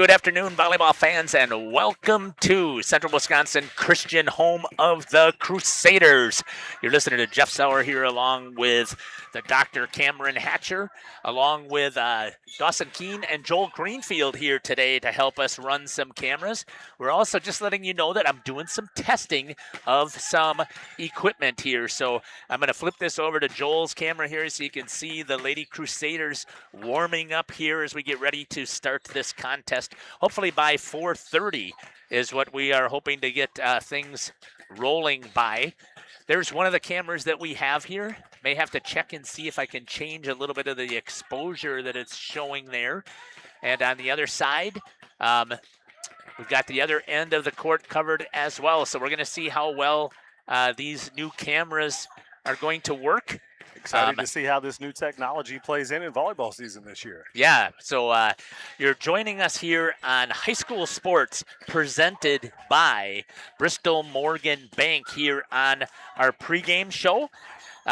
Good afternoon, volleyball fans, and welcome to Central Wisconsin Christian home of the Crusaders. You're listening to Jeff Sauer here along with the Dr. Cameron Hatcher, along with Dawson Keene and Joel Greenfield here today to help us run some cameras. We're also just letting you know that I'm doing some testing of some equipment here. So I'm going to flip this over to Joel's camera here so you can see the Lady Crusaders warming up here as we get ready to start this contest. Hopefully by 4:30 is what we are hoping to get things rolling by. There's one of the cameras that we have here. May have to check and see if I can change a little bit of the exposure that it's showing there. And on the other side, we've got the other end of the court covered as well. So we're going to see how well these new cameras are going to work. Excited to see how this new technology plays in volleyball season this year. Yeah, so you're joining us here on High School Sports presented by Bristol Morgan Bank here on our pregame show.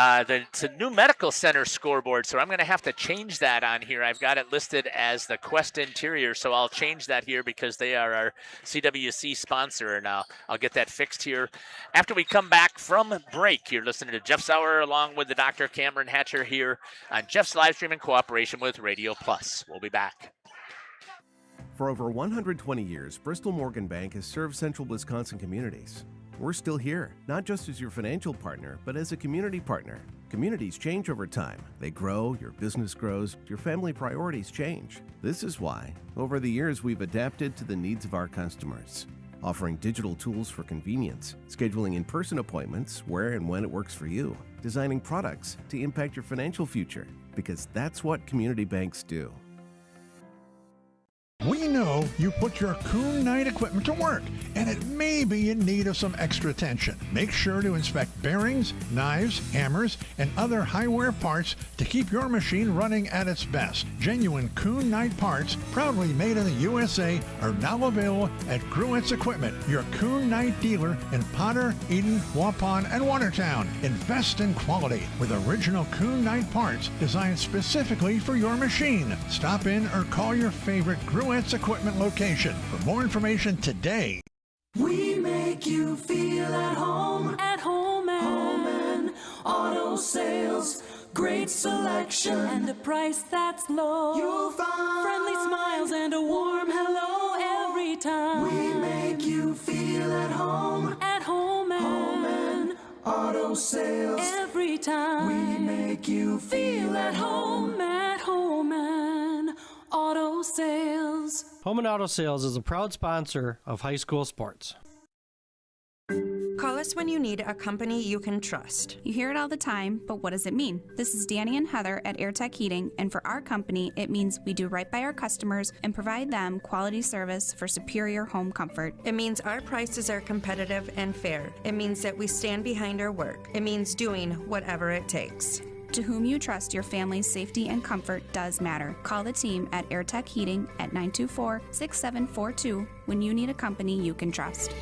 It's a new medical center scoreboard, so I'm going to have to change that on here. I've got it listed as the Quest Interior, so I'll change that here because they are our CWC sponsor, and I'll get that fixed here. After we come back from break, you're listening to Jeff Sauer along with the Dr. Cameron Hatcher here on Jeff's Livestream in cooperation with Radio Plus. We'll be back. For over 120 years, Bristol Morgan Bank has served Central Wisconsin communities. We're still here, not just as your financial partner, but as a community partner. Communities change over time. They grow, your business grows, your family priorities change. This is why, over the years, we've adapted to the needs of our customers, offering digital tools for convenience, scheduling in-person appointments where and when it works for you, designing products to impact your financial future, because that's what community banks do. We know you put your Kuhn Knight equipment to work, and it may be in need of some extra attention. Make sure to inspect bearings, knives, hammers, and other high-wear parts to keep your machine running at its best. Genuine Kuhn Knight parts, proudly made in the USA, are now available at Gruett's Equipment, your Kuhn Knight dealer in Potter, Eden, Waupun, and Watertown. Invest in quality with original Kuhn Knight parts designed specifically for your machine. Stop in or call your favorite Gruett's Equipment location. For more information today. We make you feel at home and auto sales. Great selection and a price that's low. You'll find friendly smiles and a warm hello every time. We make you feel at home and auto sales. Every time we make you feel at home and auto sales. Home and Auto Sales is a proud sponsor of high school sports. Call us when you need a company you can trust. You hear it all the time, but what does it mean? This is Danny and Heather at AirTech Heating, and for our company, it means we do right by our customers and provide them quality service for superior home comfort. It means our prices are competitive and fair. It means that we stand behind our work. It means doing whatever it takes. To whom you trust, your family's safety and comfort does matter. Call the team at AirTech Heating at 924-6742 when you need a company you can trust.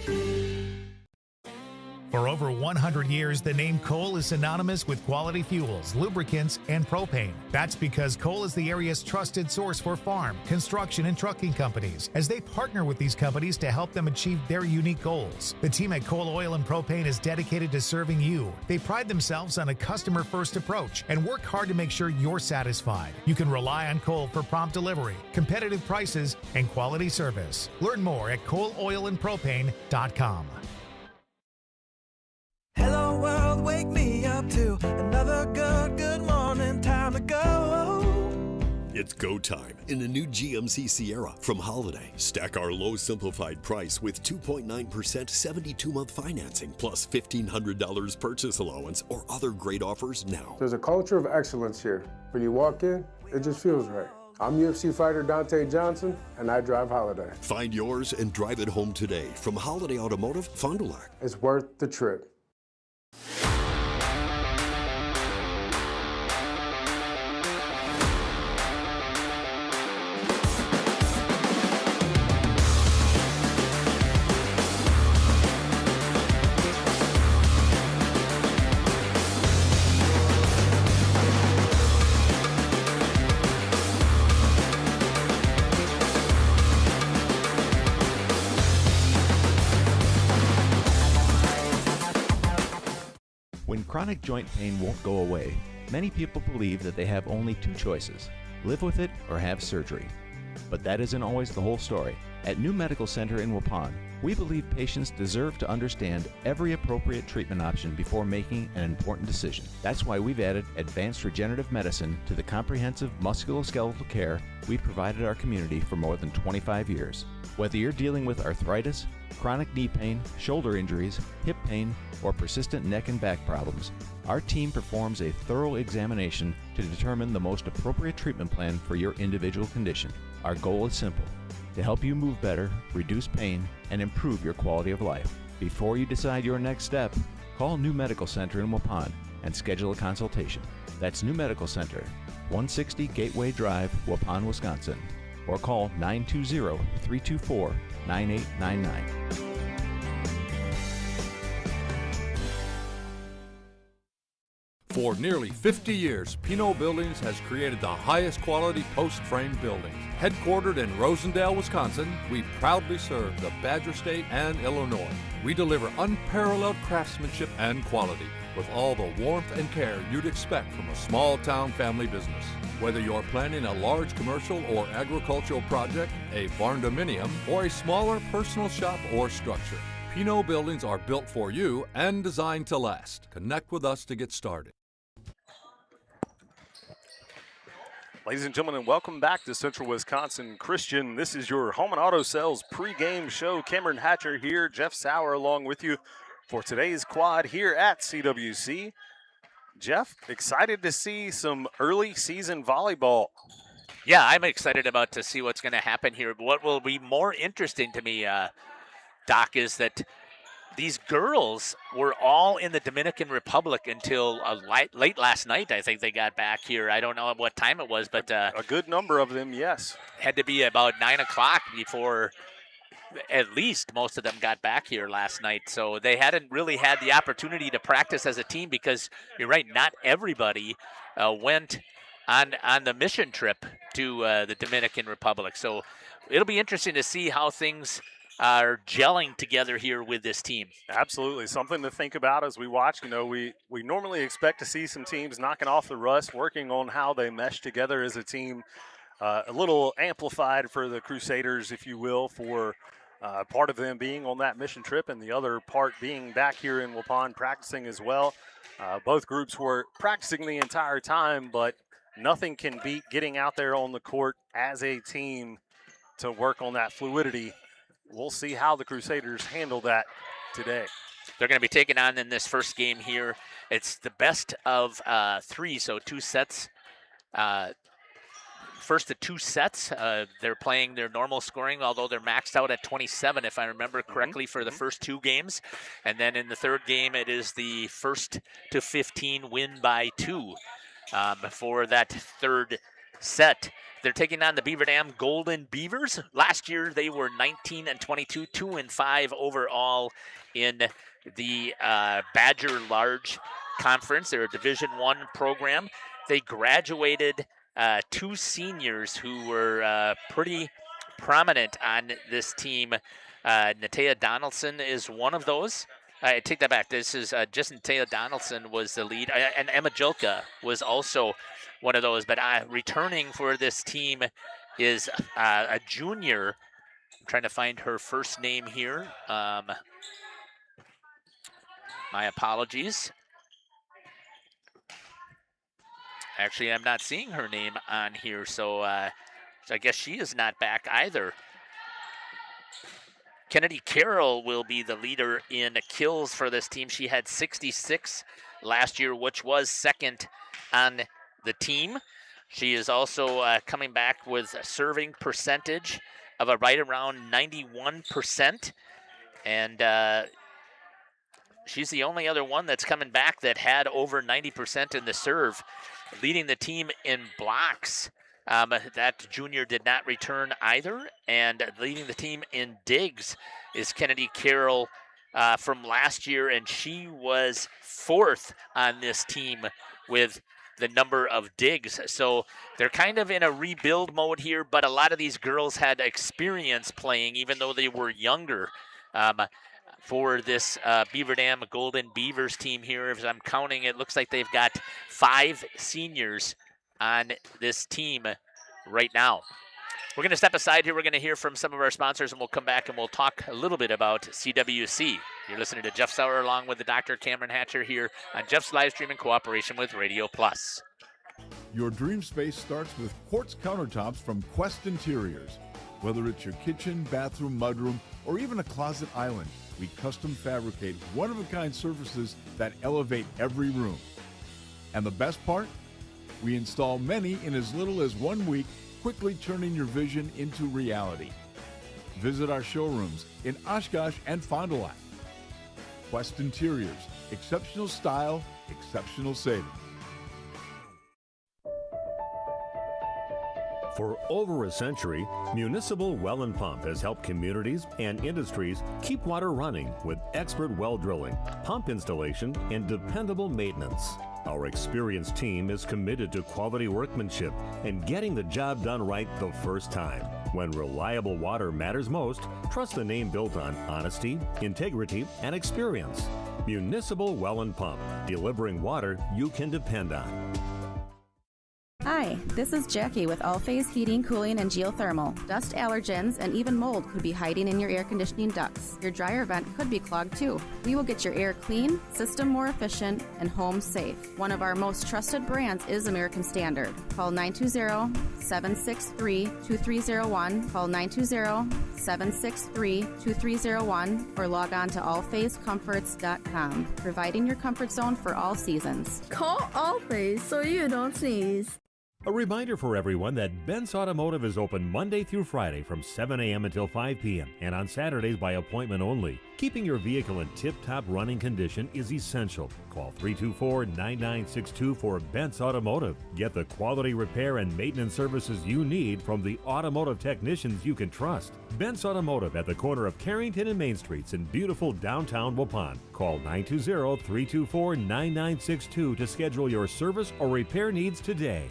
For over 100 years, the name Cole is synonymous with quality fuels, lubricants, and propane. That's because Cole is the area's trusted source for farm, construction, and trucking companies, as they partner with these companies to help them achieve their unique goals. The team at Cole Oil and Propane is dedicated to serving you. They pride themselves on a customer-first approach and work hard to make sure you're satisfied. You can rely on Cole for prompt delivery, competitive prices, and quality service. Learn more at ColeOilAndPropane.com. Hello world, wake me up to another good morning, time to go. It's go time in the new GMC Sierra from Holiday. Stack our low simplified price with 2.9% 72-month financing plus $1,500 purchase allowance or other great offers now. There's a culture of excellence here. When you walk in, it just feels right. I'm UFC fighter Dante Johnson, and I drive Holiday. Find yours and drive it home today from Holiday Automotive, Fond du Lac. It's worth the trip. chronic joint pain won't go away, many people believe that they have only two choices: live with it or have surgery. But that isn't always the whole story. At New Medical Center in Waupun, we believe patients deserve to understand every appropriate treatment option before making an important decision. That's why we've added advanced regenerative medicine to the comprehensive musculoskeletal care we've provided our community for more than 25 years. Whether you're dealing with arthritis, chronic knee pain, shoulder injuries, hip pain, or persistent neck and back problems, our team performs a thorough examination to determine the most appropriate treatment plan for your individual condition. Our goal is simple: to help you move better, reduce pain, and improve your quality of life. Before you decide your next step, call New Medical Center in Waupun and schedule a consultation. That's New Medical Center, 160 Gateway Drive, Waupun, Wisconsin, or call 920-324-9899. For nearly 50 years, Pinot Buildings has created the highest quality post-frame buildings. Headquartered in Rosendale, Wisconsin, we proudly serve the Badger State and Illinois. We deliver unparalleled craftsmanship and quality with all the warmth and care you'd expect from a small-town family business. Whether you're planning a large commercial or agricultural project, a barn-dominium, or a smaller personal shop or structure, Pinot Buildings are built for you and designed to last. Connect with us to get started. Ladies and gentlemen, welcome back to Central Wisconsin Christian. This is your Home and Auto Sales pregame show. Cameron Hatcher here, Jeff Sauer along with you for today's quad here at CWC. Jeff, excited to see some early season volleyball. Yeah, I'm excited about to see what's going to happen here. What will be more interesting to me, Doc, is that these girls were all in the Dominican Republic until late last night. I think they got back here. I don't know what time it was, but a good number of them, yes. Had to be about 9 o'clock before at least most of them got back here last night. So they hadn't really had the opportunity to practice as a team because, you're right, not everybody went on the mission trip to the Dominican Republic. So it'll be interesting to see how things are gelling together here with this team. Absolutely. Something to think about as we watch. You know, we normally expect to see some teams knocking off the rust, working on how they mesh together as a team. A little amplified for the Crusaders, if you will, for part of them being on that mission trip and the other part being back here in Waupun practicing as well. Both groups were practicing the entire time, but nothing can beat getting out there on the court as a team to work on that fluidity. We'll see how the Crusaders handle that today. They're going to be taking on in this first game here. It's the best of 3, so 2 sets. First of 2 sets, they're playing their normal scoring, although they're maxed out at 27, if I remember correctly, for the first 2 games. And then in the third game, it is the 1st to 15 win by 2 for that third set. They're taking on the Beaver Dam Golden Beavers. Last year, they were 19-22, 2-5 overall in the Badger Large Conference. They're a Division I program. They graduated 2 seniors who were pretty prominent on this team. Natea Donaldson is one of those. I take that back. This is just Natea Donaldson was the lead, and Emma Jilka was also one of those. But returning for this team is a junior. I'm trying to find her first name here. My apologies. Actually, I'm not seeing her name on here, so I guess she is not back either. Kennedy Carroll will be the leader in kills for this team. She had 66 last year, which was second on the team. She is also coming back with a serving percentage of right around 91%. And she's the only other one that's coming back that had over 90% in the serve. Leading the team in blocks. That junior did not return either. And leading the team in digs is Kennedy Carroll from last year, and she was 4th on this team with the number of digs. So they're kind of in a rebuild mode here, but a lot of these girls had experience playing, even though they were younger. for this Beaver Dam Golden Beavers team here. As I'm counting, it looks like they've got 5 seniors on this team right now. We're going to step aside here. We're going to hear from some of our sponsors, and we'll come back and we'll talk a little bit about CWC. You're listening to Jeff Sauer along with the Dr. Cameron Hatcher here on Jeff's Livestream in cooperation with Radio Plus. Your dream space starts with quartz countertops from Quest Interiors. Whether it's your kitchen, bathroom, mudroom, or even a closet island, we custom fabricate one-of-a-kind surfaces that elevate every room. And the best part? We install many in as little as 1 week, quickly turning your vision into reality. Visit our showrooms in Oshkosh and Fond du Lac. Quest Interiors, exceptional style, exceptional savings. For over a century, Municipal Well and Pump has helped communities and industries keep water running with expert well drilling, pump installation, and dependable maintenance. Our experienced team is committed to quality workmanship and getting the job done right the first time. When reliable water matters most, trust the name built on honesty, integrity, and experience. Municipal Well and Pump, delivering water you can depend on. Hi, this is Jackie with All Phase Heating, Cooling, and Geothermal. Dust allergens and even mold could be hiding in your air conditioning ducts. Your dryer vent could be clogged too. We will get your air clean, system more efficient, and home safe. One of our most trusted brands is American Standard. Call 920-763-2301. Call 920-763-2301 or log on to allphasecomforts.com, providing your comfort zone for all seasons. Call All Phase so you don't sneeze. A reminder for everyone that Ben's Automotive is open Monday through Friday from 7 a.m. until 5 p.m. and on Saturdays by appointment only. Keeping your vehicle in tip-top running condition is essential. Call 324-9962 for Ben's Automotive. Get the quality repair and maintenance services you need from the automotive technicians you can trust. Ben's Automotive at the corner of Carrington and Main Streets in beautiful downtown Waupun. Call 920-324-9962 to schedule your service or repair needs today.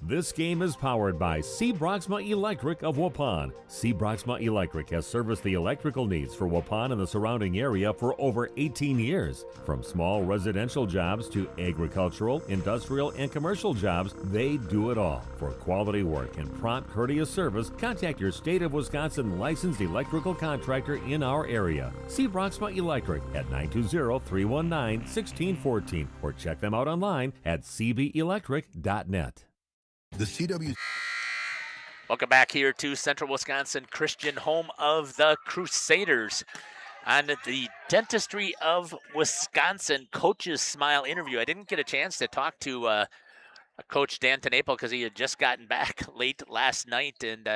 This game is powered by C. Broxma Electric of Waupun. C. Broxma Electric has serviced the electrical needs for Waupun and the surrounding area for over 18 years. From small residential jobs to agricultural, industrial, and commercial jobs, they do it all. For quality work and prompt, courteous service, contact your State of Wisconsin licensed electrical contractor in our area. C. Broxma Electric at 920-319-1614 or check them out online at cbelectric.net. The CWC. Welcome back here to Central Wisconsin Christian, home of the Crusaders. On the Dentistry of Wisconsin Coach's Smile interview, I didn't get a chance to talk to Coach Dan Tenaple because he had just gotten back late last night, and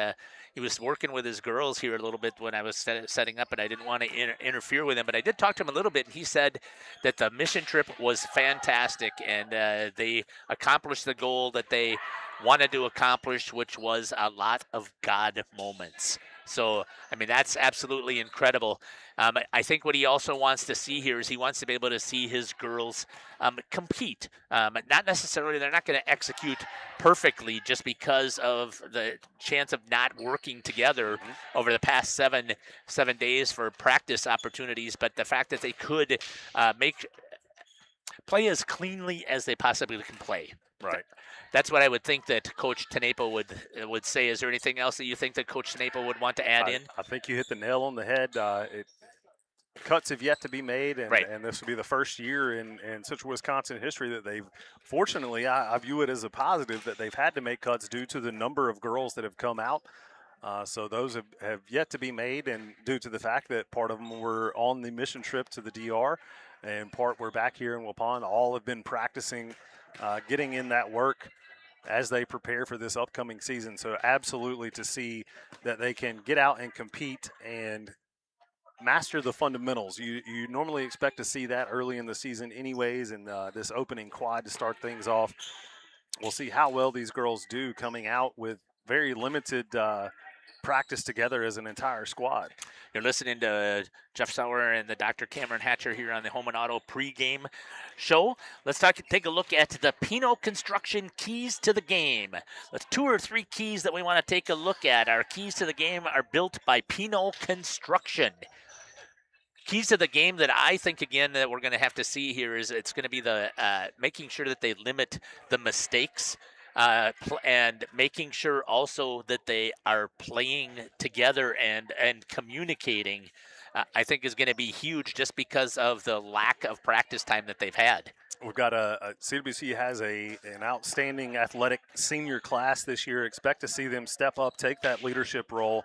he was working with his girls here a little bit when I was setting up, and I didn't want to interfere with him. But I did talk to him a little bit, and he said that the mission trip was fantastic, and they accomplished the goal that they wanted to accomplish, which was a lot of God moments. So, I mean, that's absolutely incredible. I think what he also wants to see here is he wants to be able to see his girls compete. Not necessarily, they're not going to execute perfectly just because of the chance of not working together over the past seven days for practice opportunities, but the fact that they could play as cleanly as they possibly can play. Right. That's what I would think that Coach Tenaple would say. Is there anything else that you think that Coach Tenaple would want to add in? I think you hit the nail on the head. Cuts have yet to be made, and this will be the first year in Central Wisconsin history that they've, fortunately, I view it as a positive that they've had to make cuts due to the number of girls that have come out. So those have yet to be made, and due to the fact that part of them were on the mission trip to the DR and part were back here in Waupun, all have been practicing, getting in that work as they prepare for this upcoming season. So absolutely to see that they can get out and compete and master the fundamentals. You normally expect to see that early in the season anyways, and this opening quad to start things off. We'll see how well these girls do coming out with very limited practice together as an entire squad. You're listening to Jeff Sauer and the Dr. Cameron Hatcher here on the Home and Auto pregame show. Let's take a look at the Pinot Construction keys to the game. There's 2 or 3 keys that we want to take a look at. Our keys to the game are built by Pinot Construction. keys to the game that I think, again, that we're going to have to see here is it's going to be the making sure that they limit the mistakes and making sure also that they are playing together and communicating, I think is going to be huge just because of the lack of practice time that they've had. We've got CWC has an outstanding athletic senior class this year. Expect to see them step up, take that leadership role,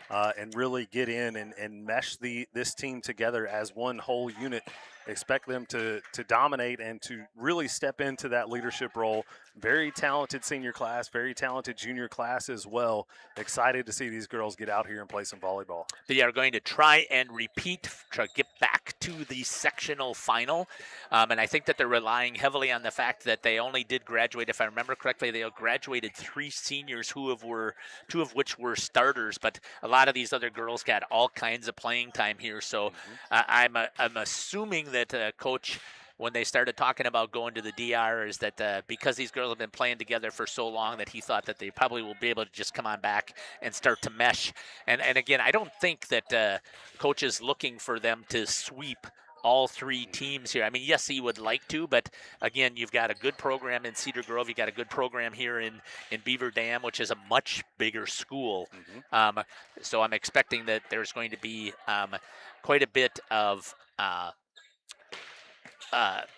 and really get in and mesh this team together as one whole unit. Expect them to dominate and to really step into that leadership role. Very talented senior class, very talented junior class as well. Excited to see these girls get out here and play some volleyball. They are going to try and repeat, try to get back to the sectional final. And I think that they're relying heavily on the fact that they only did graduate, if I remember correctly, they graduated 3 seniors, 2 of which were starters. But a lot of these other girls got all kinds of playing time here. So I'm assuming that Coach, when they started talking about going to the DR, is that because these girls have been playing together for so long that he thought that they probably will be able to just come on back and start to mesh. And again, I don't think that Coach is looking for them to sweep all 3 teams here. I mean, yes, he would like to, but again, you've got a good program in Cedar Grove. You've got a good program here in Beaver Dam, which is a much bigger school. So I'm expecting that there's going to be quite a bit of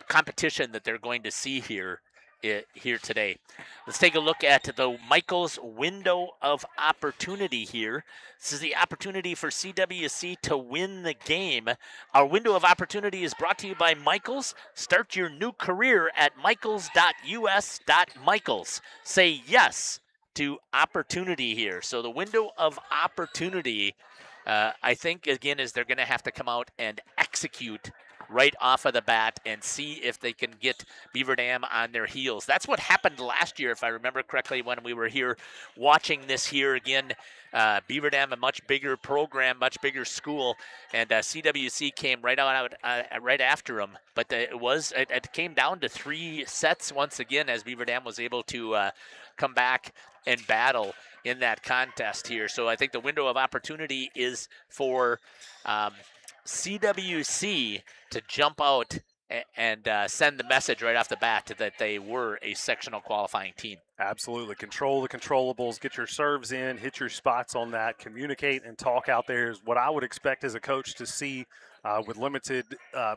competition that they're going to see here today. Let's take a look at the Michaels window of opportunity here. This is the opportunity for CWC to win the game. Our window of opportunity is brought to you by Michaels. Start your new career at michaels.us.michaels. Say yes to opportunity here. So the window of opportunity, I think, again, is they're going to have to come out and execute right off of the bat and see if they can get Beaver Dam on their heels. That's what happened last year, if I remember correctly, when we were here watching this here again. Beaver Dam, a much bigger program, much bigger school, and CWC came right after them. But it came down to 3 sets once again as Beaver Dam was able to come back and battle in that contest here. So I think the window of opportunity is for CWC to jump out and send the message right off the bat that they were a sectional qualifying team. Absolutely. Control the controllables, get your serves in, hit your spots on that, communicate and talk out there is what I would expect as a coach to see with limited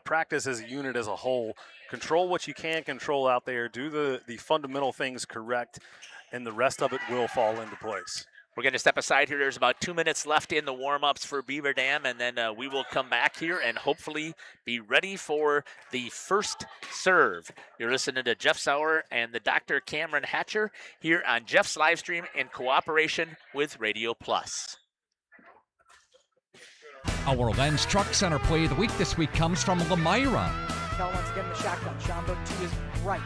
practice as a unit as a whole. Control what you can control out there, do the fundamental things correct, and the rest of it will fall into place. We're going to step aside here. There's about 2 minutes left in the warm-ups for Beaver Dam, and then we will come back here and hopefully be ready for the first serve. You're listening to Jeff Sauer and the Dr. Cameron Hatcher here on Jeff's Livestream in cooperation with Radio Plus. Our Lens Truck Center play of the week this week comes from Lamira. Kell once again in the shotgun. Schomburg to his right.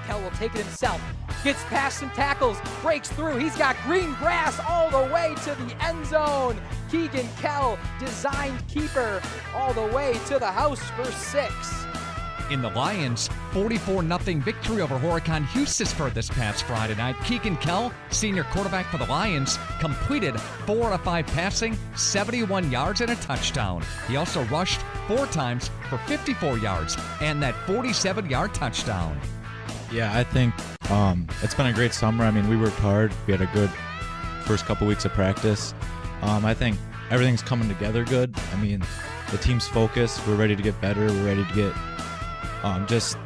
Kell will take it himself. Gets past some tackles, breaks through. He's got green grass all the way to the end zone. Keegan Kell, designed keeper, all the way to the house for 6. In the Lions, 44-0 victory over Horicon Hughesford this past Friday night. Keegan Kell, senior quarterback for the Lions, completed 4 out of 5 passing, 71 yards and a touchdown. He also rushed 4 times for 54 yards and that 47-yard touchdown. Yeah, I think it's been a great summer. I mean, we worked hard. We had a good first couple weeks of practice. I think everything's coming together good. I mean, the team's focused. We're ready to get better. We're ready to get just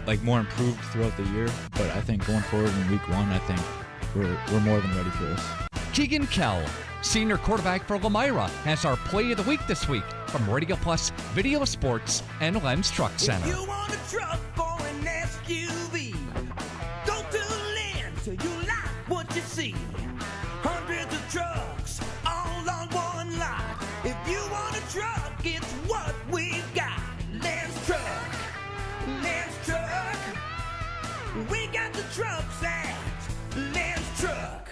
like more improved throughout the year. But I think going forward in week 1, I think we're more than ready for this. Keegan Kell, senior quarterback for Lamira, has our play of the week this week from Radio Plus, Video Sports, and Lens Truck Center. If you want a truck or an SUV, go to Lens till you like what you see. Hundreds of trucks all on one lot. If you want a truck, it's what we've got. Lens Truck, Lens Truck. We got the trucks at Lens Truck.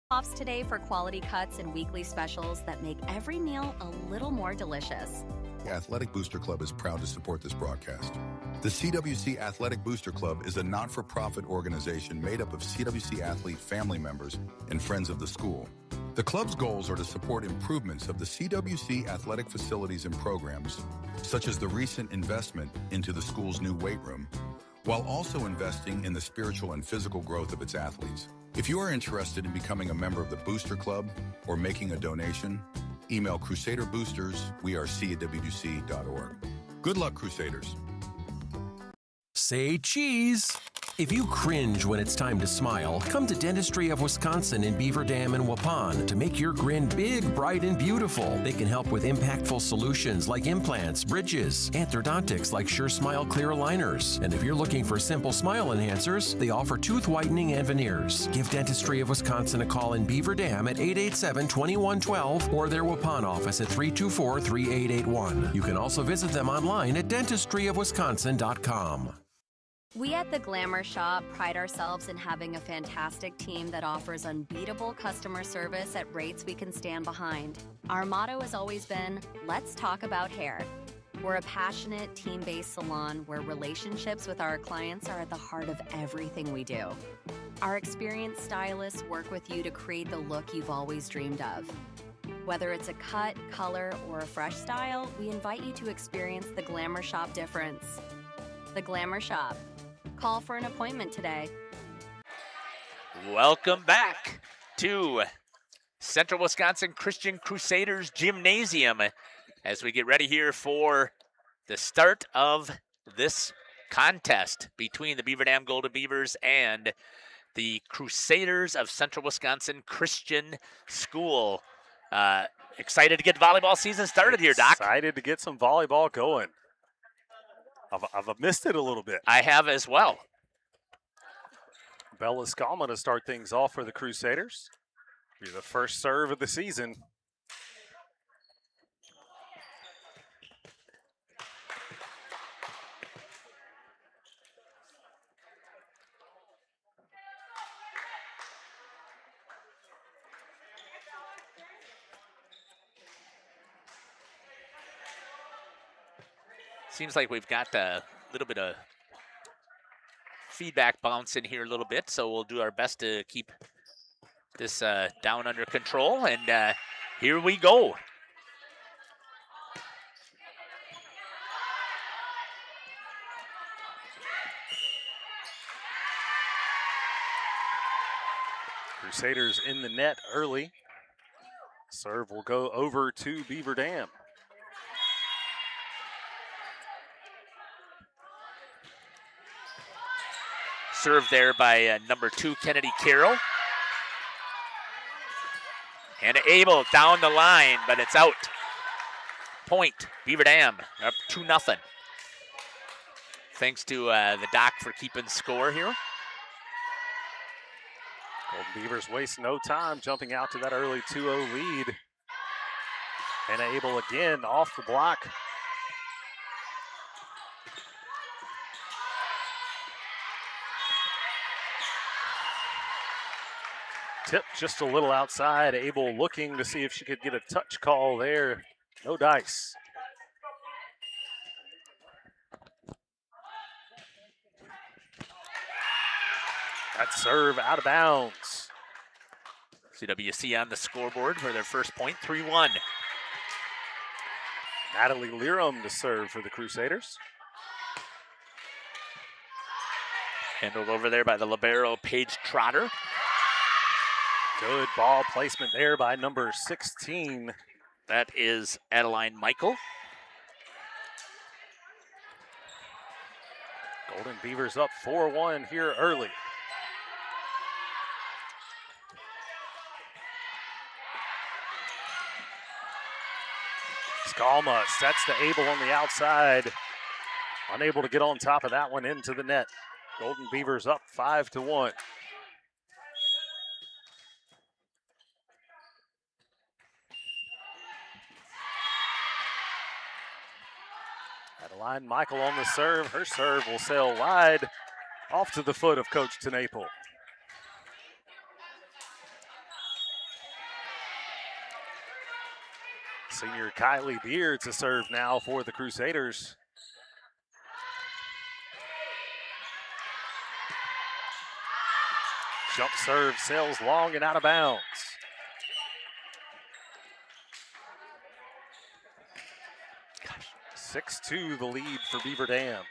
Offs today for quality cuts and weekly specials that make every meal a little more delicious. The Athletic Booster Club is proud to support this broadcast. The CWC Athletic Booster Club is a not-for-profit organization made up of CWC athlete family members and friends of the school. The club's goals are to support improvements of the CWC athletic facilities and programs, such as the recent investment into the school's new weight room, while also investing in the spiritual and physical growth of its athletes. If you are interested in becoming a member of the Booster Club or making a donation, email crusaderboosters@cwc.org. Good luck, Crusaders. Say cheese. If you cringe when it's time to smile, come to Dentistry of Wisconsin in Beaver Dam and Waupun to make your grin big, bright, and beautiful. They can help with impactful solutions like implants, bridges, orthodontics like Sure Smile clear aligners. And if you're looking for simple smile enhancers, they offer tooth whitening and veneers. Give Dentistry of Wisconsin a call in Beaver Dam at 887-2112 or their Waupun office at 324-3881. You can also visit them online at dentistryofwisconsin.com. We at the Glamour Shop pride ourselves in having a fantastic team that offers unbeatable customer service at rates we can stand behind. Our motto has always been, let's talk about hair. We're a passionate, team-based salon where relationships with our clients are at the heart of everything we do. Our experienced stylists work with you to create the look you've always dreamed of. Whether it's a cut, color, or a fresh style, we invite you to experience the Glamour Shop difference. The Glamour Shop. Call for an appointment today. Welcome back to Central Wisconsin Christian Crusaders Gymnasium as we get ready here for the start of this contest between the Beaver Dam Golden Beavers and the Crusaders of Central Wisconsin Christian School. Excited to get volleyball season started here, Doc. Excited to get some volleyball going. I've missed it a little bit. I have as well. Bella Scalma to start things off for the Crusaders. Be the first serve of the season. Seems like we've got a little bit of feedback bouncing here a little bit, so we'll do our best to keep this down under control, and here we go. Crusaders in the net early. Serve will go over to Beaver Dam. Served there by number 2, Kennedy Carroll. And Abel down the line, but it's out. Point, Beaver Dam, up 2-0. Thanks to the Doc for keeping score here. Golden Beavers waste no time jumping out to that early 2-0 lead. And Abel again off the block. Tip just a little outside. Abel looking to see if she could get a touch call there. No dice. That serve out of bounds. CWC on the scoreboard for their first point, 3-1. Natalie Lerum to serve for the Crusaders. Handled over there by the libero, Paige Trotter. Good ball placement there by number 16. That is Adeline Michael. Golden Beavers up 4-1 here early. Scalma sets to Abel on the outside. Unable to get on top of that one into the net. Golden Beavers up 5-1. Adeline Michael on the serve. Her serve will sail wide off to the foot of Coach Tenaple. Senior Kylie Beer to serve now for the Crusaders. Jump serve sails long and out of bounds. 6-2 the lead for Beaver Dam.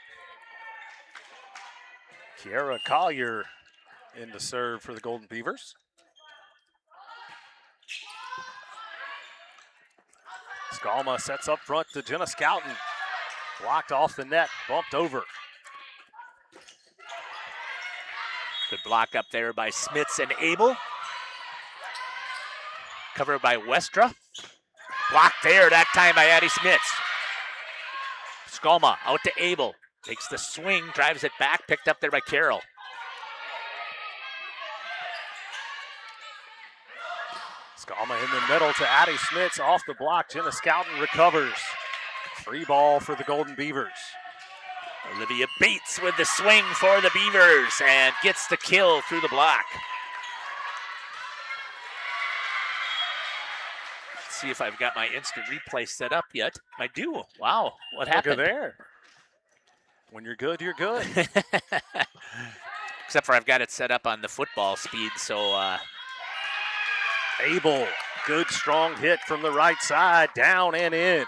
Kiara Collier in to serve for the Golden Beavers. Skalma sets up front to Jenna Scouten. Blocked off the net, bumped over. Good block up there by Smits and Abel. Covered by Westra. Blocked there, that time by Addie Smits. Skalma out to Abel. Takes the swing, drives it back, picked up there by Carroll. Skalma in the middle to Addie Smits off the block. Jenna Scouten recovers. Free ball for the Golden Beavers. Olivia Bates with the swing for the Beavers and gets the kill through the block. Let's see if I've got my instant replay set up yet. I do. Wow, what happened? Look at there. When you're good, you're good. Except for I've got it set up on the football speed, so Abel, good strong hit from the right side, down and in.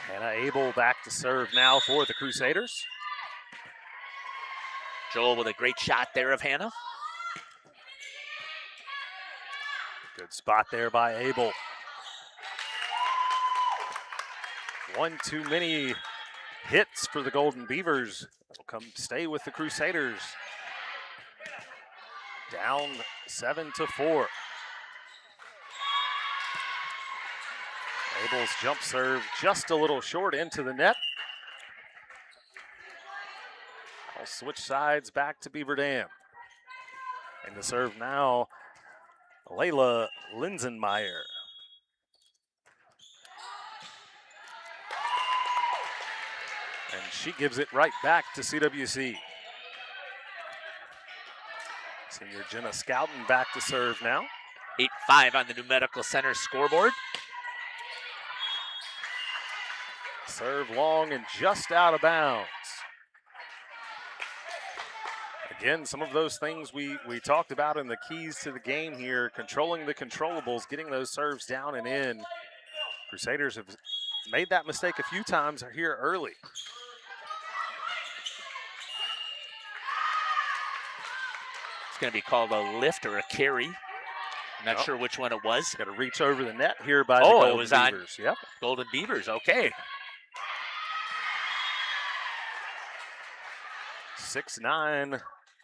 Hannah Abel back to serve now for the Crusaders. Joel with a great shot there of Hannah. Good spot there by Abel. One too many hits for the Golden Beavers. That'll come stay with the Crusaders. Down 7-4. Abel's jump serve just a little short into the net. I'll switch sides back to Beaver Dam. And the serve now, Layla Linsenmeyer. And she gives it right back to CWC. Senior Jenna Scouten back to serve now. 8-5 on the New Medical Center scoreboard. Serve long and just out of bounds. Again, some of those things we talked about in the keys to the game here, controlling the controllables, getting those serves down and in. Crusaders have made that mistake a few times here early. It's going to be called a lift or a carry. Not sure which one it was. Got to reach over the net here by the Golden it was Beavers. On yep. Golden Beavers, okay. 6-9,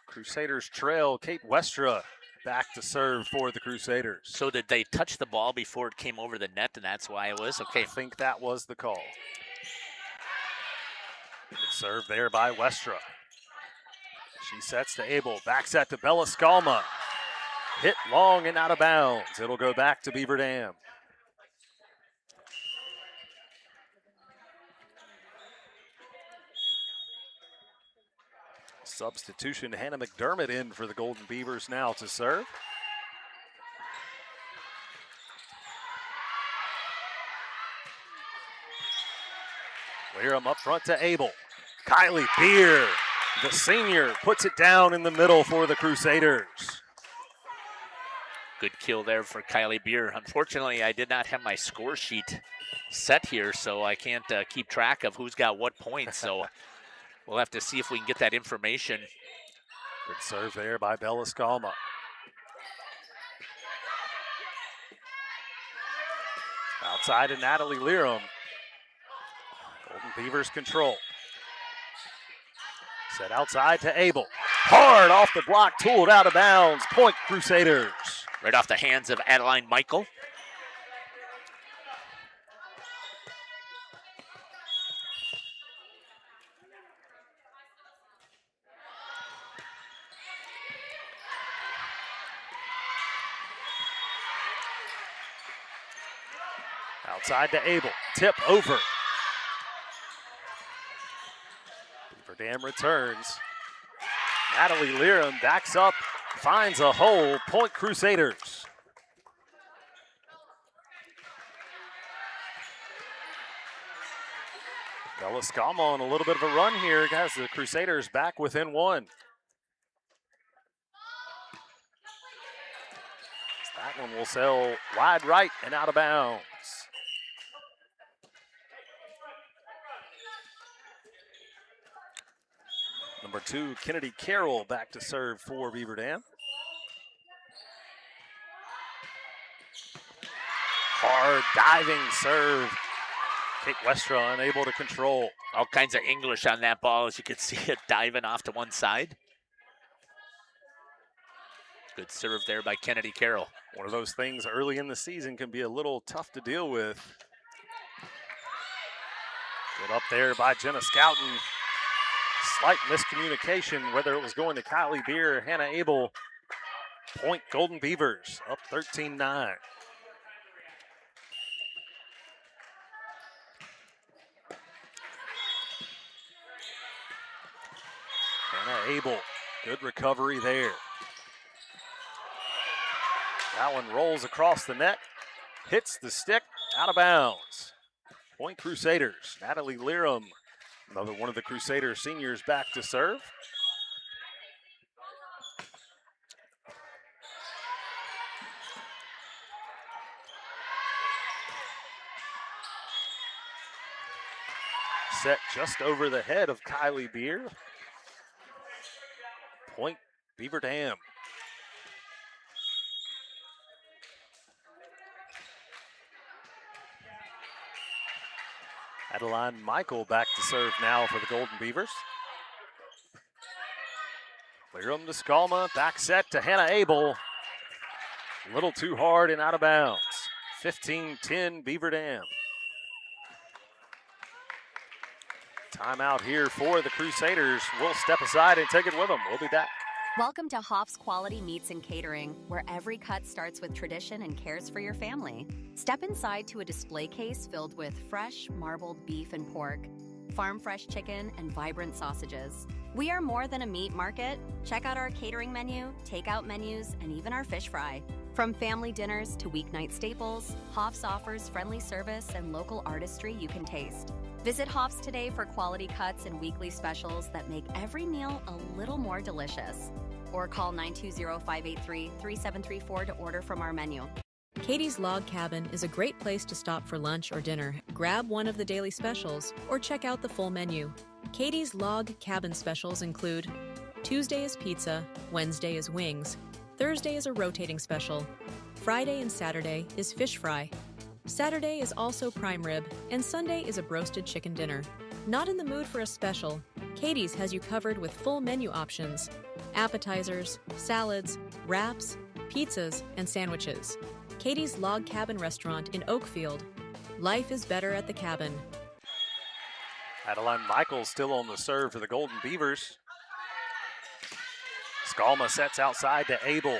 Crusaders trail. Kate Westra back to serve for the Crusaders. So did they touch the ball before it came over the net, and that's why it was? Okay. I think that was the call. Good serve there by Westra. She sets to Abel, back set to Bella Skalma. Hit long and out of bounds. It'll go back to Beaver Dam. Substitution, Hannah McDermott in for the Golden Beavers now to serve. Learham up front to Abel. Kylie Beer, the senior, puts it down in the middle for the Crusaders. Good kill there for Kylie Beer. Unfortunately, I did not have my score sheet set here, so I can't keep track of who's got what points. So we'll have to see if we can get that information. Good serve there by Bella Skalma. Outside to Natalie Learham. Golden Beavers control. Set outside to Abel. Hard off the block, tooled out of bounds. Point Crusaders. Right off the hands of Adeline Michael. Outside to Abel. Tip over. Beaver Dam returns. Natalie Learham backs up finds a hole. Point Crusaders. Belascama on a little bit of a run here. Has the Crusaders back within one. That one will sail wide right and out of bounds. Number 2, Kennedy Carroll back to serve for Beaver Dam. Hard diving serve. Kate Westra unable to control. All kinds of English on that ball, as you can see it diving off to one side. Good serve there by Kennedy Carroll. One of those things early in the season can be a little tough to deal with. Good up there by Jenna Scouten. Slight miscommunication, whether it was going to Kylie Beer or Hannah Abel. Point Golden Beavers, up 13-9. Hannah Abel, good recovery there. That one rolls across the net, hits the stick, out of bounds. Point Crusaders, Natalie Learham, another one of the Crusaders seniors back to serve. Set just over the head of Kylie Beer. Point Beaver Dam. Adeline Michael back to serve now for the Golden Beavers. Learham to Skalma, back set to Hannah Abel. A little too hard and out of bounds. 15-10 Beaver Dam. Timeout here for the Crusaders. We'll step aside and take it with them. We'll be back. Welcome to Hoff's Quality Meats and Catering, where every cut starts with tradition and cares for your family. Step inside to a display case filled with fresh, marbled beef and pork, farm-fresh chicken, and vibrant sausages. We are more than a meat market. Check out our catering menu, takeout menus, and even our fish fry. From family dinners to weeknight staples, Hoff's offers friendly service and local artistry you can taste. Visit Hoff's today for quality cuts and weekly specials that make every meal a little more delicious. Or call 920-583-3734 to order from our menu. Katie's Log Cabin is a great place to stop for lunch or dinner. Grab one of the daily specials or check out the full menu. Katie's Log Cabin specials include Tuesday is pizza, Wednesday is wings, Thursday is a rotating special, Friday and Saturday is fish fry, Saturday is also prime rib, and Sunday is a broasted chicken dinner. Not in the mood for a special? Katie's has you covered with full menu options, appetizers, salads, wraps, pizzas, and sandwiches. Katie's Log Cabin Restaurant in Oakfield. Life is better at the cabin. Adeline Michaels still on the serve for the Golden Beavers. Skalma sets outside to Abel.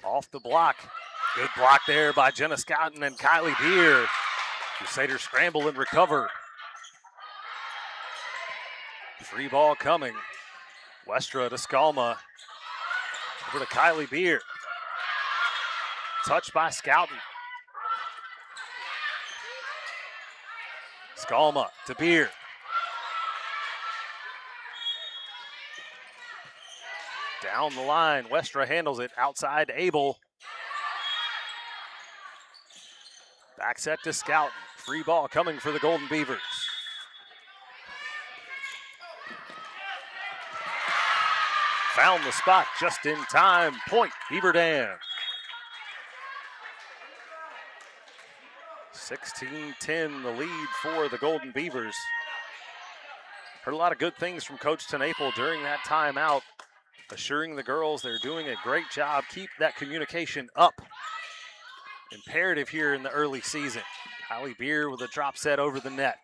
Off the block. Good block there by Jenna Scouten and Kylie Beer. Crusaders scramble and recover. Free ball coming. Westra to Skalma. Over to Kylie Beer. Touched by Scouten. Skalma to Beer. Down the line, Westra handles it outside to Abel. Back set to Scouten. Free ball coming for the Golden Beavers. Found the spot just in time. Point Beaver Dam. 16-10 the lead for the Golden Beavers. Heard a lot of good things from Coach Tenaple during that timeout, assuring the girls they're doing a great job. Keep that communication up. Imperative here in the early season. Kylie Beer with a drop set over the net.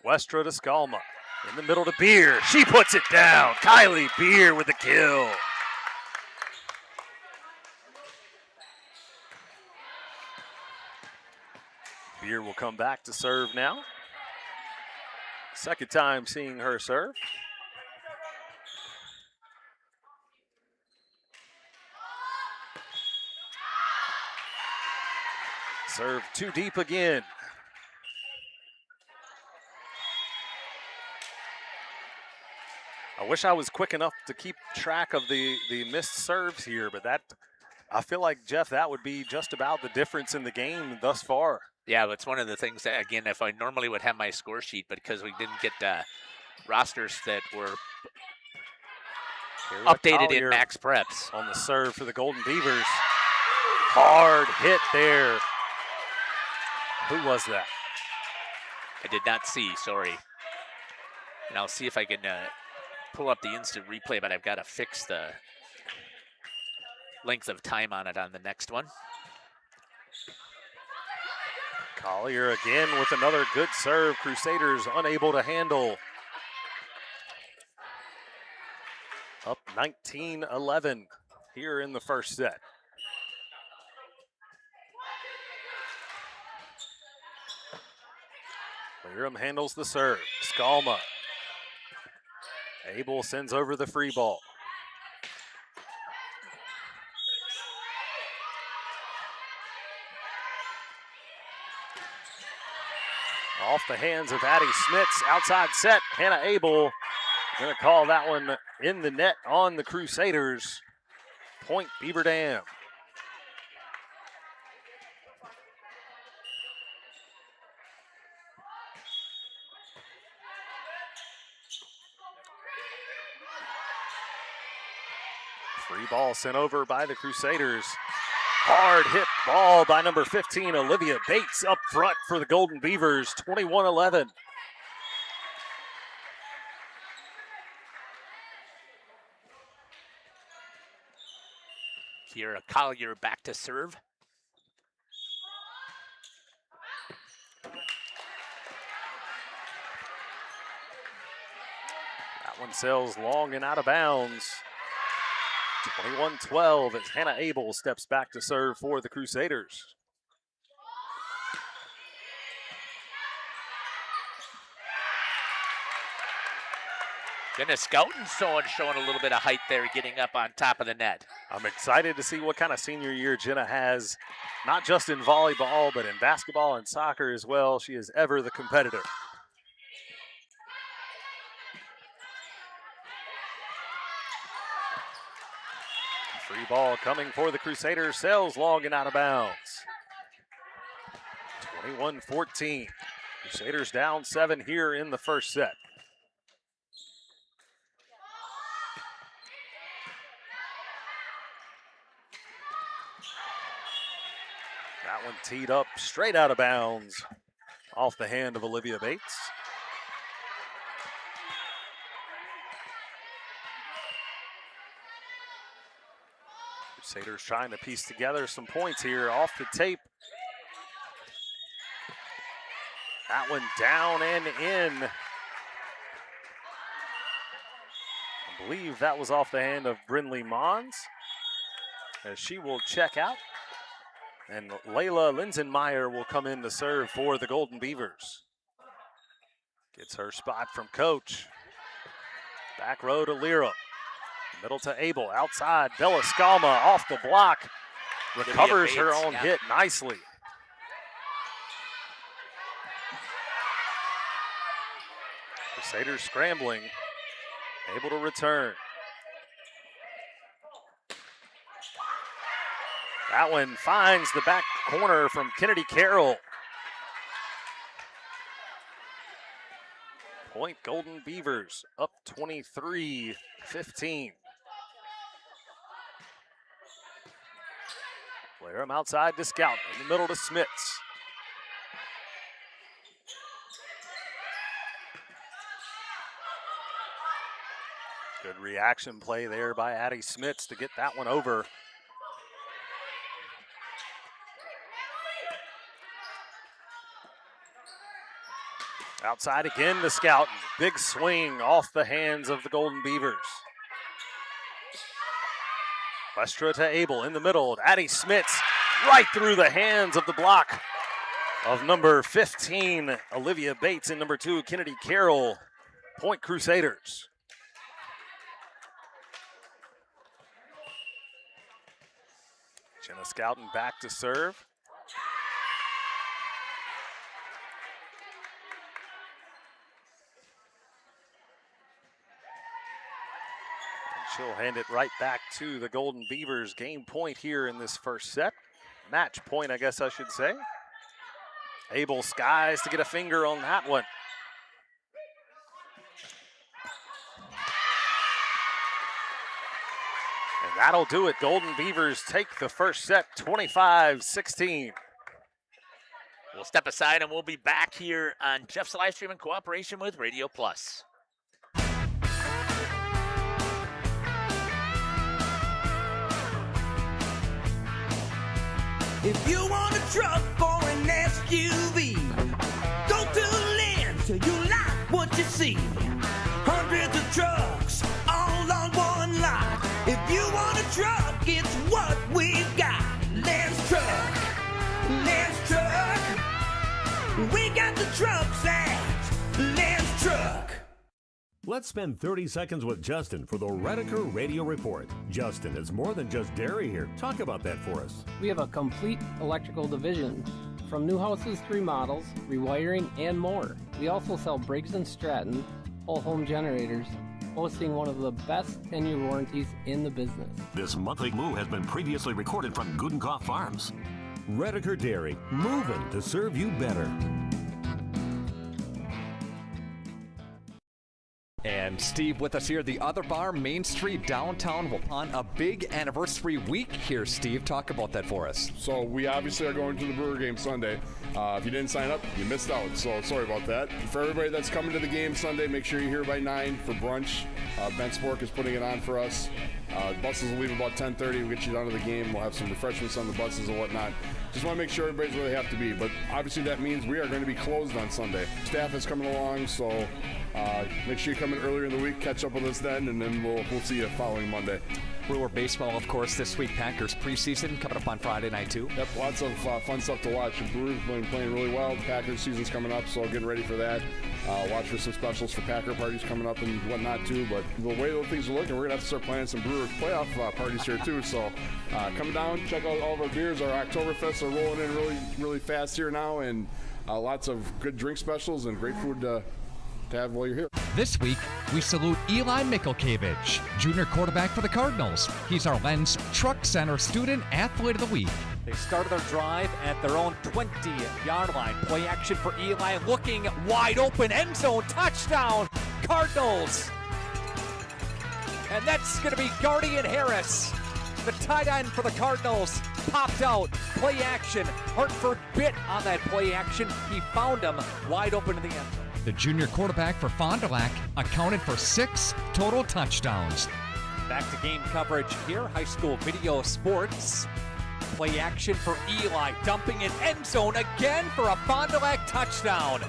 Westra to Skalma. In the middle to Beer. She puts it down. Kylie Beer with the kill. Beer will come back to serve now. Second time seeing her serve. Serve too deep again. I wish I was quick enough to keep track of the missed serves here, but I feel like, Jeff, that would be just about the difference in the game thus far. Yeah, that's one of the things that, again, if I normally would have my score sheet, but because we didn't get rosters that were updated in Max Preps. On the serve for the Golden Beavers. Hard hit there. Who was that? I did not see, sorry. And I'll see if I can pull up the instant replay, but I've got to fix the length of time on it on the next one. Collier again with another good serve. Crusaders unable to handle. Up 19-11 here in the first set. Leram handles the serve. Skalma. Abel sends over the free ball. Off the hands of Addie Smits, outside set. Hannah Abel going to call that one in the net on the Crusaders. Point Beaver Dam. Free ball sent over by the Crusaders. Hard hit ball by number 15, Olivia Bates, up front for the Golden Beavers, 21-11. Kiera Collier back to serve. That one sails long and out of bounds. 21-12 as Hannah Abel steps back to serve for the Crusaders. Jenna Scouten showing a little bit of height there, getting up on top of the net. I'm excited to see what kind of senior year Jenna has, not just in volleyball, but in basketball and soccer as well. She is ever the competitor. Free ball coming for the Crusaders, sails long and out of bounds. 21-14. Crusaders down 7 here in the first set. That one teed up straight out of bounds off the hand of Olivia Bates. Crusaders trying to piece together some points here off the tape. That one down and in. I believe that was off the hand of Brinley Mons, as she will check out. And Layla Linsenmeyer will come in to serve for the Golden Beavers. Gets her spot from coach. Back row to Lyra. Middle to Abel, outside. Bella Skalma off the block. Recovers her own hit nicely. Crusaders scrambling. Able to return. That one finds the back corner from Kennedy Carroll. Point Golden Beavers up 23-15. Laram outside to Scout, in the middle to Smits. Good reaction play there by Addie Smits to get that one over. Outside again to Scout. Big swing off the hands of the Golden Beavers. Westra to Abel in the middle. Addie Smits right through the hands of the block of number 15, Olivia Bates, and number 2, Kennedy Carroll. Point Crusaders. Jenna Scouten back to serve. She'll hand it right back to the Golden Beavers. Game point here in this first set. Match point, I guess I should say. Able Skies to get a finger on that one. And that'll do it. Golden Beavers take the first set, 25-16. We'll step aside and we'll be back here on Jeff's Livestream in cooperation with Radio Plus. If you want a truck or an SUV, go to Lynn till you like what you see. Hundreds of trucks all on one lot. If you want a truck, it's what we've got. Lynn's Truck, Lynn's Truck. We got the trucks at Lynn's Truck. Let's spend 30 seconds with Justin for the Rediker Radio Report. Justin, it's more than just dairy here. Talk about that for us. We have a complete electrical division. From new houses to remodels, rewiring, and more. We also sell Briggs & Stratton whole home generators, boasting one of the best 10-year warranties in the business. This monthly moo has been previously recorded from Gudenkopf Farms. Rediker Dairy, moving to serve you better. And Steve with us here at the Other Bar, Main Street, downtown Waupun. A big anniversary week here, Steve. Talk about that for us. So we obviously are going to the Brewer game Sunday. If you didn't sign up, you missed out, so sorry about that. For everybody that's coming to the game Sunday, make sure you're here by 9 for brunch. Ben Spork is putting it on for us. Buses will leave about 10:30. We'll get you down to the game. We'll have some refreshments on the buses and whatnot. Just want to make sure everybody's where they have to be. But obviously that means we are going to be closed on Sunday. Staff is coming along, so make sure you come in earlier in the week, catch up with us then, and then we'll see you following Monday. Brewer baseball, of course, this week. Packers preseason coming up on Friday night, too. Yep, lots of fun stuff to watch. The Brewers have been playing really well. The Packers season's coming up, so getting ready for that. Watch for some specials for Packer parties coming up and whatnot, too. But the way those things are looking, we're going to have to start planning some Brewers playoff parties here, too. So come down, check out all of our beers. Our Oktoberfests are rolling in really, really fast here now, and lots of good drink specials and great food to have while you're here. This week, we salute Eli Mikulkevich, junior quarterback for the Cardinals. He's our Lens Truck Center Student Athlete of the Week. They started their drive at their own 20-yard line. Play action for Eli, looking wide open, end zone, touchdown, Cardinals. And that's going to be Guardian Harris. The tight end for the Cardinals popped out. Play action. Hartford bit on that play action. He found him wide open in the end zone. The junior quarterback for Fond du Lac accounted for 6 total touchdowns. Back to game coverage here. High school video sports. Play action for Eli, dumping in end zone again for a Fond du Lac touchdown.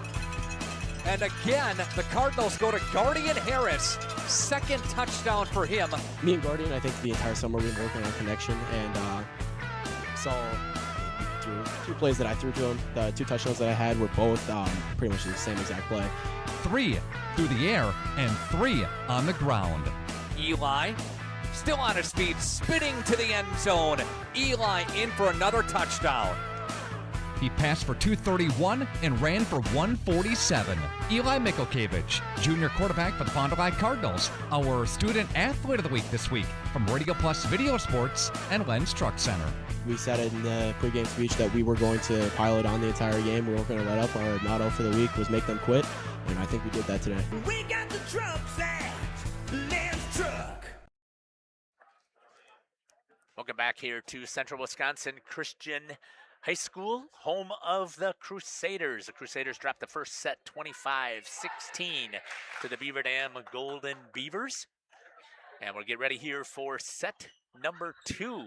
And again, the Cardinals go to Guardian Harris. Second touchdown for him. Me and Guardian, I think the entire summer we've been working on connection, and saw two plays that I threw to him. The 2 touchdowns that I had were both pretty much the same exact play. 3 through the air and 3 on the ground. Eli still on his feet, spinning to the end zone. Eli in for another touchdown. He passed for 231 and ran for 147. Eli Mikulkevich, junior quarterback for the Fond du Lac Cardinals, our Student Athlete of the Week this week from Radio Plus Video Sports and Lens Truck Center. We said it in the pregame speech that we were going to pilot on the entire game. We weren't going to let up. Our motto for the week was make them quit, and I think we did that today. We got the trucks at Lynn's Truck. Welcome back here to Central Wisconsin Christian High School, home of the Crusaders. The Crusaders dropped the first set 25-16 to the Beaver Dam Golden Beavers. And we'll get ready here for set number 2.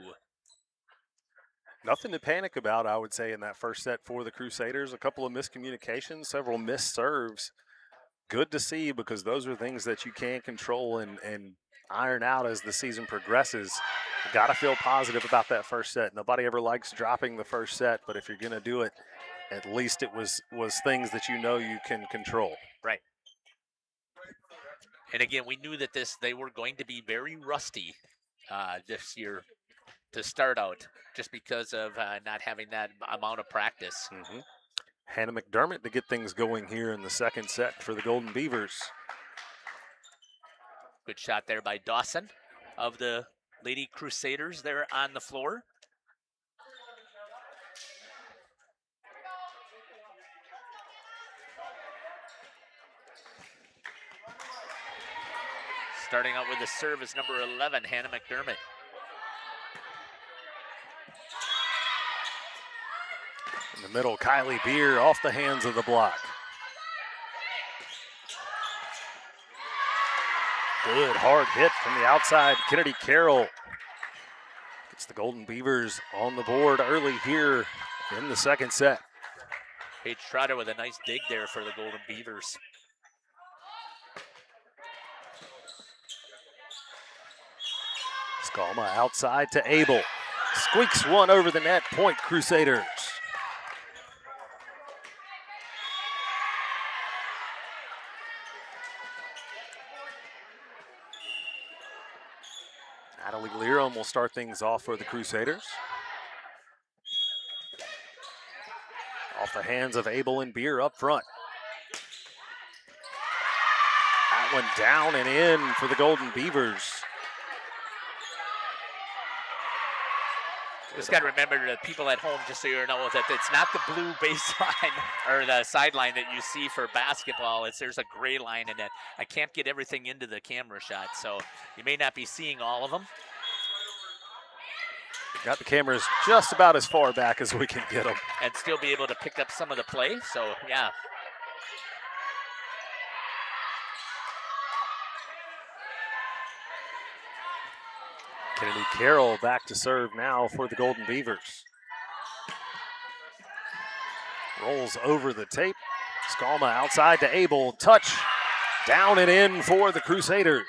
Nothing to panic about, I would say, in that first set for the Crusaders. A couple of miscommunications, several missed serves. Good to see, because those are things that you can control and iron out as the season progresses. Got to feel positive about that first set. Nobody ever likes dropping the first set, but if you're going to do it, at least it was things that you know you can control. Right. And again, we knew that they were going to be very rusty this year to start out, just because of not having that amount of practice. Mm-hmm. Hannah McDermott to get things going here in the second set for the Golden Beavers. Good shot there by Dawson. of the Lady Crusaders there on the floor. Starting out with the serve is number 11, Hannah McDermott. In the middle, Kylie Beer off the hands of the block. Good hard hit from the outside. Kennedy Carroll gets the Golden Beavers on the board early here in the second set. Paige Trotter with a nice dig there for the Golden Beavers. Skalma outside to Abel. Squeaks one over the net, point Crusaders. Natalie Lerum will start things off for the Crusaders. Off the hands of Abel and Beer up front. That one down and in for the Golden Beavers. Just got to remember the people at home, just so you know, that it's not the blue baseline or the sideline that you see for basketball. There's a gray line in it. I can't get everything into the camera shot, so you may not be seeing all of them. Got the cameras just about as far back as we can get them. And still be able to pick up some of the play, so yeah. Kennedy Carroll back to serve now for the Golden Beavers. Rolls over the tape. Skalma outside to Abel. Touch. Down and in for the Crusaders.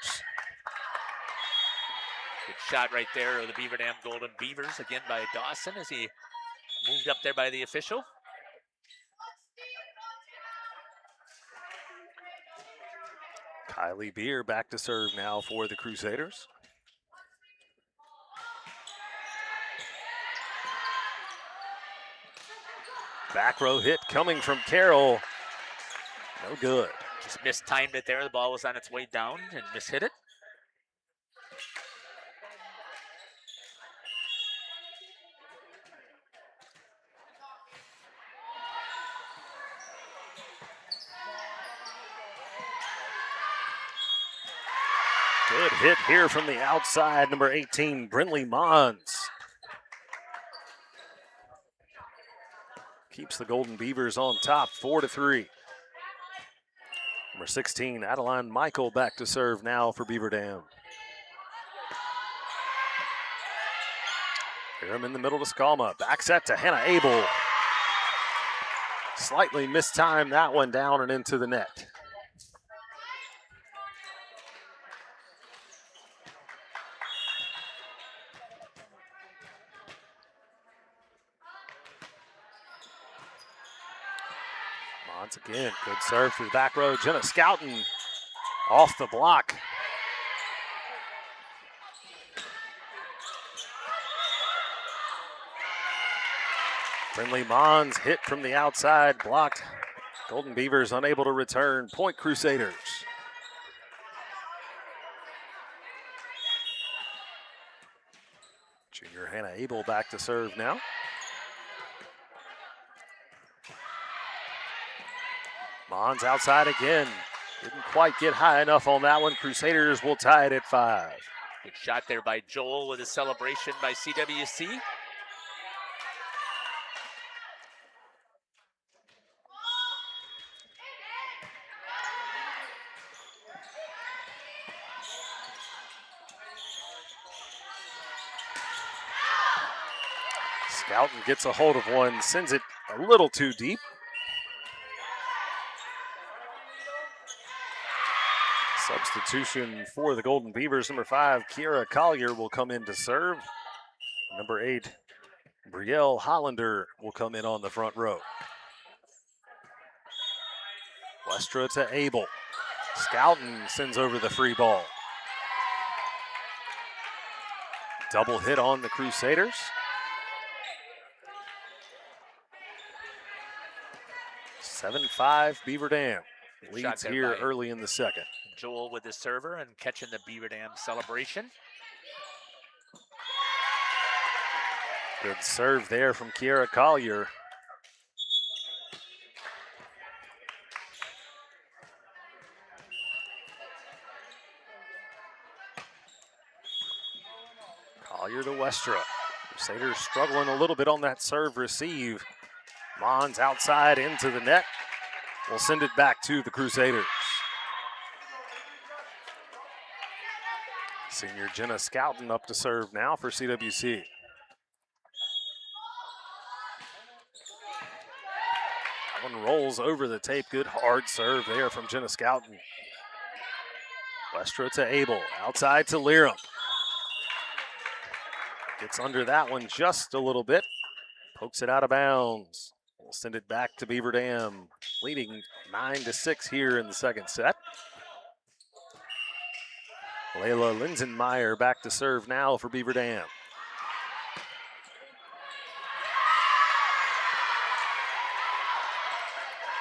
Good shot right there of the Beaver Dam Golden Beavers, again by Dawson as he moved up there by the official. Kylie Beer back to serve now for the Crusaders. Back row hit coming from Carroll. No good. Just mistimed it there. The ball was on its way down and mishit it. Good hit here from the outside, number 18, Brinley Mons. Keeps the Golden Beavers on top, 4-3. Number 16, Adeline Michael back to serve now for Beaver Dam. Here in the middle to Skalma. Back set to Hannah Abel. Slightly mistimed that one down and into the net. Once again, good serve to the back row. Jenna Scouten off the block. Brinley Mons hit from the outside, blocked. Golden Beavers unable to return. Point Crusaders. Junior Hannah Abel back to serve now. Mons outside again. Didn't quite get high enough on that one. Crusaders will tie it at 5. Good shot there by Joel with a celebration by CWC. Scouten gets a hold of one, sends it a little too deep. Substitution for the Golden Beavers. Number 5, Kiara Collier will come in to serve. Number 8, Brielle Hollander will come in on the front row. Westra to Abel. Scouten sends over the free ball. Double hit on the Crusaders. 7-5 Beaver Dam. Leads here early in the second. Joel with the server and catching the Beaver Dam celebration. Good serve there from Kiera Collier. Collier to Westra. Crusaders struggling a little bit on that serve receive. Mons outside into the net. We'll send it back to the Crusaders. Senior Jenna Scouten up to serve now for CWC. That one rolls over the tape. Good hard serve there from Jenna Scouten. Westra to Abel. Outside to Lirum. Gets under that one just a little bit. Pokes it out of bounds. We'll send it back to Beaver Dam. Leading 9-6 here in the second set. Layla Linsenmeyer back to serve now for Beaver Dam.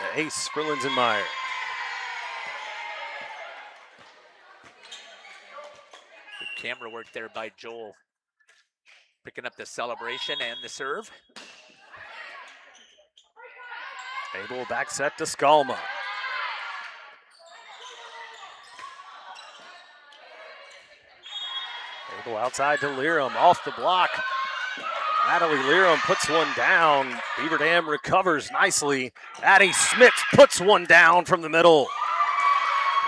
The ace for Linsenmeyer. Good camera work there by Joel. Picking up the celebration and the serve. Abel back set to Skalma. Abel outside to Lirum, off the block. Natalie Lirum puts one down. Beaver Dam recovers nicely. Addie Smits puts one down from the middle.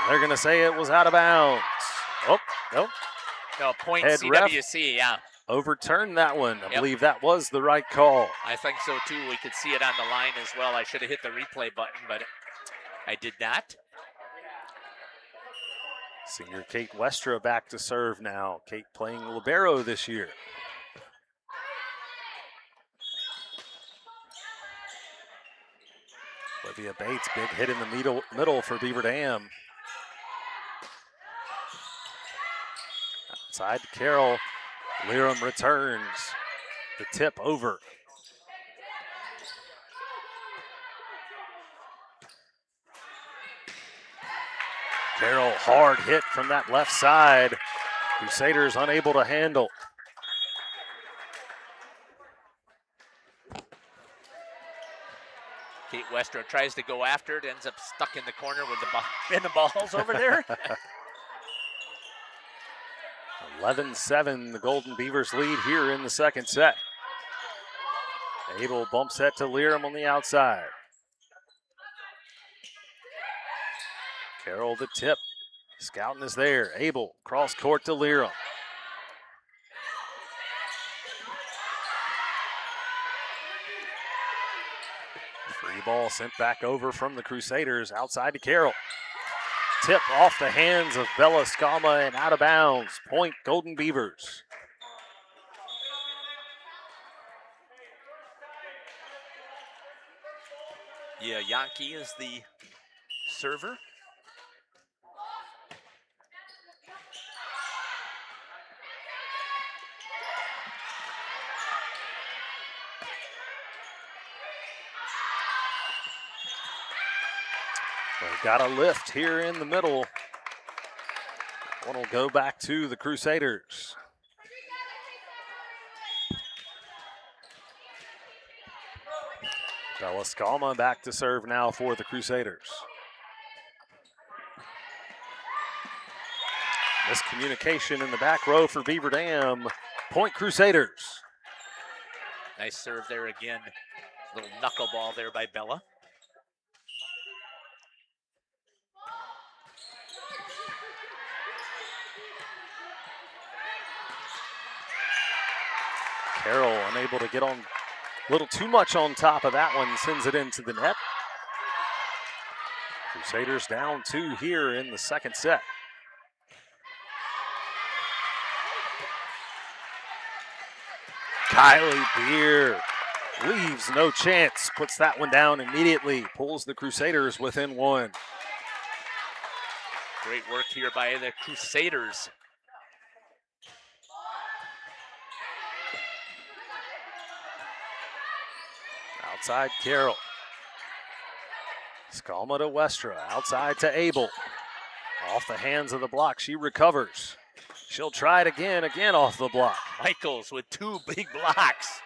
They're going to say it was out of bounds. Oh, nope. No, point Head CWC, yeah. Overturned that one. I believe that was the right call. I think so too. We could see it on the line as well. I should have hit the replay button, but I did not. Senior Kate Westra back to serve now. Kate playing libero this year. Olivia Bates, big hit in the middle for Beaver Dam. Outside to Carroll. Lirum returns. The tip over. Carroll, hard hit from that left side. Crusaders unable to handle. Kate Westra tries to go after it, ends up stuck in the corner with the balls over there. 11-7, the Golden Beavers lead here in the second set. Abel bumps that to Lirum on the outside. Carroll the tip. Scouten is there. Abel cross court to Lirum. Free ball sent back over from the Crusaders outside to Carroll. Tip off the hands of Bella Skalma and out of bounds. Point Golden Beavers. Yeah, Yankee is the server. They've got a lift here in the middle. One will go back to the Crusaders. Bella Skalma back to serve now for the Crusaders. Miscommunication in the back row for Beaver Dam. Point Crusaders. Nice serve there again. Little knuckleball there by Bella. Carroll unable to get on a little too much on top of that one, sends it into the net. Crusaders down 2 here in the second set. Kylie Beer leaves no chance, puts that one down immediately, pulls the Crusaders within 1. Great work here by the Crusaders. Outside Carroll. Skalma to Westra. Outside to Abel. Off the hands of the block. She recovers. She'll try it again off the block. Michaels with 2 big blocks.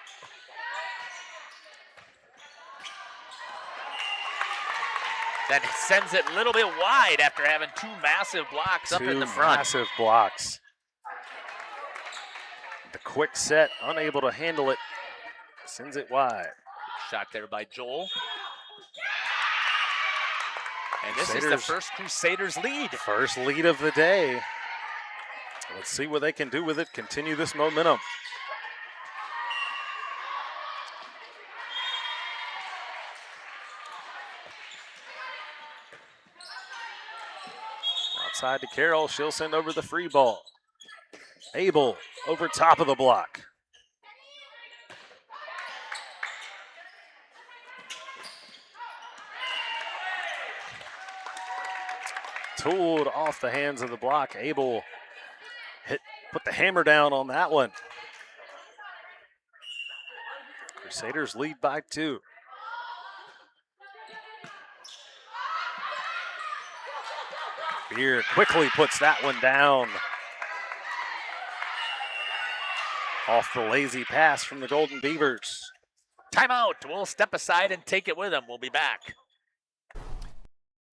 That sends it a little bit wide after having two massive blocks up in the front. Two massive blocks. The quick set, unable to handle it, sends it wide. Shot there by Joel. And this is the first Crusaders lead. First lead of the day. Let's see what they can do with it, continue this momentum. Outside to Carroll, she'll send over the free ball. Abel over top of the block. Tooled off the hands of the block. Abel put the hammer down on that one. Crusaders lead by 2. Beer quickly puts that one down. Off the lazy pass from the Golden Beavers. Timeout. We'll step aside and take it with them. We'll be back.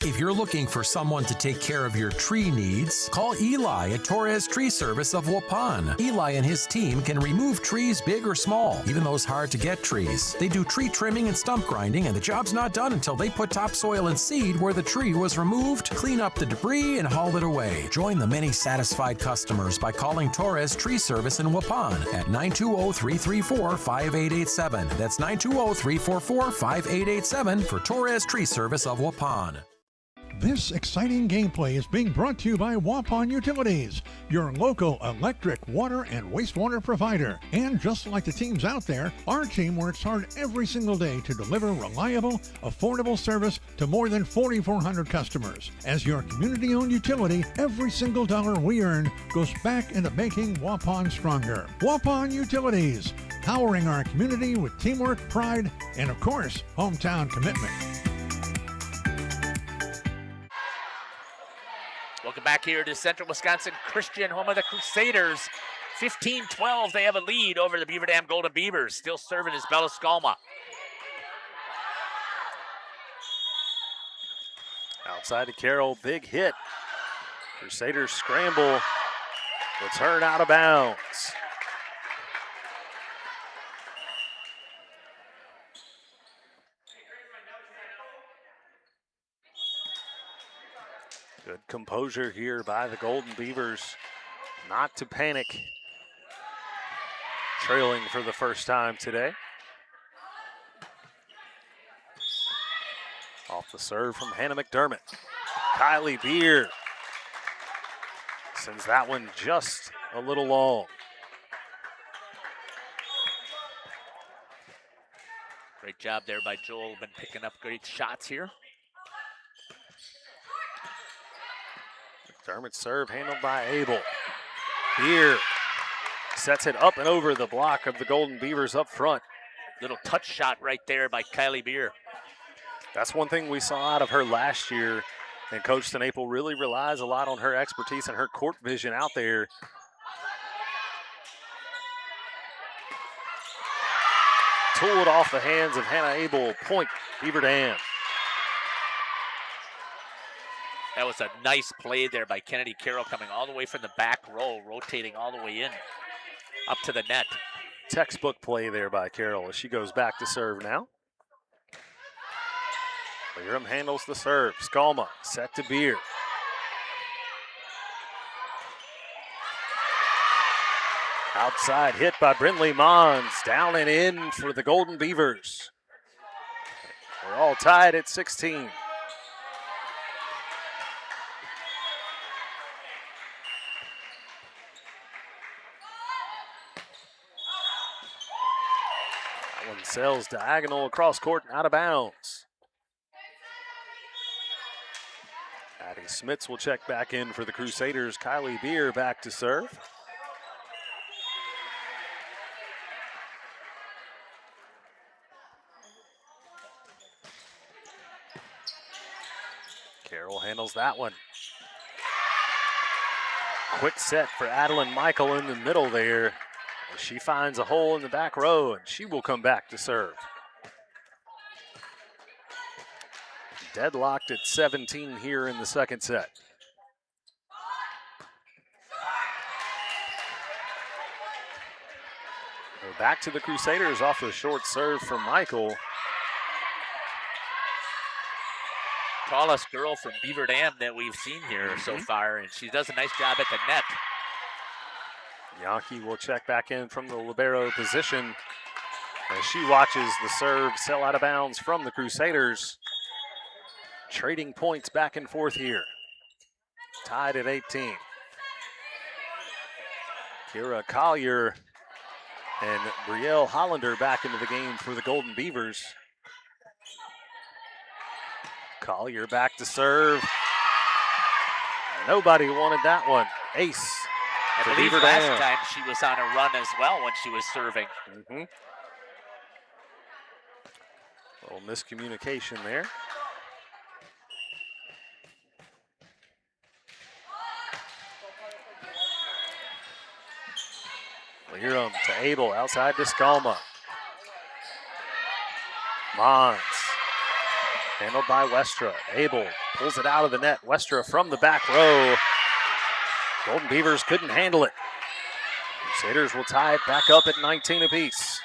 If you're looking for someone to take care of your tree needs, call Eli at Torres Tree Service of Waupun. Eli and his team can remove trees big or small, even those hard-to-get trees. They do tree trimming and stump grinding, and the job's not done until they put topsoil and seed where the tree was removed, clean up the debris, and haul it away. Join the many satisfied customers by calling Torres Tree Service in Waupun at 920-334-5887. That's 920-344-5887 for Torres Tree Service of Waupun. This exciting gameplay is being brought to you by Waupun Utilities, your local electric, water, and wastewater provider. And just like the teams out there, our team works hard every single day to deliver reliable, affordable service to more than 4,400 customers. As your community-owned utility, every single dollar we earn goes back into making Waupun stronger. Waupun Utilities, powering our community with teamwork, pride, and of course, hometown commitment. Welcome back here to Central Wisconsin Christian, home of the Crusaders. 15-12, they have a lead over the Beaver Dam Golden Beavers. Still serving is Bella Skalma. Outside to Carroll, big hit. Crusaders scramble. Return out of bounds. Good composure here by the Golden Beavers. Not to panic. Trailing for the first time today. Off the serve from Hannah McDermott. Kylie Beer sends that one just a little long. Great job there by Joel. Been picking up great shots here. McDermott's serve handled by Abel. Beer sets it up and over the block of the Golden Beavers up front. Little touch shot right there by Kylie Beer. That's one thing we saw out of her last year, and Coach Stapel really relies a lot on her expertise and her court vision out there. Tooled off the hands of Hannah Abel. Point, Beaver Dam. That was a nice play there by Kennedy Carroll, coming all the way from the back row, rotating all the way in, up to the net. Textbook play there by Carroll as she goes back to serve now. Byram handles the serve. Skalma set to Beer. Outside hit by Brindley Mons. Down and in for the Golden Beavers. We're all tied at 16. That one sails diagonal across court and out of bounds. Addie Smits will check back in for the Crusaders. Kylie Beer back to serve. Carroll handles that one. Quick set for Adeline Michael in the middle there. She finds a hole in the back row, and she will come back to serve. Deadlocked at 17 here in the second set. So back to the Crusaders off the short serve from Michael. Tallest girl from Beaver Dam that we've seen here so far, and she does a nice job at the net. Yankee will check back in from the libero position as she watches the serve sail out of bounds from the Crusaders. Trading points back and forth here. Tied at 18. Kira Collier and Brielle Hollander back into the game for the Golden Beavers. Collier back to serve. Nobody wanted that one. Ace. I believe last time she was on a run as well when she was serving. A little miscommunication there. Lerum to Abel, outside to Skalma. Mons, handled by Westra. Abel pulls it out of the net. Westra from the back row. Golden Beavers couldn't handle it. Crusaders will tie it back up at 19 apiece.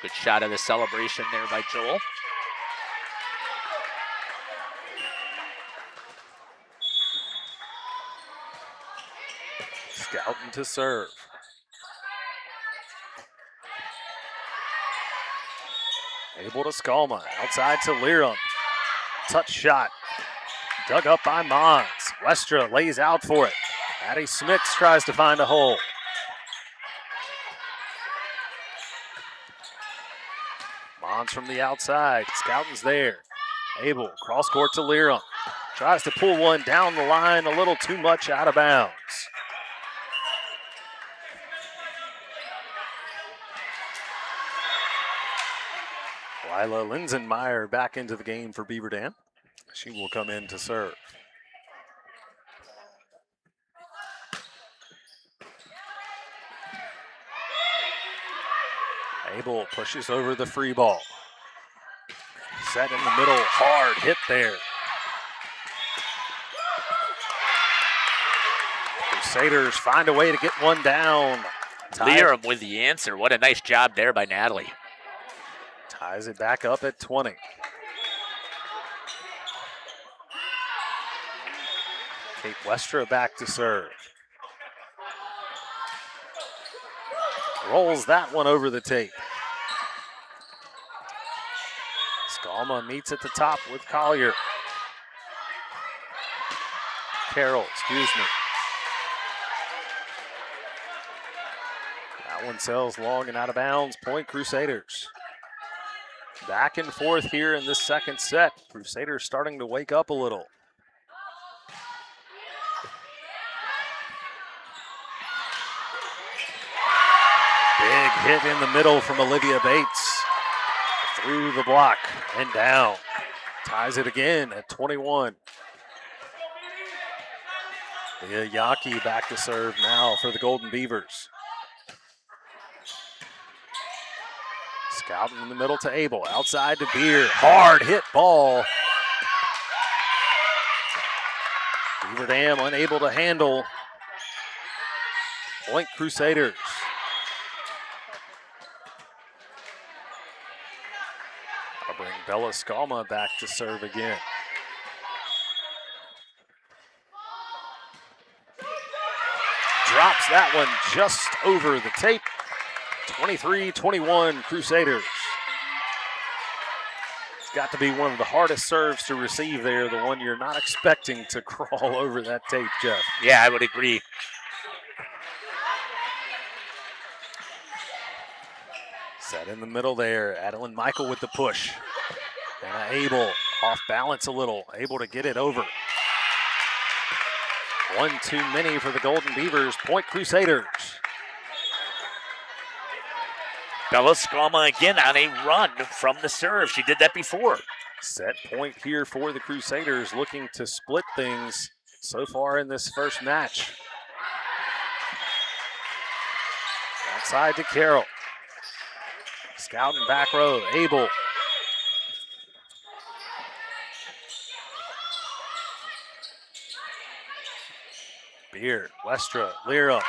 Good shot of the celebration there by Joel. Scouting to serve. Able to Skalma, outside to Lirum. Touch shot, dug up by Mons. Westra lays out for it. Addie Smits tries to find a hole. Mons from the outside, Scouting's there. Abel, cross court to Lirum. Tries to pull one down the line, a little too much out of bounds. Lila Linsenmeyer back into the game for Beaver Dam. She will come in to serve. Abel pushes over the free ball. Set in the middle, hard hit there. Crusaders find a way to get one down. Lirum with the answer. What a nice job there by Natalie. Ties it back up at 20. Kate Westra back to serve. Rolls that one over the tape. Skalma meets at the top with Collier. Carroll, excuse me. That one sails long and out of bounds. Point Crusaders. Back and forth here in this second set. Crusaders starting to wake up a little. Big hit in the middle from Olivia Bates. Through the block and down. Ties it again at 21. Leah Yaki back to serve now for the Golden Beavers. Scouting in the middle to Abel. Outside to Beer. Hard hit ball. Beaver Dam unable to handle. Point Crusaders. I'll bring Bella Skalma back to serve again. Drops that one just over the tape. 23-21 Crusaders. It's got to be one of the hardest serves to receive there, the one you're not expecting to crawl over that tape, Jeff. Yeah, I would agree. Set in the middle there. Adeline Michael with the push. And Abel off balance a little, able to get it over. One too many for the Golden Beavers. Point Crusaders. Bella Skalma again on a run from the serve. She did that before. Set point here for the Crusaders, looking to split things so far in this first match. Outside to Carroll. Scouting back row, Abel. Beer, Westra, Lyra.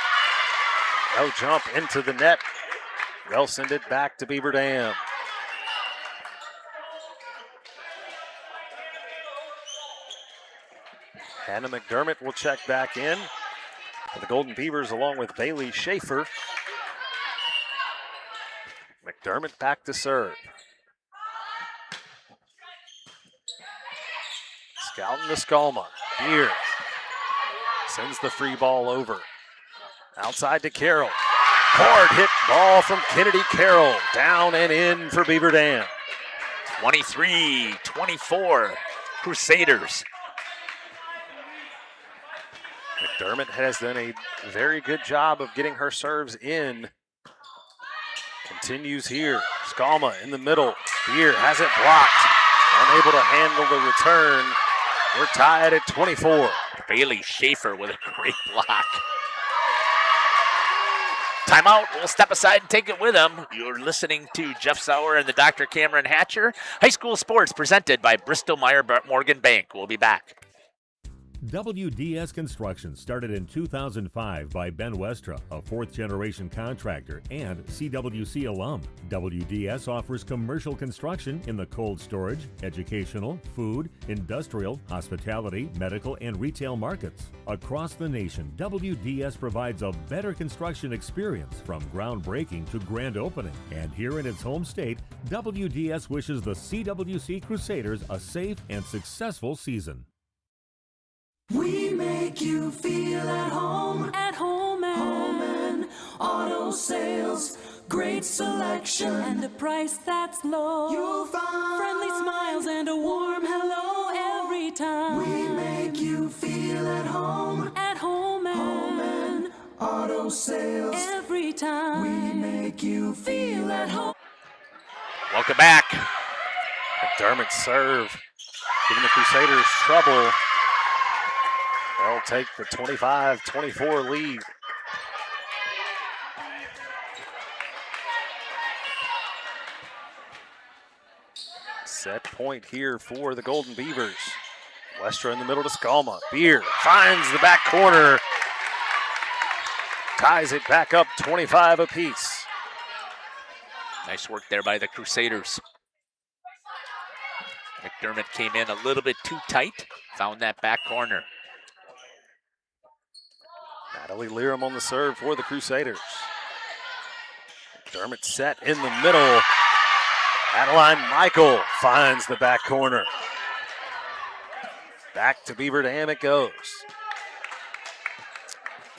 No jump into the net. They'll send it back to Beaver Dam. Hannah McDermott will check back in for the Golden Beavers along with Bailey Schaefer. McDermott back to serve. Scouting to Skalma. Beer sends the free ball over. Outside to Carroll. Hard hit ball from Kennedy Carroll. Down and in for Beaver Dam. 23-24, Crusaders. McDermott has done a very good job of getting her serves in. Continues here. Skalma in the middle. Beer has it blocked. Unable to handle the return. We're tied at 24. Bailey Schaefer with a great block. Timeout. We'll step aside and take it with him. You're listening to Jeff Sauer and the Dr. Cameron Hatcher. High school sports presented by Bristol Meyer Morgan Bank. We'll be back. WDS Construction started in 2005 by Ben Westra, a fourth-generation contractor and CWC alum. WDS offers commercial construction in the cold storage, educational, food, industrial, hospitality, medical, and retail markets. Across the nation, WDS provides a better construction experience from groundbreaking to grand opening. And here in its home state, WDS wishes the CWC Crusaders a safe and successful season. We make you feel at home and auto sales. Great selection and a price that's low. You'll find friendly smiles and a warm hello every time. We make you feel at home and auto sales. Every time we make you feel at home. Welcome back. McDermott's serve, giving the Crusaders trouble. They'll take the 25-24 lead. Set point here for the Golden Beavers. Westra in the middle to Skalma. Beer finds the back corner. Ties it back up 25 apiece. Nice work there by the Crusaders. McDermott came in a little bit too tight. Found that back corner. Natalie Learham on the serve for the Crusaders. McDermott set in the middle. Adeline Michael finds the back corner. Back to Beaver Dam it goes.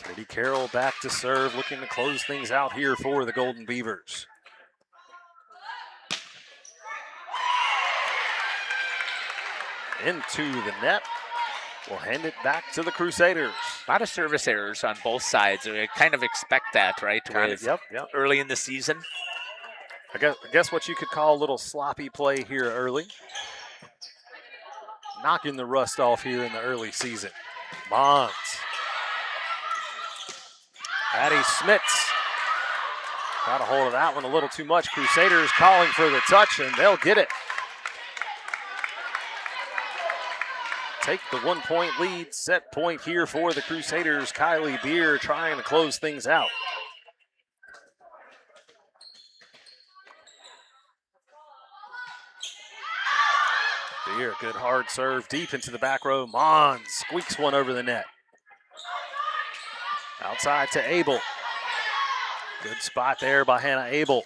Kennedy Carroll back to serve, looking to close things out here for the Golden Beavers. Into the net. We'll hand it back to the Crusaders. A lot of service errors on both sides. We kind of expect that, right? Yep. Early in the season. I guess what you could call a little sloppy play here early. Knocking the rust off here in the early season. Mons. Addie Smits got a hold of that one a little too much. Crusaders calling for the touch, and they'll get it. Take the 1-point lead. Set point here for the Crusaders. Kylie Beer trying to close things out. Beer, good hard serve deep into the back row. Mons squeaks one over the net. Outside to Abel. Good spot there by Hannah Abel.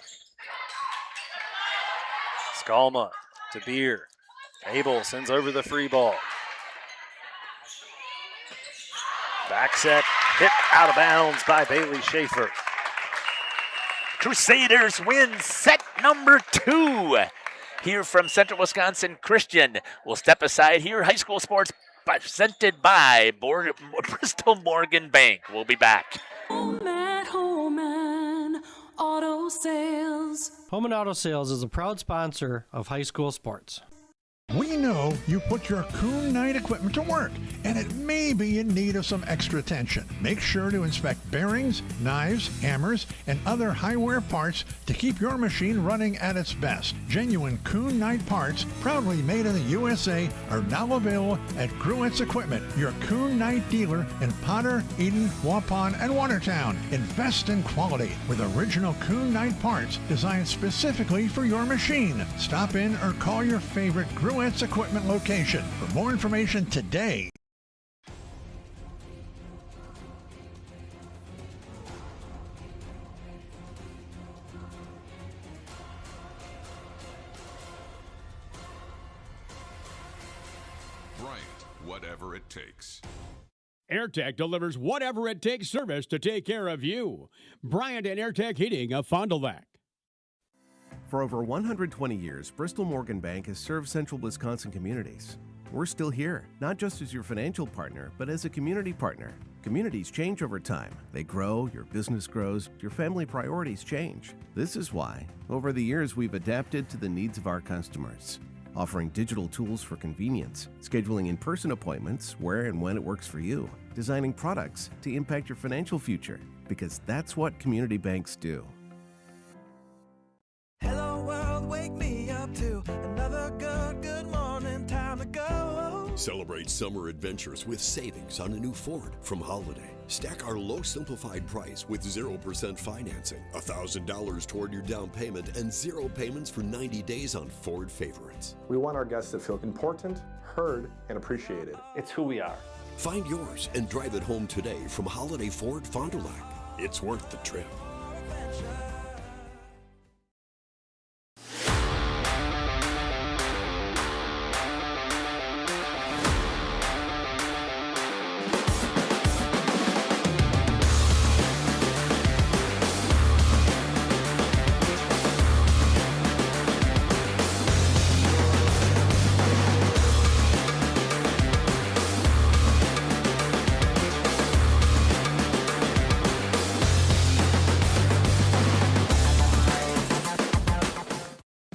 Skalma to Beer. Abel sends over the free ball. Back set, hit out of bounds by Bailey Schaefer. Crusaders win set number 2 here from Central Wisconsin Christian. We'll step aside here. High school sports presented by Bristol Morgan Bank. We'll be back. Home and auto sales. Home and Auto Sales is a proud sponsor of high school sports. We know you put your Kuhn Knight equipment to work, and it may be in need of some extra attention. Make sure to inspect bearings, knives, hammers, and other high-wear parts to keep your machine running at its best. Genuine Kuhn Knight parts, proudly made in the USA, are now available at Gruett's Equipment, your Kuhn Knight dealer in Potter, Eden, Waupun, and Watertown. Invest in quality with original Kuhn Knight parts designed specifically for your machine. Stop in or call your favorite Gruett's Equipment location. For more information today. Bryant, whatever it takes. AirTech delivers whatever it takes service to take care of you. Bryant and AirTech Heating of Fond du Lac. For over 120 years, Bristol Morgan Bank has served central Wisconsin communities. We're still here, not just as your financial partner, but as a community partner. Communities change over time. They grow, your business grows, your family priorities change. This is why, over the years, we've adapted to the needs of our customers, offering digital tools for convenience, scheduling in-person appointments where and when it works for you, designing products to impact your financial future, because that's what community banks do. Hello world, wake me up to another good morning, time to go. Celebrate summer adventures with savings on a new Ford from Holiday. Stack our low simplified price with 0% financing, $1,000 toward your down payment, and 0 payments for 90 days on Ford favorites. We want our guests to feel important, heard, and appreciated. It's who we are. Find yours and drive it home today from Holiday Ford Fond du Lac. It's worth the trip.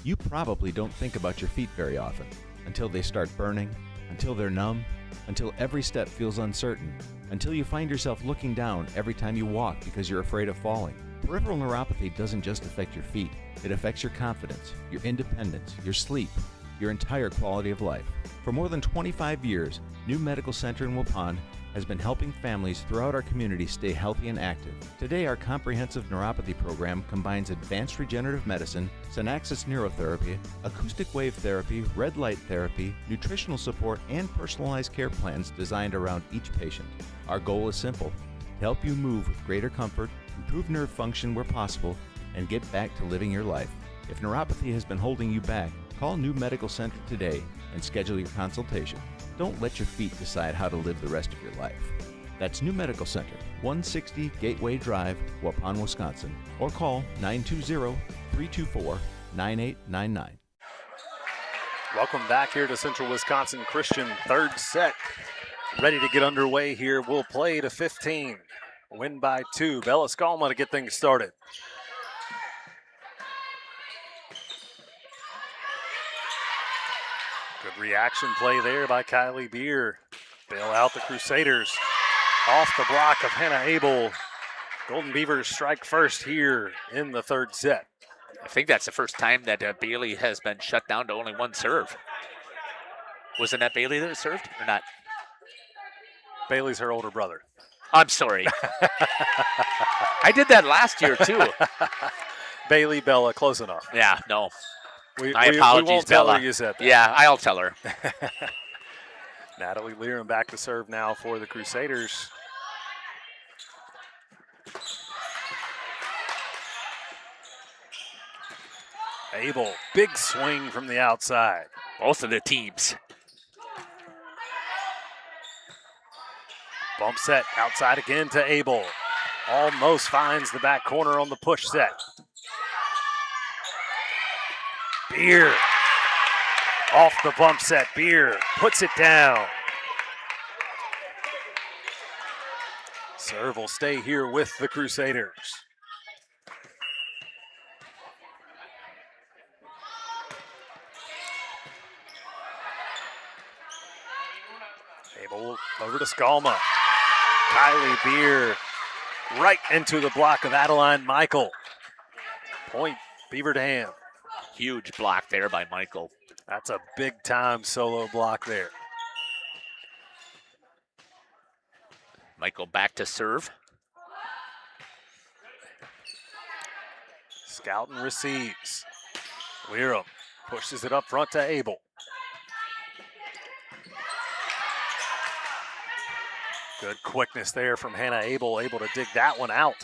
You probably don't think about your feet very often, until they start burning, until they're numb, until every step feels uncertain, until you find yourself looking down every time you walk because you're afraid of falling. Peripheral neuropathy doesn't just affect your feet, it affects your confidence, your independence, your sleep, your entire quality of life. For more than 25 years, New Medical Center in Waupun has been helping families throughout our community stay healthy and active. Today, our comprehensive neuropathy program combines advanced regenerative medicine, Synaxis neurotherapy, acoustic wave therapy, red light therapy, nutritional support, and personalized care plans designed around each patient. Our goal is simple: to help you move with greater comfort, improve nerve function where possible, and get back to living your life. If neuropathy has been holding you back, call New Medical Center today and schedule your consultation. Don't let your feet decide how to live the rest of your life. That's New Medical Center, 160 Gateway Drive, Waupun, Wisconsin, or call 920-324-9899. Welcome back here to Central Wisconsin Christian, third set. Ready to get underway here. We'll play to 15. Win by 2. Bella Scalma to get things started. Good reaction play there by Kylie Beer. Bail out the Crusaders. Off the block of Hannah Abel. Golden Beavers strike first here in the third set. I think that's the first time that Bailey has been shut down to only one serve. Wasn't that Bailey that served or not? Bailey's her older brother. I'm sorry. I did that last year too. Bailey, Bella, close enough. Yeah, no. My apologies, we won't tell Bella. her You said that. Yeah, I'll tell her. Natalie Learham back to serve now for the Crusaders. Abel, big swing from the outside. Both of the teams. Bump set outside again to Abel. Almost finds the back corner on the push set. Beer off the bump set. Beer puts it down. Serve will stay here with the Crusaders. over to Skalma. Kylie Beer right into the block of Adeline Michael. Point Beaver Dam. Huge block there by Michael. That's a big-time solo block there. Michael back to serve. Scouten receives. Learham pushes it up front to Abel. Good quickness there from Hannah Abel, able to dig that one out.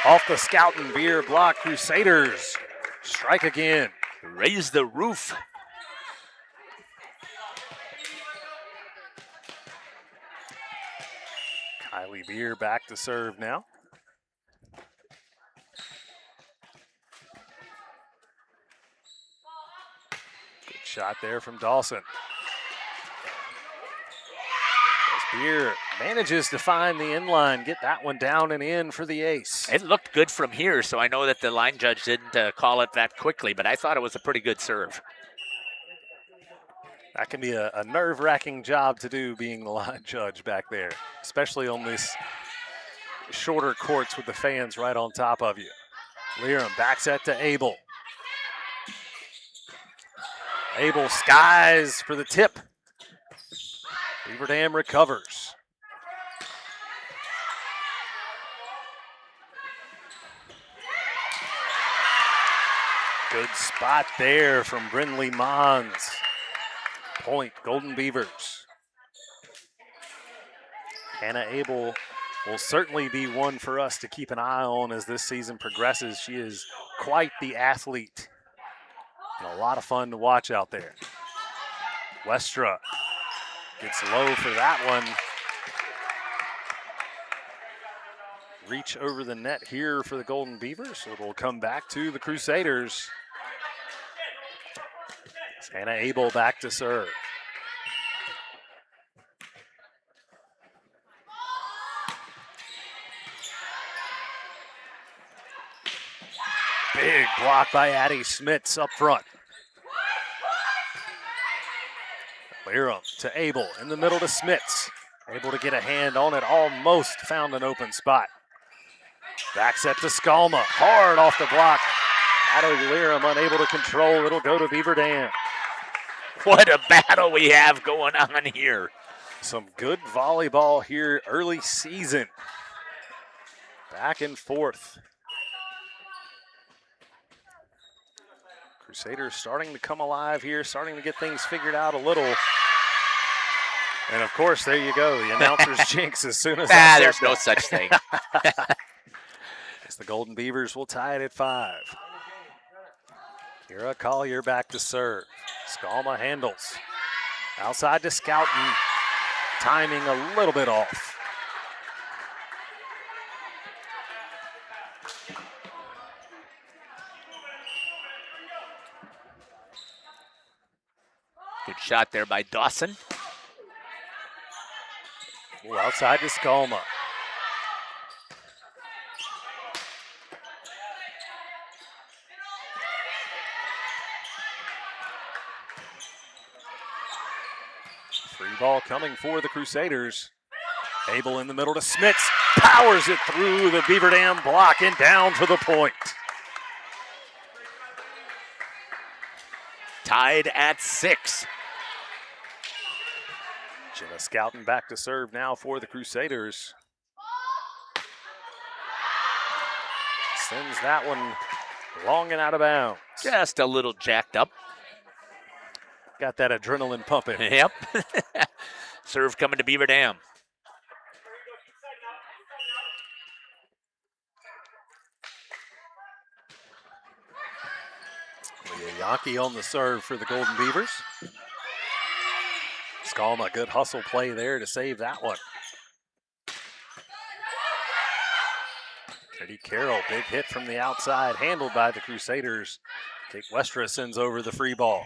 Off the Scouten Beer block, Crusaders strike again. Raise the roof. Kylie Beer back to serve now. Good shot there from Dawson. As Beer manages to find the inline, get that one down and in for the ace. It looked good from here, so I know that the line judge didn't call it that quickly, but I thought it was a pretty good serve. That can be a nerve-wracking job to do, being the line judge back there, especially on this shorter courts with the fans right on top of you. Learham back set to Abel. Abel skies for the tip. Beaver Dam recovers. Good spot there from Brindley Mons. Point, Golden Beavers. Hannah Abel will certainly be one for us to keep an eye on as this season progresses. She is quite the athlete and a lot of fun to watch out there. Westra gets low for that one. Reach over the net here for the Golden Beavers, so it'll come back to the Crusaders. Hannah Abel back to serve. Big block by Addie Smits up front. Learham to Abel, in the middle to Smits. Able to get a hand on it, almost found an open spot. Back set to Skalma, hard off the block. Addie Learham unable to control, it'll go to Beaver Dam. What a battle we have going on here. Some good volleyball here early season. Back and forth. Crusaders starting to come alive here, starting to get things figured out a little. And of course, there you go, the announcer's jinx as soon as there's no such thing. As the Golden Beavers will tie it at 5. Kira Collier back to serve. Skalma handles. Outside to Scouten. Timing a little bit off. Good shot there by Dawson. Ooh, outside to Skalma. Free ball coming for the Crusaders. Abel in the middle to Smits. Powers it through the Beaver Dam block and down for the point. Tied at 6. Jenna Scouten back to serve now for the Crusaders. Sends that one long and out of bounds. Just a little jacked up. Got that adrenaline pumping. Yep. Serve coming to Beaver Dam. Leah Yankee on the serve for the Golden Beavers. Skalma, good hustle play there to save that one. Katie Carroll, big hit from the outside, handled by the Crusaders. Kate Westra sends over the free ball.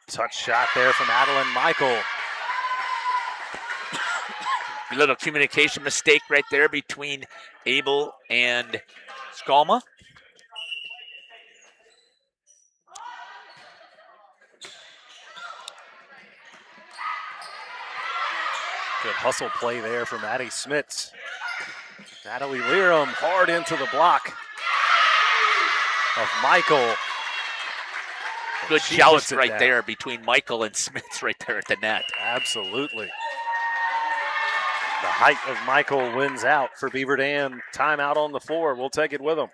Touch shot there from Adeline Michael. A little communication mistake right there between Abel and Skalma. Good hustle play there from Addie Smits. Natalie Leram hard into the block of Michael. Good joust right there between Michael and Smits right there at the net. Absolutely. The height of Michael wins out for Beaver Dam. Timeout on the floor. We'll take it with them.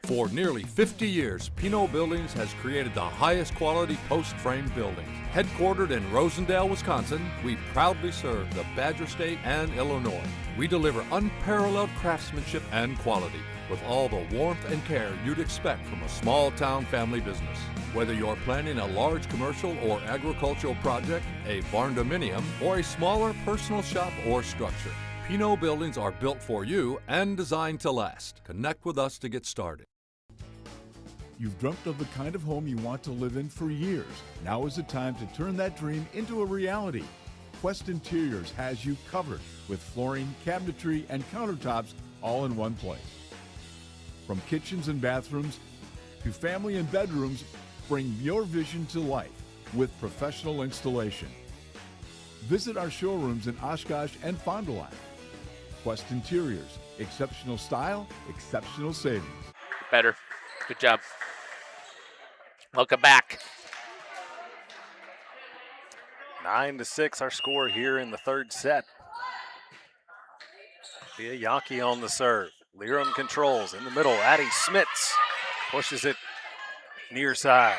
For nearly 50 years, Pinot Buildings has created the highest quality post-frame buildings. Headquartered in Rosendale, Wisconsin, we proudly serve the Badger State and Illinois. We deliver unparalleled craftsmanship and quality with all the warmth and care you'd expect from a small-town family business. Whether you're planning a large commercial or agricultural project, a barn-dominium, or a smaller personal shop or structure, Pinot Buildings are built for you and designed to last. Connect with us to get started. You've dreamt of the kind of home you want to live in for years. Now is the time to turn that dream into a reality. Quest Interiors has you covered with flooring, cabinetry, and countertops all in one place. From kitchens and bathrooms to family and bedrooms, bring your vision to life with professional installation. Visit our showrooms in Oshkosh and Fond du Lac. Quest Interiors, exceptional style, exceptional savings. Better. Good job. Welcome back. 9-6 our score here in the third set. Thea Yankee on the serve. Leram controls in the middle. Addie Smits pushes it near side.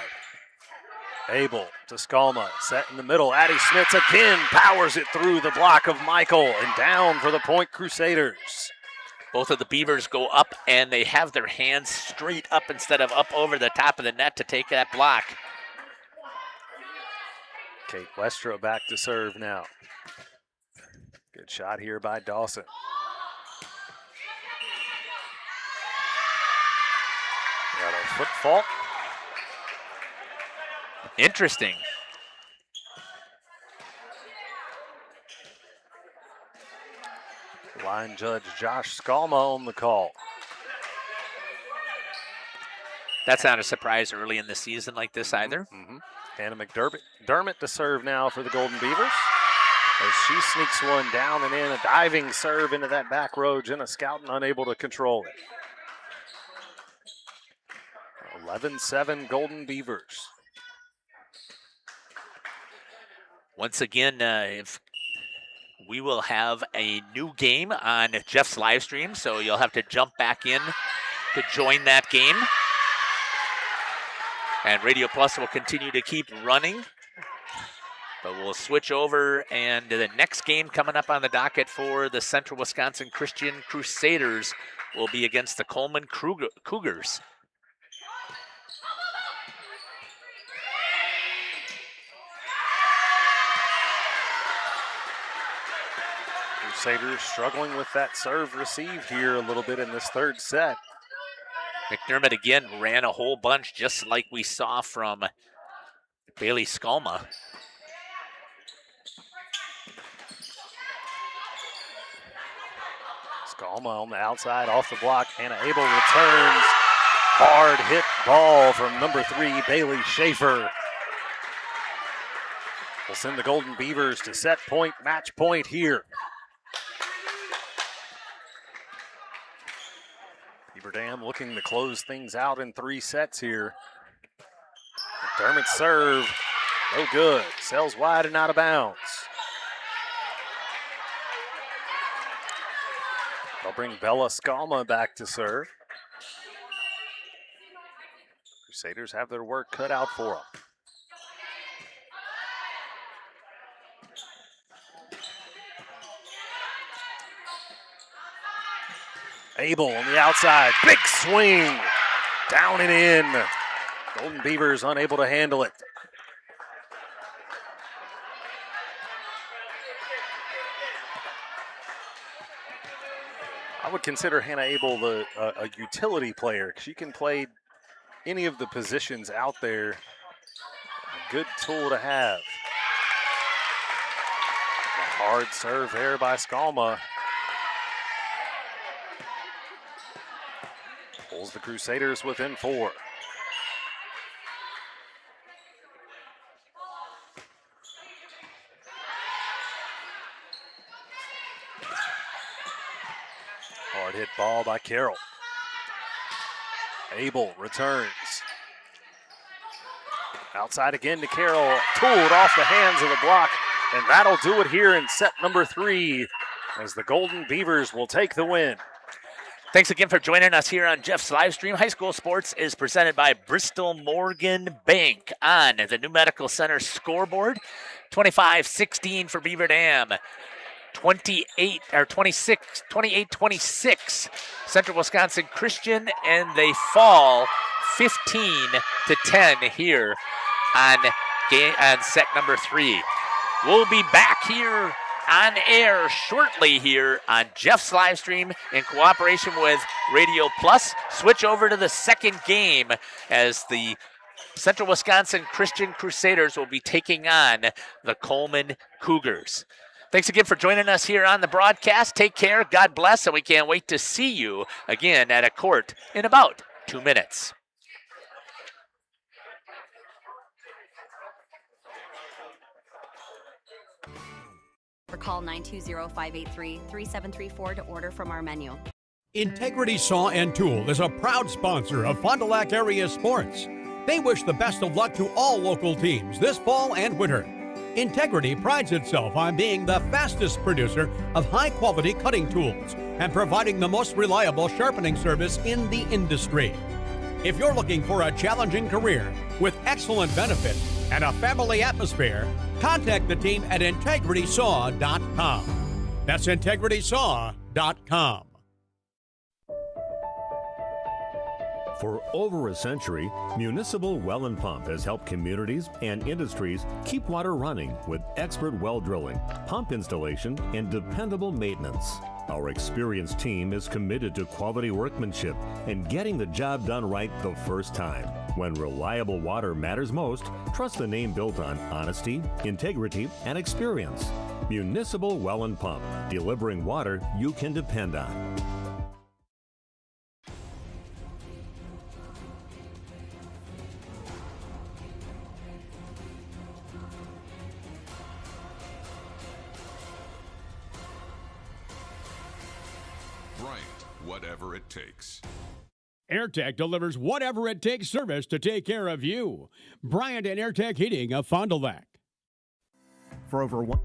Abel to Skalma, set in the middle. Addie Smits again powers it through the block of Michael and down for the point Crusaders. Both of the Beavers go up, and they have their hands straight up instead of up over the top of the net to take that block. Kate Westra back to serve now. Good shot here by Dawson. Got a foot fault. Interesting. Line judge Josh Skalma on the call. That's not a surprise early in the season like this either. Hannah McDermott to serve now for the Golden Beavers. As she sneaks one down and in, a diving serve into that back row. Jenna Scouten unable to control it. 11-7 Golden Beavers. Once again, if we will have a new game on Jeff's live stream, so you'll have to jump back in to join that game. And Radio Plus will continue to keep running. But we'll switch over, and the next game coming up on the docket for the Central Wisconsin Christian Crusaders will be against the Coleman Cougars. Crusaders struggling with that serve received here a little bit in this third set. McDermott again ran a whole bunch just like we saw from Bailey Skalma. Skalma on the outside off the block. Hannah Abel returns. Hard hit ball from number 3, Bailey Schaefer. Will send the Golden Beavers to set point, match point here. Beaver Dam looking to close things out in 3 sets here. McDermott's serve, no good. Sails wide and out of bounds. They'll bring Bella Skalma back to serve. Crusaders have their work cut out for them. Abel on the outside, big swing, down and in. Golden Beavers unable to handle it. I would consider Hannah Abel a utility player. She can play any of the positions out there. A good tool to have. A hard serve there by Skalma. Pulls the Crusaders within 4. Hard hit ball by Carroll. Abel returns. Outside again to Carroll. Tooled off the hands of the block. And that'll do it here in set number 3 as the Golden Beavers will take the win. Thanks again for joining us here on Jeff's Livestream. High School Sports is presented by Bristol Morgan Bank on the New Medical Center scoreboard. 25-16 for Beaver Dam. 28-26 Central Wisconsin Christian, and they fall 15-10 here on set number 3. We'll be back here on air shortly here on Jeff's Livestream in cooperation with Radio Plus. Switch over to the second game as the Central Wisconsin Christian Crusaders will be taking on the Coleman Cougars. Thanks again for joining us here on the broadcast. Take care, God bless, and we can't wait to see you again at a court in about 2 minutes. Or call 920-583-3734 to order from our menu. Integrity Saw and Tool is a proud sponsor of Fond du Lac area sports. They wish the best of luck to all local teams this fall and winter. Integrity prides itself on being the fastest producer of high-quality cutting tools and providing the most reliable sharpening service in the industry. If you're looking for a challenging career with excellent benefits and a family atmosphere, contact the team at integritysaw.com. That's integritysaw.com. For over a century, Municipal Well and Pump has helped communities and industries keep water running with expert well drilling, pump installation, and dependable maintenance. Our experienced team is committed to quality workmanship and getting the job done right the first time. When reliable water matters most, trust the name built on honesty, integrity, and experience. Municipal Well and Pump, delivering water you can depend on. Whatever it takes. AirTech delivers whatever it takes service to take care of you. Bryant and AirTech Heating of Fond du Lac. For over one.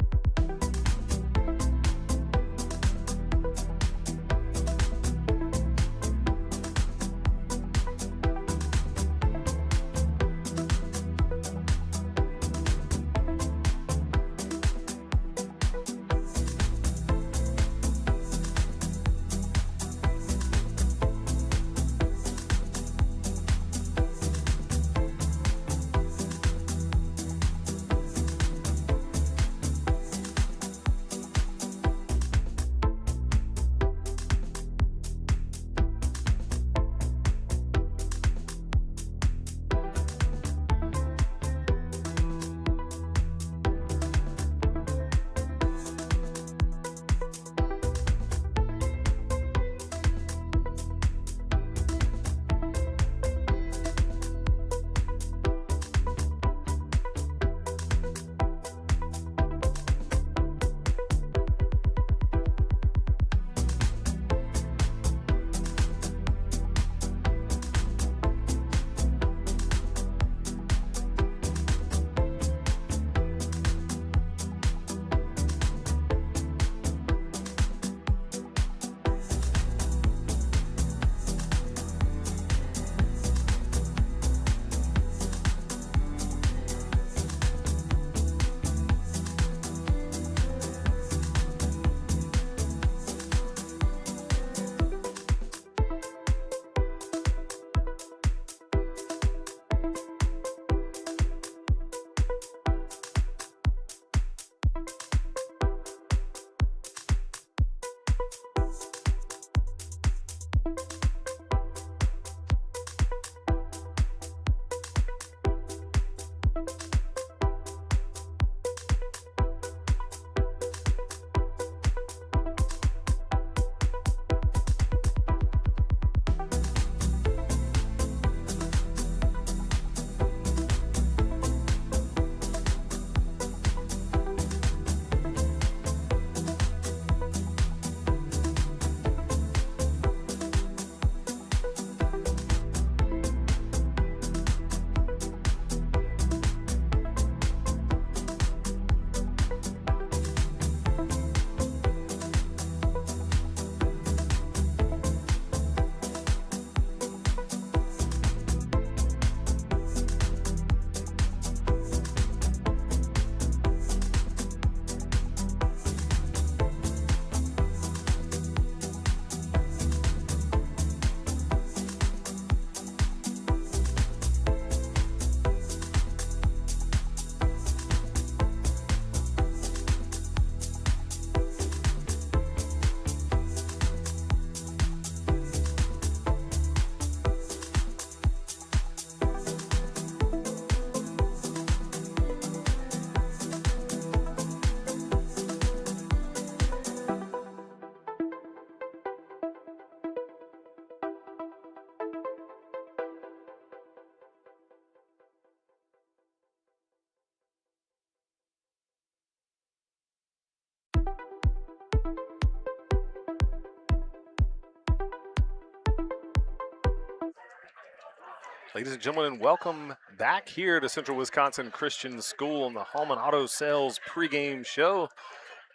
Ladies and gentlemen, welcome back here to Central Wisconsin Christian School on the Hallman Auto Sales pregame show.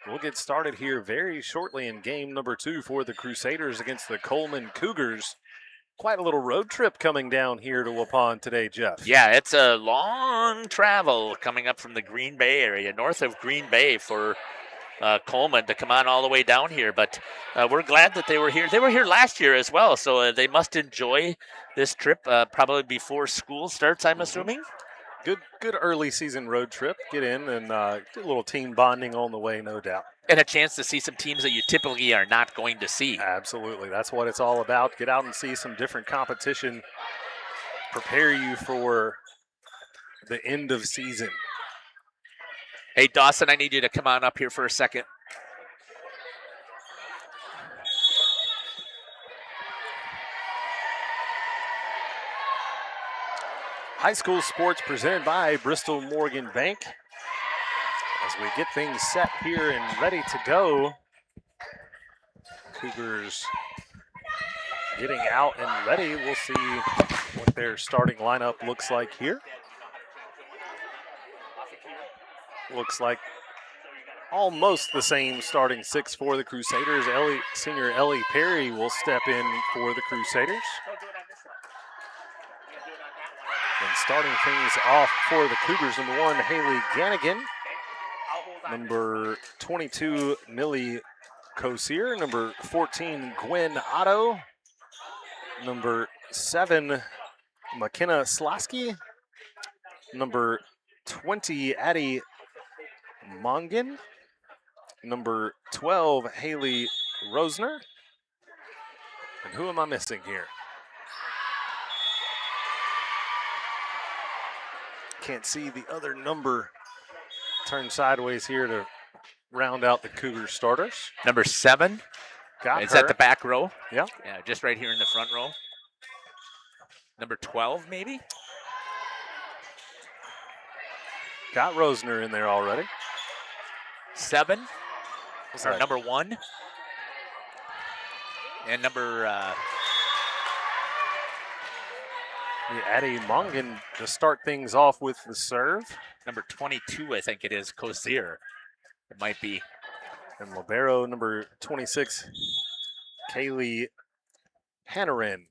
We'll get started here very shortly in game number 2 for the Crusaders against the Coleman Cougars. Quite a little road trip coming down here to Waupun today, Jeff. Yeah, it's a long travel coming up from the Green Bay area, north of Green Bay for Coleman to come on all the way down here. But we're glad that they were here. They were here last year as well, so they must enjoy this trip probably before school starts, I'm assuming. Good early season road trip. Get in and do a little team bonding on the way, no doubt. And a chance to see some teams that you typically are not going to see. Absolutely. That's what it's all about. Get out and see some different competition. Prepare you for the end of season. Hey, Dawson, I need you to come on up here for a second. High school sports presented by Bristol Morgan Bank. As we get things set here and ready to go, Cougars getting out and ready. We'll see what their starting lineup looks like here. Looks like almost the same starting 6 for the Crusaders. Senior Ellie Perry will step in for the Crusaders. And starting things off for the Cougars, number 1, Haley Gannigan. Number 22, Millie Kosier. Number 14, Gwen Otto. Number 7, McKenna Slosky. Number 20, Addie Mongan. Number 12, Haley Rosner. And who am I missing here? Can't see the other number. Turn sideways here to round out the Cougar starters. Number 7. Got it's her. At the back row. Yeah. Yeah, just right here in the front row. Number 12, maybe? Got Rosner in there already. 7. What's Or that? number 1. And number... Addie Mongan to start things off with the serve. Number 22, I think it is, Kosier. It might be. And libero number 26, Kaylee Hanrahan.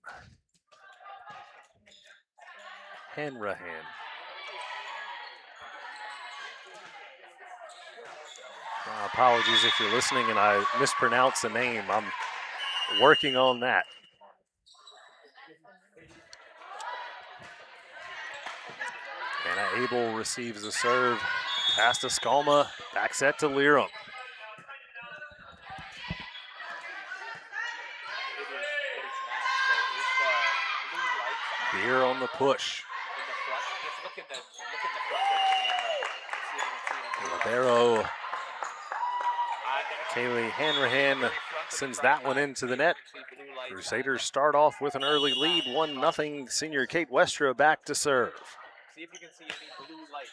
Apologies if you're listening and I mispronounce the name. I'm working on that. Anna Abel receives the serve. Pass to Skalma. Back set to Lerum. Beer on the push. Libero. Kaylee Hanrahan sends that one into the net. Crusaders start off with an early lead, 1-0. Senior Kate Westra back to serve. See if you can see any blue lights.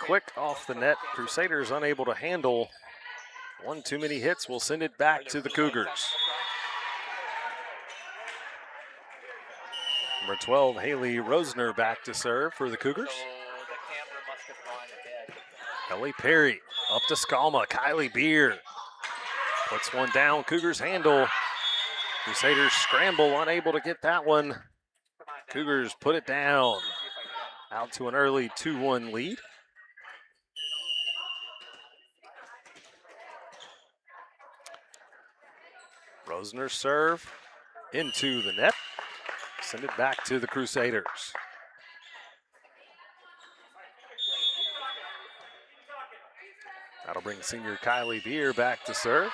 Quick off the net. Crusaders unable to handle. One too many hits will send it back to the Cougars. Number 12, Haley Rosner back to serve for the Cougars. Ellie Perry up to Skalma. Kylie Beer puts one down. Cougars handle. Crusaders scramble, unable to get that one. Cougars put it down. Out to an early 2-1 lead. Rosner serve into the net. Send it back to the Crusaders. That'll bring senior Kylie Beer back to serve.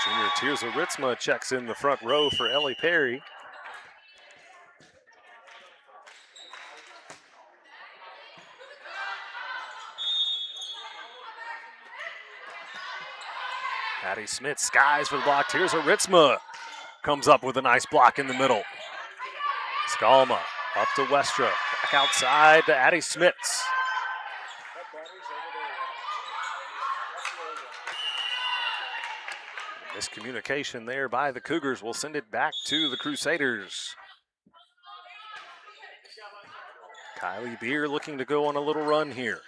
Junior Tirza Ritzma checks in the front row for Ellie Perry. Addie Smith skies for the block. Tirza Ritzma comes up with a nice block in the middle. Skalma up to Westra. Back outside to Addie Smits. Miscommunication there by the Cougars will send it back to the Crusaders. Kylie Beer looking to go on a little run here.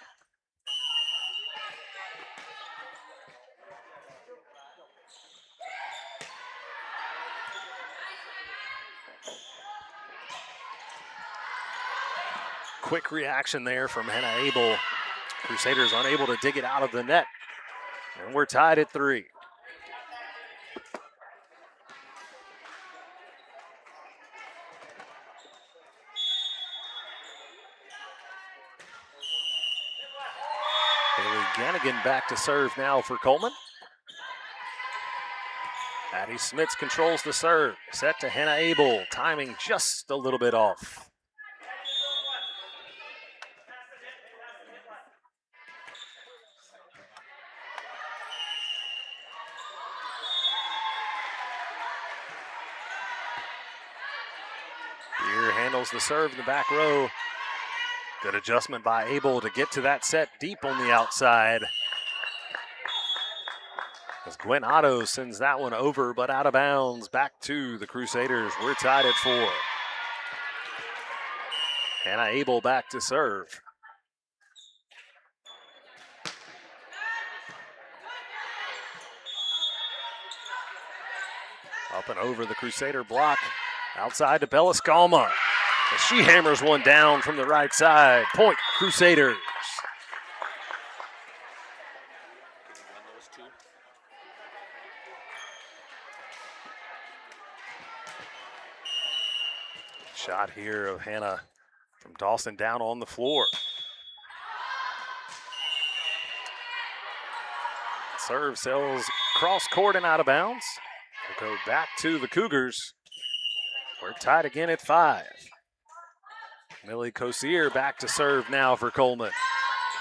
Quick reaction there from Hannah Abel. Crusaders unable to dig it out of the net. And we're tied at 3. Haley Gannigan back to serve now for Coleman. Addie Smits controls the serve. Set to Hannah Abel. Timing just a little bit off. Beer handles the serve in the back row. Good adjustment by Abel to get to that set deep on the outside. As Gwen Otto sends that one over, but out of bounds, back to the Crusaders. We're tied at 4. Hannah Abel back to serve. Up and over the Crusader block. Outside to Bellascalma. As she hammers one down from the right side. Point Crusaders. Shot here of Hannah from Dawson down on the floor. Serve sails cross court and out of bounds. We'll go back to the Cougars. We're tied again at 5. Millie Kosier back to serve now for Coleman.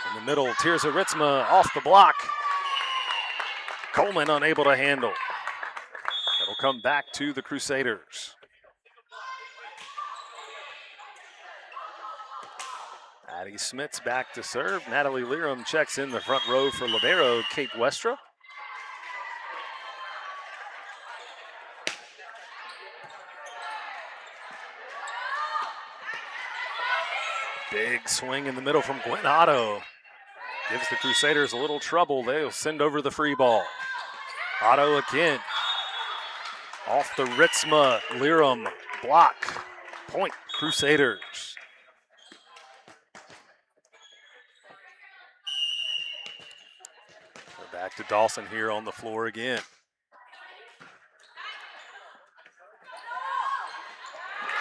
In the middle, Tirza Ritzma off the block. Coleman unable to handle. It'll come back to the Crusaders. Addie Smits back to serve. Natalie Lerum checks in the front row for libero Kate Westra. Big swing in the middle from Gwen Otto. Gives the Crusaders a little trouble. They'll send over the free ball. Otto again. Off the Ritzma, Lirum, block. Point Crusaders. We're back to Dawson here on the floor again.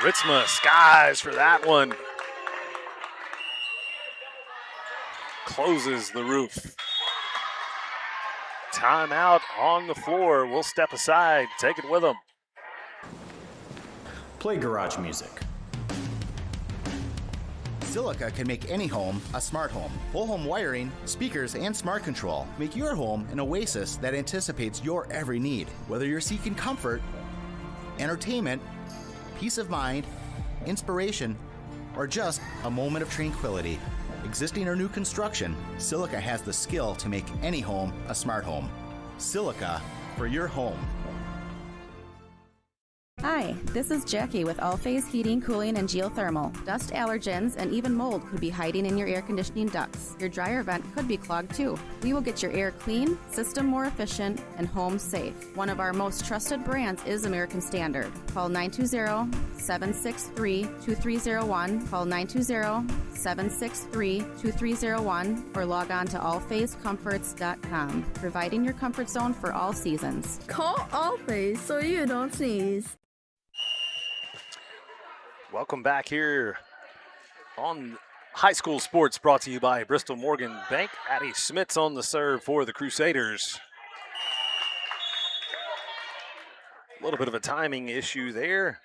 Ritzma skies for that one. Closes the roof. Timeout on the floor. We'll step aside. Take it with them. Play garage music. Silica can make any home a smart home. Whole home wiring, speakers, and smart control make your home an oasis that anticipates your every need. Whether you're seeking comfort, entertainment, peace of mind, inspiration, or just a moment of tranquility. Existing or new construction, Silica has the skill to make any home a smart home. Silica for your home. Hi, this is Jackie with All Phase Heating, Cooling, and Geothermal. Dust allergens and even mold could be hiding in your air conditioning ducts. Your dryer vent could be clogged too. We will get your air clean, system more efficient, and home safe. One of our most trusted brands is American Standard. Call 920-763-2301. Call 920-763-2301 or log on to allphasecomforts.com, providing your comfort zone for all seasons. Call All Phase so you don't sneeze. Welcome back here on High School Sports, brought to you by Bristol Morgan Bank. Addie Smits on the serve for the Crusaders. A little bit of a timing issue there.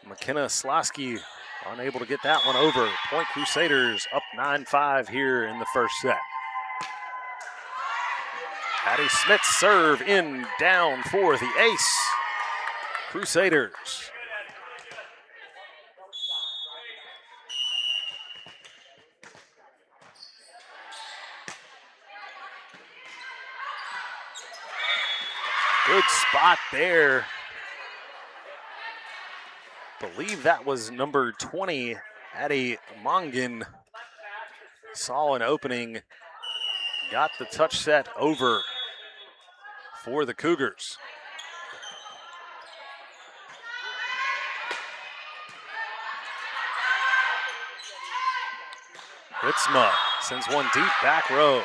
McKenna Slosky unable to get that one over. Point Crusaders up 9-5 here in the first set. Addie Smits serve in, down for the ace. Crusaders. Good Good spot there. Believe that was number 20, Addie Mongan. Saw an opening, got the touch set over for the Cougars. Ritzma sends one deep back row.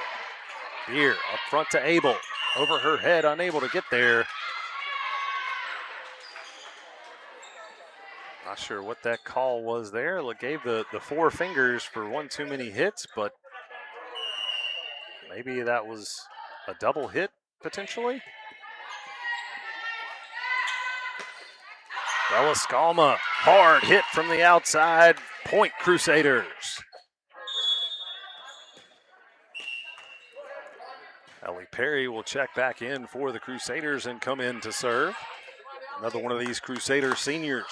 Beer up front to Abel. Over her head, unable to get there. Not sure what that call was there. It gave the four fingers for one too many hits, but maybe that was a double hit potentially. Bella Scalma, hard hit from the outside. Point Crusaders. Ellie Perry will check back in for the Crusaders and come in to serve. Another one of these Crusader seniors.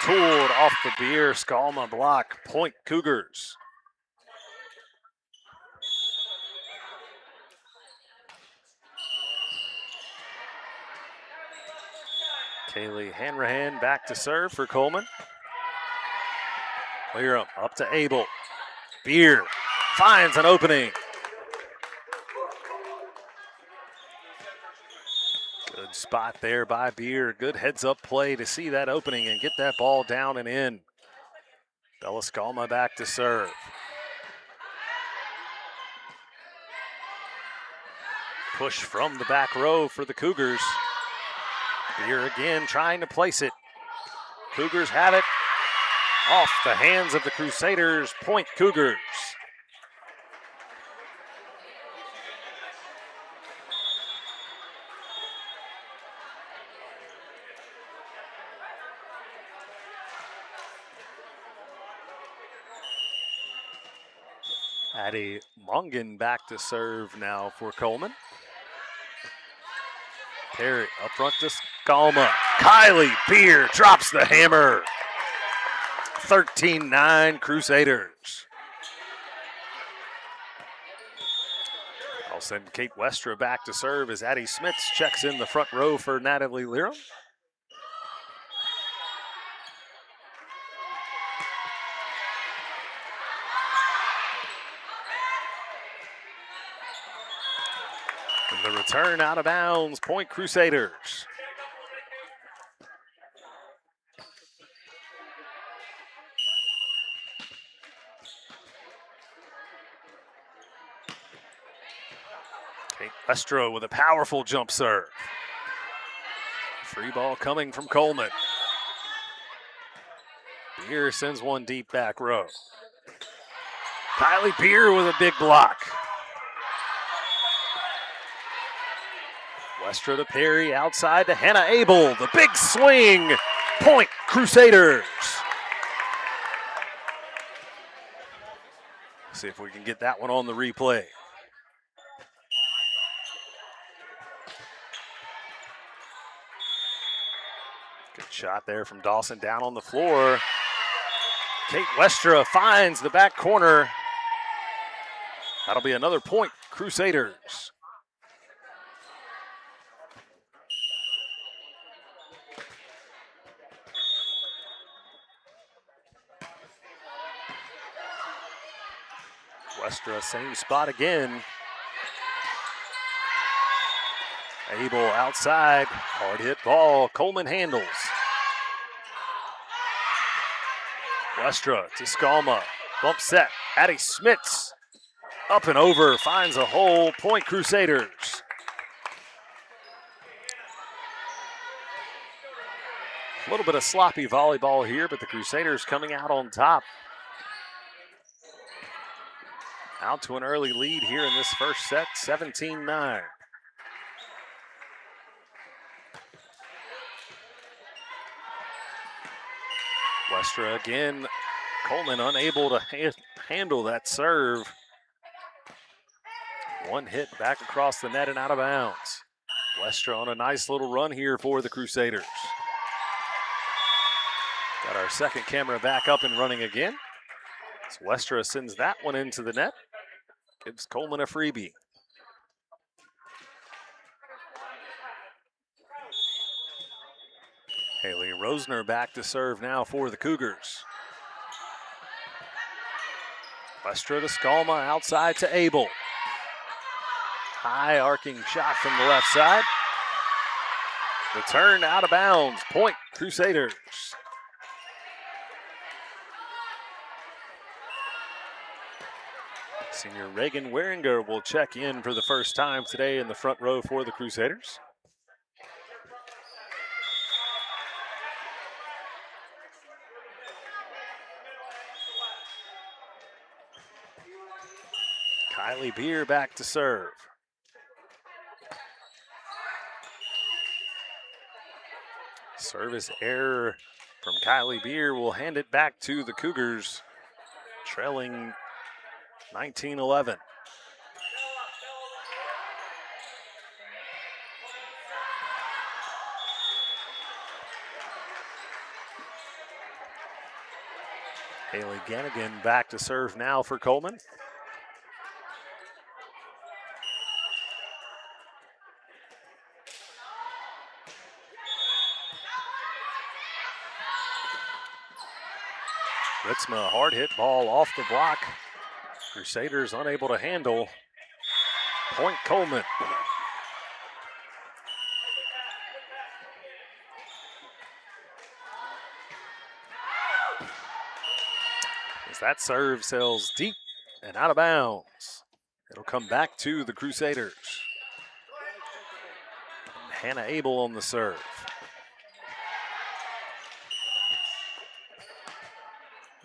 Tooled off the Beer Scalma block. Point Cougars. Kaylee Hanrahan back to serve for Coleman. Clear up to Abel. Beer finds an opening. Good spot there by Beer. Good heads up play to see that opening and get that ball down and in. Bella Scalma back to serve. Push from the back row for the Cougars. Beer again trying to place it. Cougars have it off the hands of the Crusaders. Point Cougars. Addie Mongan back to serve now for Coleman. Perry up front to Scalma. Kylie Beer drops the hammer. 13-9 Crusaders. I'll send Kate Westra back to serve as Addie Smits checks in the front row for Natalie Liram. And the return out of bounds, Point Crusaders. Kate Westra with a powerful jump serve. Free ball coming from Coleman. Beer sends one deep back row. Kylie Beer with a big block. Westra to Perry, outside to Hannah Abel. The big swing. Point Crusaders. See if we can get that one on the replay. Good shot there from Dawson down on the floor. Kate Westra finds the back corner. That'll be another point, Crusaders. Westra, same spot again. Abel outside, hard hit ball, Coleman handles. Westra to Scalma, bump set, Addie Smits, up and over, finds a hole, Point Crusaders. A little bit of sloppy volleyball here, but the Crusaders coming out on top. Out to an early lead here in this first set, 17-9. Westra again, Coleman unable to handle that serve. One hit back across the net and out of bounds. Westra on a nice little run here for the Crusaders. Got our second camera back up and running again. So Westra sends that one into the net. Gives Coleman a freebie. Haley Rosner back to serve now for the Cougars. Westra to Skalma, outside to Abel. High arcing shot from the left side. Return out of bounds. Point Crusaders. Senior Reagan Weringer will check in for the first time today in the front row for the Crusaders. Kylie Beer back to serve. Service error from Kylie Beer will hand it back to the Cougars, trailing 19-11. Haley Gannigan back to serve now for Coleman. Ritzma, hard hit ball off the block. Crusaders unable to handle. Point Coleman. As that serve sails deep and out of bounds. It'll come back to the Crusaders. And Hannah Abel on the serve.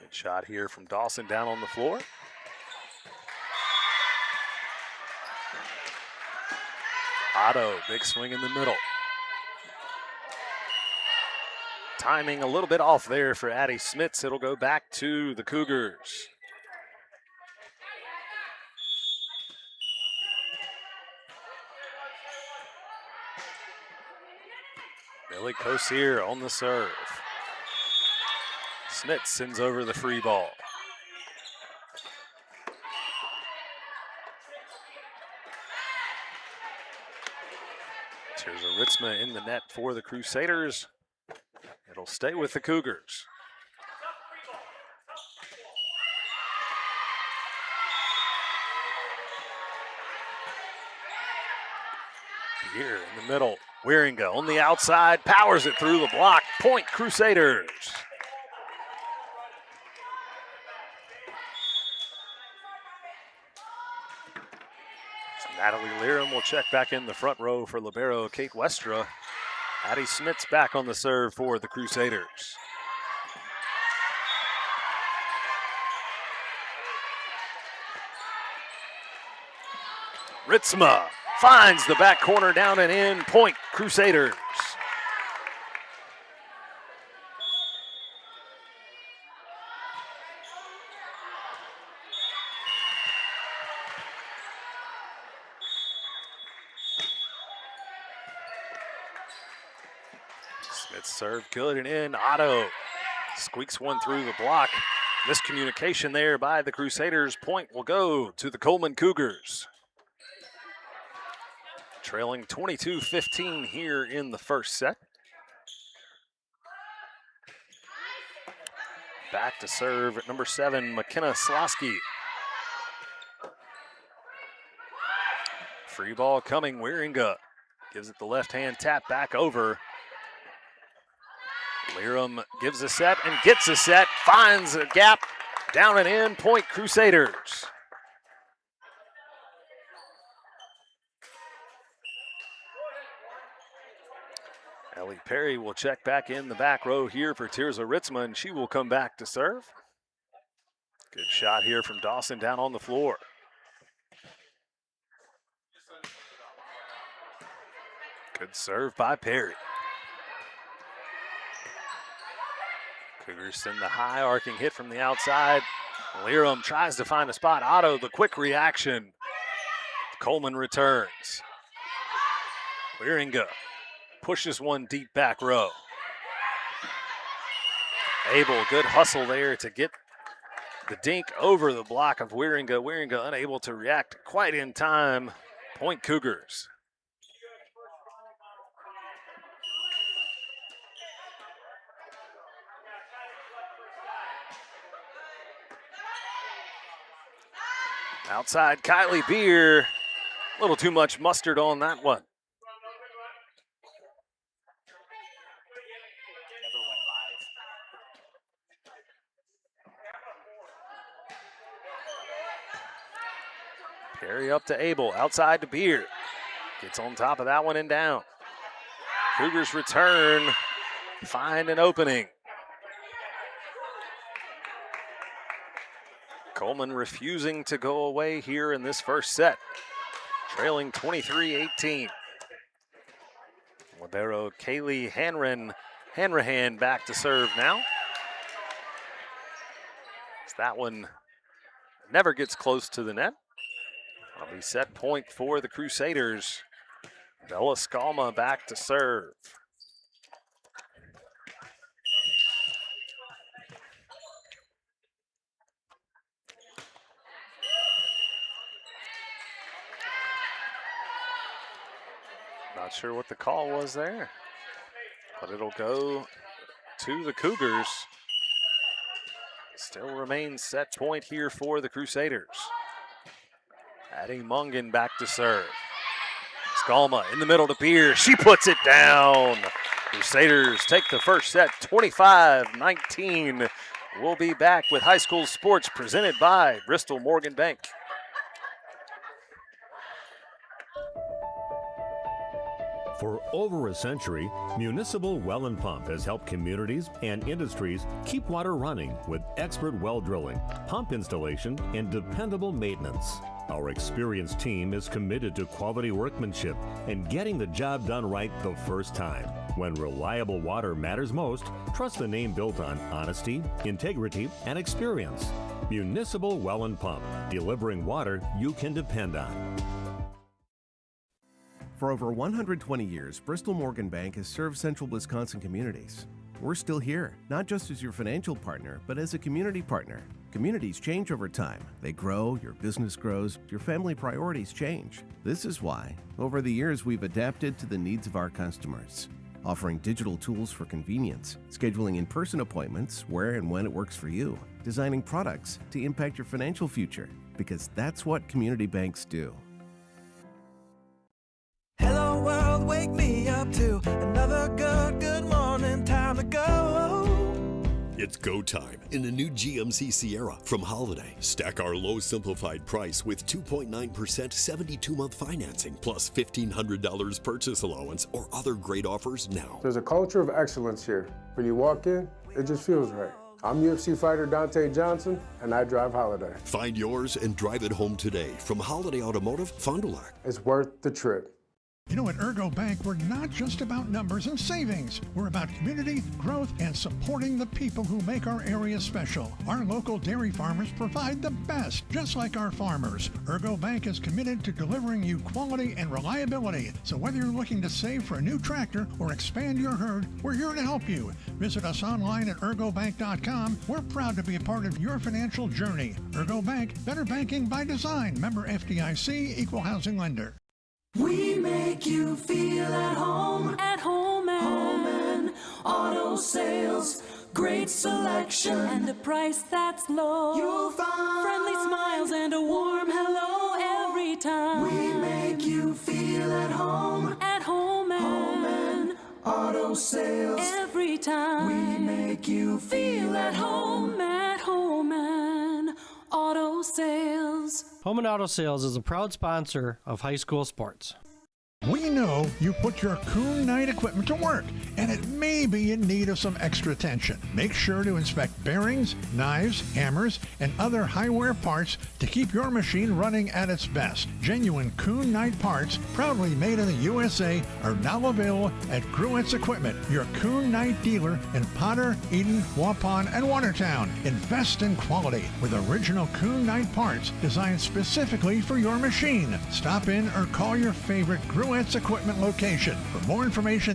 Good shot here from Dawson down on the floor. Otto, big swing in the middle. Timing a little bit off there for Addie Smits. It'll go back to the Cougars. Millie Kosier on the serve. Smits sends over the free ball. There's a Ritzma in the net for the Crusaders. It'll stay with the Cougars. Here in the middle, Wieringa on the outside, powers it through the block. Point Crusaders. Natalie Leram will check back in the front row for libero Kate Westra. Addie Smits back on the serve for the Crusaders. Ritzma finds the back corner down and in. Point Crusaders. Serve good and in. Otto squeaks one through the block. Miscommunication there by the Crusaders. Point will go to the Coleman Cougars. Trailing 22-15 here in the first set. Back to serve at number 7, McKenna Slosky. Free ball coming. Wieringa gives it the left-hand tap back over. Leram gives a set and gets a set, finds a gap, down and in. Point Crusaders. Ellie Perry will check back in the back row here for Tirza Ritzma, and she will come back to serve. Good shot here from Dawson down on the floor. Good serve by Perry. Cougars send the high arcing hit from the outside. Leram tries to find a spot. Otto, the quick reaction. Coleman returns. Wieringa pushes one deep back row. Abel, good hustle there to get the dink over the block of Wieringa. Wieringa unable to react quite in time. Point Cougars. Outside, Kylie Beer. A little too much mustard on that one. Carry up to Abel, outside to Beer. Gets on top of that one and down. Cougars return, find an opening. Coleman refusing to go away here in this first set. Trailing 23-18. Libero Kaylee Hanrahan back to serve now. That one never gets close to the net. That'll be set point for the Crusaders. Bella Scalma back to serve. Not sure what the call was there, but it'll go to the Cougars. Still remains set point here for the Crusaders. Addie Mungan back to serve. Scalma in the middle to Beer. She puts it down. Crusaders take the first set 25-19. We'll be back with high school sports presented by Bristol Morgan Bank. For over a century, Municipal Well and Pump has helped communities and industries keep water running with expert well drilling, pump installation, and dependable maintenance. Our experienced team is committed to quality workmanship and getting the job done right the first time. When reliable water matters most, trust the name built on honesty, integrity, and experience. Municipal Well and Pump, delivering water you can depend on. For over 120 years, Bristol Morgan Bank has served central Wisconsin communities. We're still here, not just as your financial partner, but as a community partner. Communities change over time. They grow, your business grows, your family priorities change. This is why, over the years, we've adapted to the needs of our customers, offering digital tools for convenience, scheduling in-person appointments where and when it works for you, designing products to impact your financial future, because that's what community banks do. Hello world, wake me up to another good morning, time to go. It's go time in the new GMC Sierra from Holiday. Stack our low simplified price with 2.9% 72-month financing plus $1,500 purchase allowance or other great offers now. There's a culture of excellence here. When you walk in, it just feels right. I'm UFC fighter Dante Johnson, and I drive Holiday. Find yours and drive it home today from Holiday Automotive, Fond du Lac. It's worth the trip. You know, at Ergo Bank, we're not just about numbers and savings. We're about community, growth, and supporting the people who make our area special. Our local dairy farmers provide the best, just like our farmers. Ergo Bank is committed to delivering you quality and reliability. So whether you're looking to save for a new tractor or expand your herd, we're here to help you. Visit us online at ergobank.com. We're proud to be a part of your financial journey. Ergo Bank, better banking by design. Member FDIC, equal housing lender. We make you feel at home and auto sales. Great selection and a price that's low. You'll find friendly smiles and a warm hello every time. We make you feel at home and auto sales. Every time we make you feel at home and auto sales. Home and Auto Sales is a proud sponsor of high school sports. We know you put your Kuhn Knight equipment to work, and it may be in need of some extra attention. Make sure to inspect bearings, knives, hammers, and other high-wear parts to keep your machine running at its best. Genuine Kuhn Knight parts, proudly made in the USA, are now available at Gruett's Equipment, your Kuhn Knight dealer in Potter, Eden, Waupun, and Watertown. Invest in quality with original Kuhn Knight parts designed specifically for your machine. Stop in or call your favorite Gruett's Equipment location. For more information.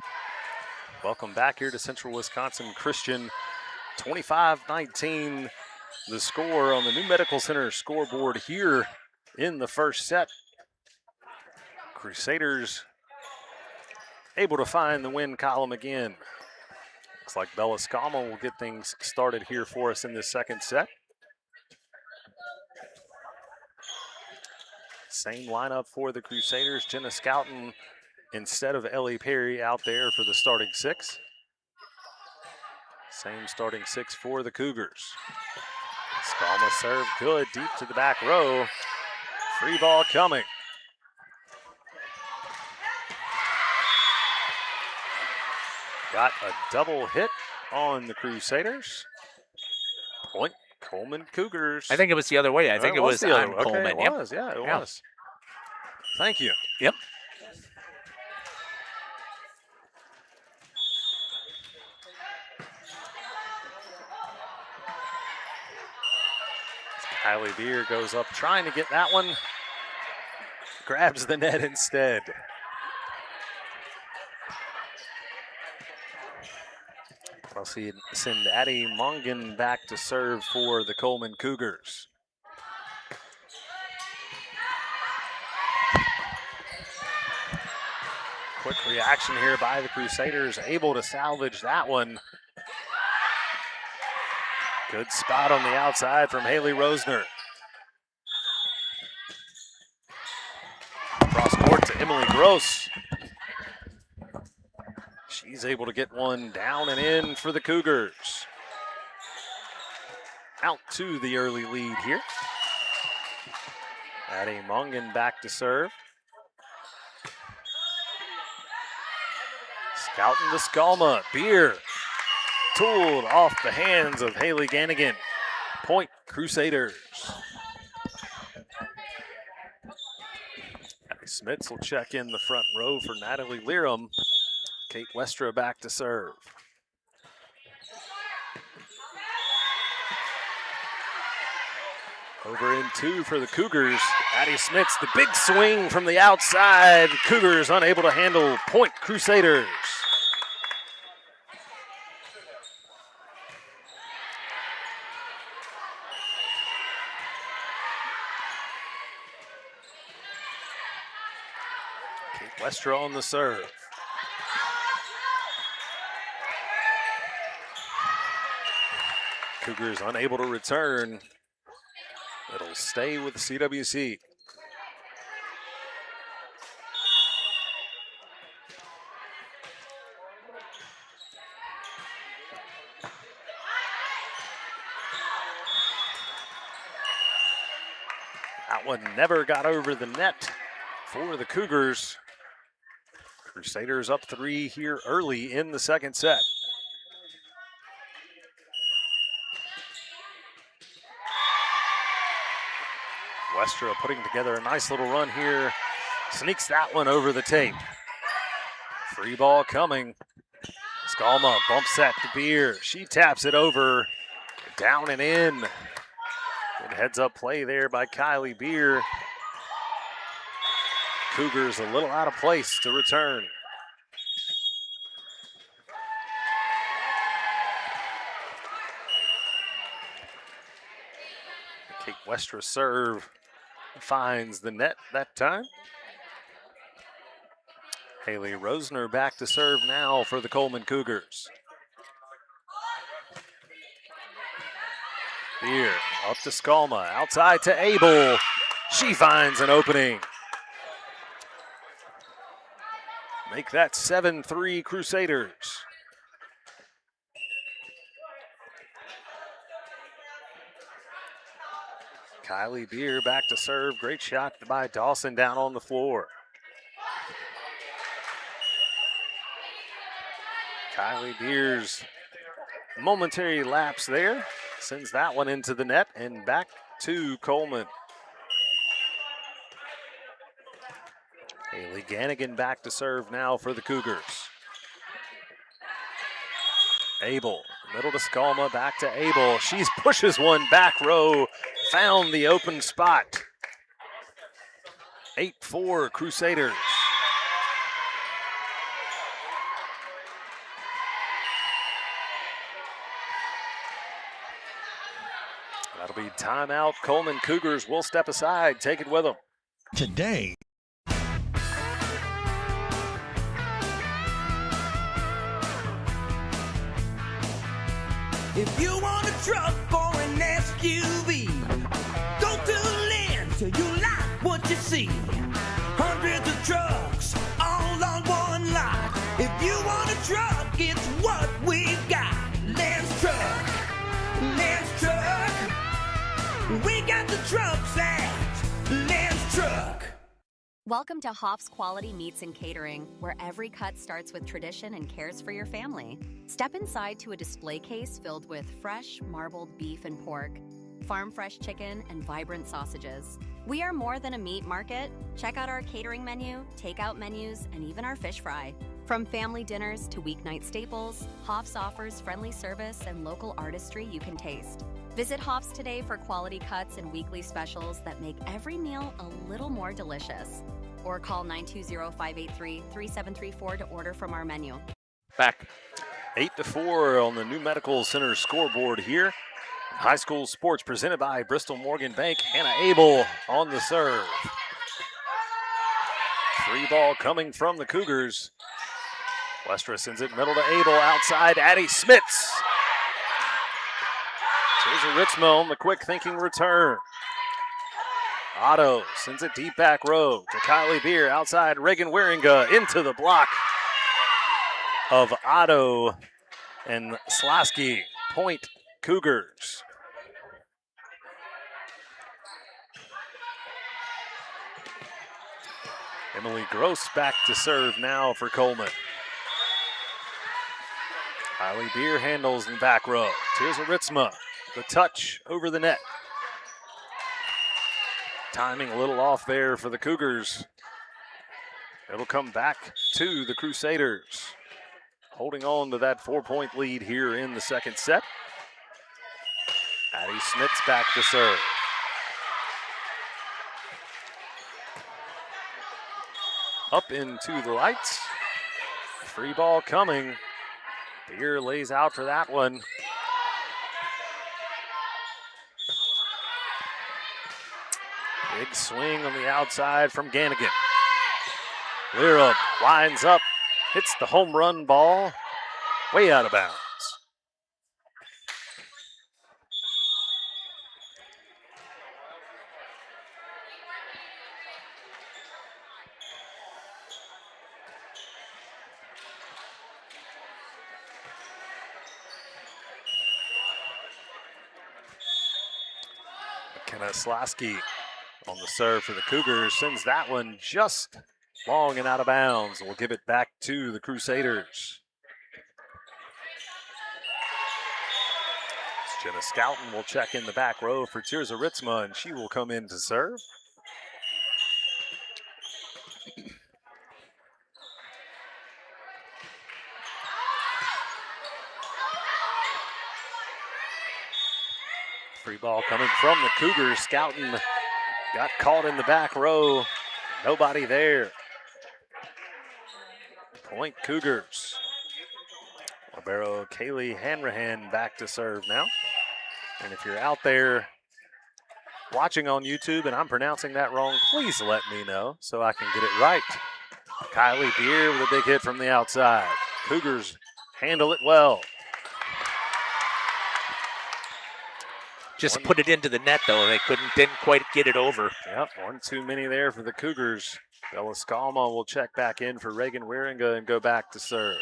Welcome back here to Central Wisconsin Christian 25-19 the score on the New Medical Center scoreboard here in the first set. Crusaders able to find the win column again. Looks like Bella Scama will get things started here for us in this second set. Same lineup for the Crusaders. Jenna Scouten instead of Ellie Perry out there for the starting six. Same starting six for the Cougars. Scalma serve good deep to the back row. Free ball coming. Got a double hit on the Crusaders. Point Coleman Cougars. I think it was the other way. I think it was the on other way. Coleman. Okay, it was. Yeah, it was. Thank you. Yep. Kylie Beer goes up trying to get that one. Grabs the net instead. I'll send Addie Mongan back to serve for the Coleman Cougars. Quick reaction here by the Crusaders, able to salvage that one. Good spot on the outside from Haley Rosner. Cross court to Emily Gross. She's able to get one down and in for the Cougars. Out to the early lead here. Addie Mongan back to serve. Scouten to Scalma. Beer tooled off the hands of Haley Gannigan. Point Crusaders. Abby Smits will check in the front row for Natalie Learham. Kate Westra back to serve. Over in two for the Cougars. Addie Smits, the big swing from the outside. Cougars unable to handle. Point Crusaders. Kate Westra on the serve. Cougars unable to return. It'll stay with CWC. That one never got over the net for the Cougars. Crusaders up 3 here early in the second set. Westra putting together a nice little run here. Sneaks that one over the tape. Free ball coming. Scalma bumps that to Beer. She taps it over. Down and in. Good heads up play there by Kylie Beer. Cougars a little out of place to return. Kate Westra serve finds the net that time. Haley Rosner back to serve now for the Coleman Cougars. Beer up to Scalma, outside to Abel. She finds an opening. Make that 7-3 Crusaders. Kylie Beer back to serve. Great shot by Dawson down on the floor. Kylie Beer's momentary lapse there. Sends that one into the net and back to Coleman. Haley Gannigan back to serve now for the Cougars. Abel, middle to Scalma, back to Abel. She pushes one back row, found the open spot. 8-4 Crusaders. That'll be timeout. Coleman Cougars will step aside. Take it with them. Today. If you want a truck or an SUV, go to Lynn till you like what you see. Hundreds of trucks all on one lot. If you want a truck, it's what we've got. Lynn's Truck, Lynn's Truck. We got the trucks at Lynn's Truck. Welcome to Hoff's Quality Meats and Catering, where every cut starts with tradition and cares for your family. Step inside to a display case filled with fresh, marbled beef and pork, farm-fresh chicken, and vibrant sausages. We are more than a meat market. Check out our catering menu, takeout menus, and even our fish fry. From family dinners to weeknight staples, Hoff's offers friendly service and local artistry you can taste. Visit Hoff's today for quality cuts and weekly specials that make every meal a little more delicious. Or call 920-583-3734 to order from our menu. Back. 8-4 on the New Medical Center scoreboard here. High school sports presented by Bristol Morgan Bank. Hannah Abel on the serve. Free ball coming from the Cougars. Westra sends it middle to Abel, outside Addie Smits. Here's Ritzma on the quick thinking return. Otto sends it deep back row to Kylie Beer, outside Reagan Wieringa, into the block of Otto and Slasky. Point Cougars. Emily Gross back to serve now for Coleman. Kylie Beer handles in the back row. Here's Ritzma. The touch over the net. Timing a little off there for the Cougars. It'll come back to the Crusaders. Holding on to that 4-point lead here in the second set. Addie Smits back to serve. Up into the lights. Free ball coming. Beer lays out for that one. Big swing on the outside from Gannigan. Lyra lines up, hits the home run ball, way out of bounds. McKenna Slasky on the serve for the Cougars, sends that one just long and out of bounds. We'll give it back to the Crusaders. Jenna Scouten will check in the back row for Tirza Ritzma, and she will come in to serve. Free ball coming from the Cougars. Scouten got caught in the back row. Nobody there. Point Cougars. Libero Kaylee Hanrahan back to serve now. And if you're out there watching on YouTube and I'm pronouncing that wrong, please let me know so I can get it right. Kylie Beer with a big hit from the outside. Cougars handle it well. Just put it into the net, though. They didn't quite get it over. Yep, one too many there for the Cougars. Bella Scalma will check back in for Reagan Wieringa and go back to serve.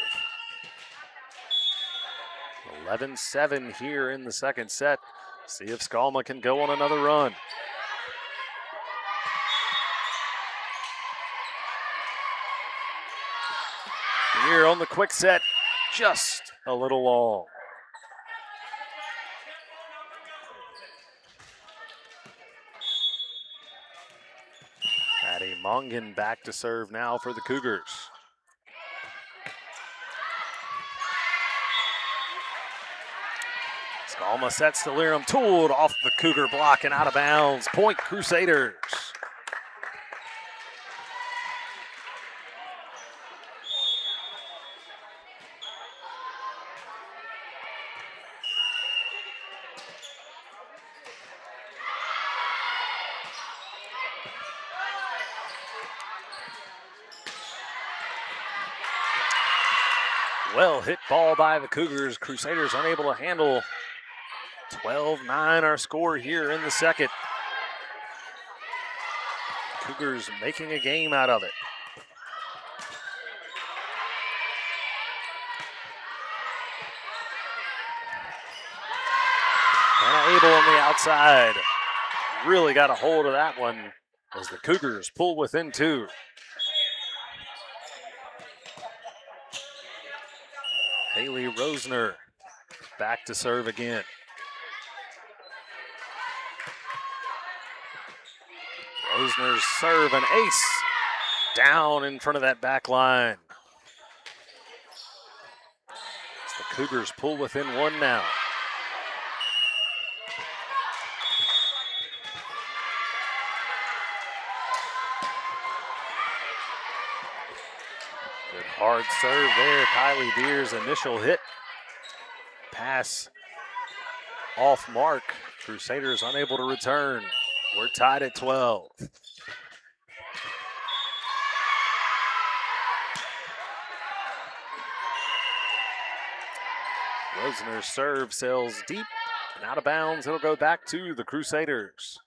11-7 here in the second set. See if Scalma can go on another run. Here on the quick set, just a little long. Addie Mongan back to serve now for the Cougars. Scalma sets to Lirum, tooled off the Cougar block and out of bounds. Point Crusaders. Well hit ball by the Cougars. Crusaders unable to handle. 12-9 our score here in the second. Cougars making a game out of it. And Abel on the outside. Really got a hold of that one as the Cougars pull within 2. Haley Rosner back to serve again. Rosner's serve, an ace down in front of that back line. As the Cougars pull within 1 now. Good hard serve there. Kylie Beer's initial hit. Pass off mark. Crusaders unable to return. We're tied at 12. Rosner's serve sails deep and out of bounds. It'll go back to the Crusaders.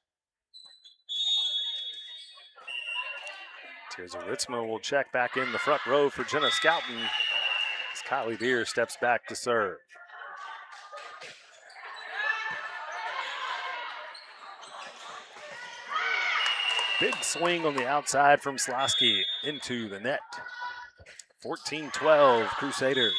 Tirza Ritzma will check back in the front row for Jenna Scouten as Kylie Beer steps back to serve. Big swing on the outside from Slosky into the net. 14-12 Crusaders.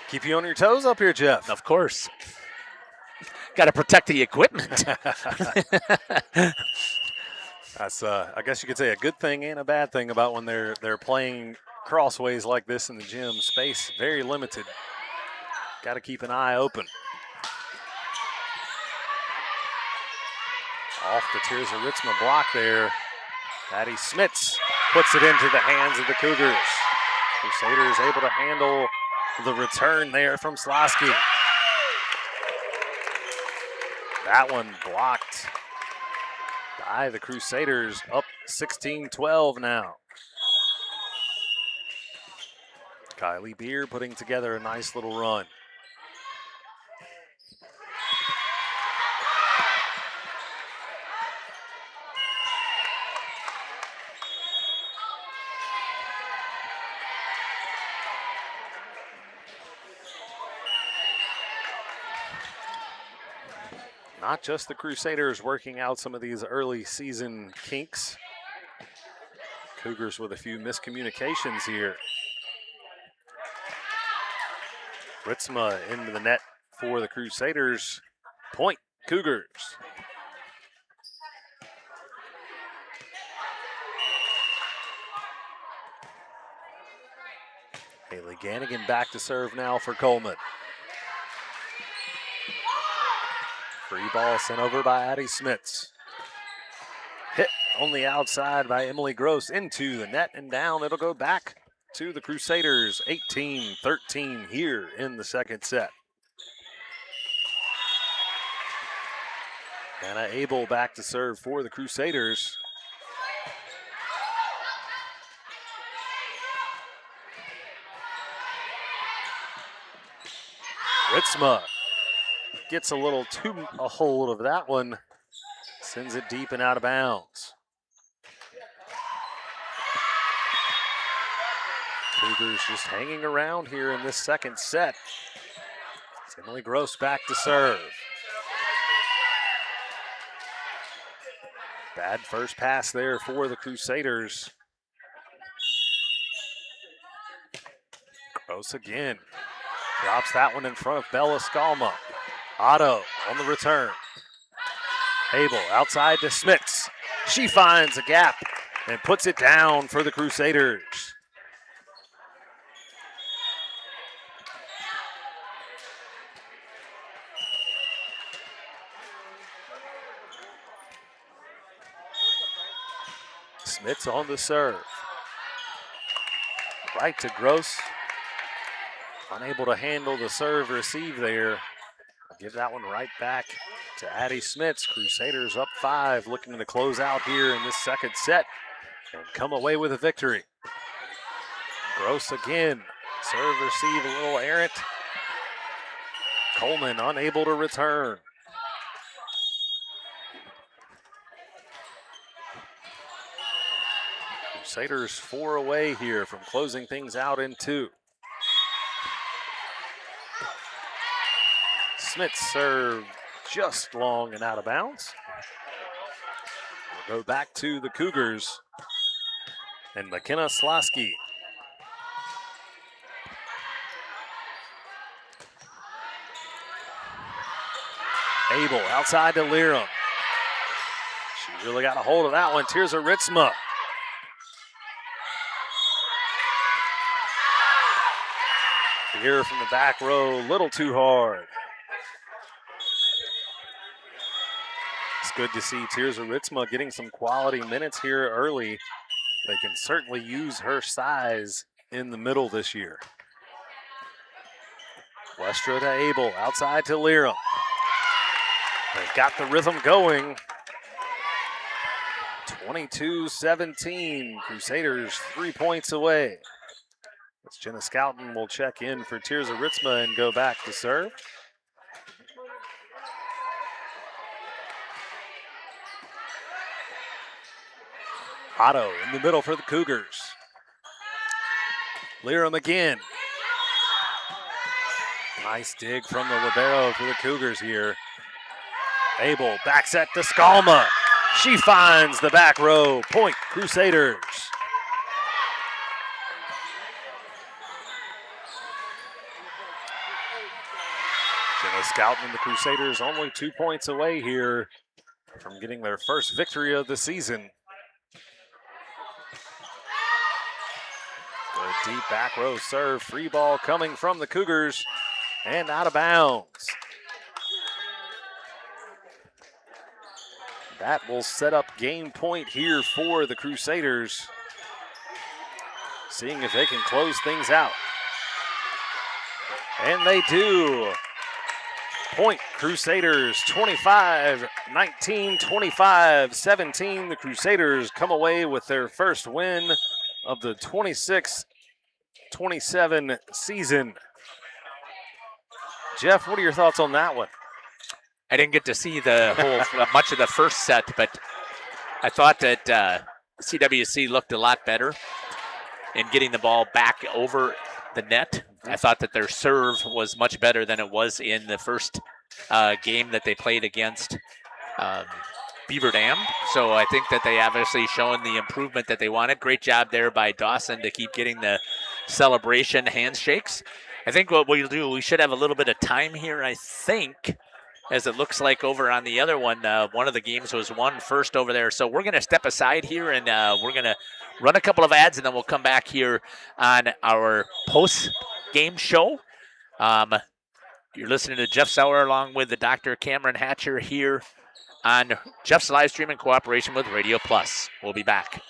Keep you on your toes up here, Jeff. Of course. Got to protect the equipment. That's, I guess you could say, a good thing and a bad thing about when they're playing crossways like this in the gym. Space very limited. Got to keep an eye open. Off the Tirza Ritzma block there. Addie Smits puts it into the hands of the Cougars. Crusaders able to handle the return there from Slosky. That one blocked by the Crusaders, up 16-12 now. Kylie Beer putting together a nice little run. Not just the Crusaders working out some of these early season kinks. Cougars with a few miscommunications here. Ritzma into the net for the Crusaders. Point Cougars. Haley Gannigan back to serve now for Coleman. Free ball sent over by Addie Smits. Hit on the outside by Emily Gross into the net and down. It'll go back to the Crusaders. 18-13 here in the second set. Anna Abel back to serve for the Crusaders. Ritzma gets a little too a hold of that one. Sends it deep and out of bounds. Cougars just hanging around here in this second set. It's Emily Gross back to serve. Bad first pass there for the Crusaders. Gross again. Drops that one in front of Bella Scalma. Otto on the return. Abel outside to Smits. She finds a gap and puts it down for the Crusaders. Smits on the serve. Right to Gross. Unable to handle the serve receive there. Give that one right back to Addie Smits. Crusaders up 5, looking to close out here in this second set and come away with a victory. Gross again. Serve, receive, a little errant. Coleman unable to return. Crusaders 4 away here from closing things out in 2. Smith serve just long and out of bounds. We'll go back to the Cougars and McKenna Slosky. Abel outside to Liram. She really got a hold of that one. Tirza Ritzma. Here from the back row, little too hard. It's good to see Tirza Ritzma getting some quality minutes here early. They can certainly use her size in the middle this year. Westra to Abel, outside to Liram. They've got the rhythm going. 22-17, Crusaders 3 points away. As Jenna Scouten will check in for Tirza Ritzma and go back to serve. Otto in the middle for the Cougars. Liram again. Nice dig from the libero for the Cougars here. Abel back set to Skalma. She finds the back row. Point Crusaders. Jenna Scouten and the Crusaders only 2 points away here from getting their first victory of the season. Good deep back row serve. Free ball coming from the Cougars and out of bounds. That will set up game point here for the Crusaders. Seeing if they can close things out. And they do. Point Crusaders 25-19, 25-17. The Crusaders come away with their first win of the 26-27 season. Jeff, what are your thoughts on that one? I didn't get to see the whole much of the first set, but I thought that CWC looked a lot better in getting the ball back over the net. I thought that their serve was much better than it was in the first game that they played against Beaver Dam. So I think that they obviously shown the improvement that they wanted. Great job there by Dawson to keep getting the celebration handshakes. I think what we'll do, we should have a little bit of time here, I think, as it looks like over on the other one. One of the games was won first over there. So we're going to step aside here and we're going to run a couple of ads, and then we'll come back here on our post-game show. You're listening to Jeff Sauer along with the Dr. Cameron Hatcher here on Jeff's live stream in cooperation with Radio Plus. We'll be back.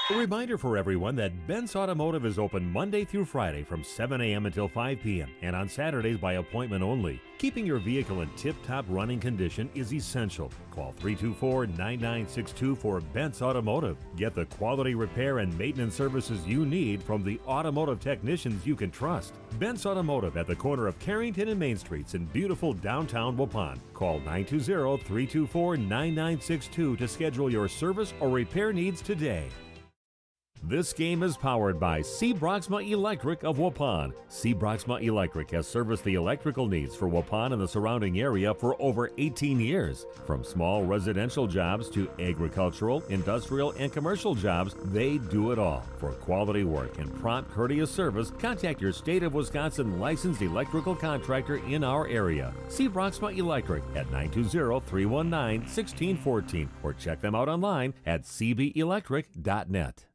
A reminder for everyone that Bent's Automotive is open Monday through Friday from 7 a.m. until 5 p.m. and on Saturdays by appointment only. Keeping your vehicle in tip-top running condition is essential. Call 324-9962 for Bent's Automotive. Get the quality repair and maintenance services you need from the automotive technicians you can trust. Bent's Automotive at the corner of Carrington and Main Streets in beautiful downtown Waupun. Call 920-324-9962 to schedule your service or repair needs today. This game is powered by C. Broxma Electric of Waupun. C. Broxma Electric has serviced the electrical needs for Waupun and the surrounding area for over 18 years. From small residential jobs to agricultural, industrial, and commercial jobs, they do it all. For quality work and prompt, courteous service, contact your state of Wisconsin licensed electrical contractor in our area. C. Broxma Electric at 920-319-1614 or check them out online at cbelectric.net.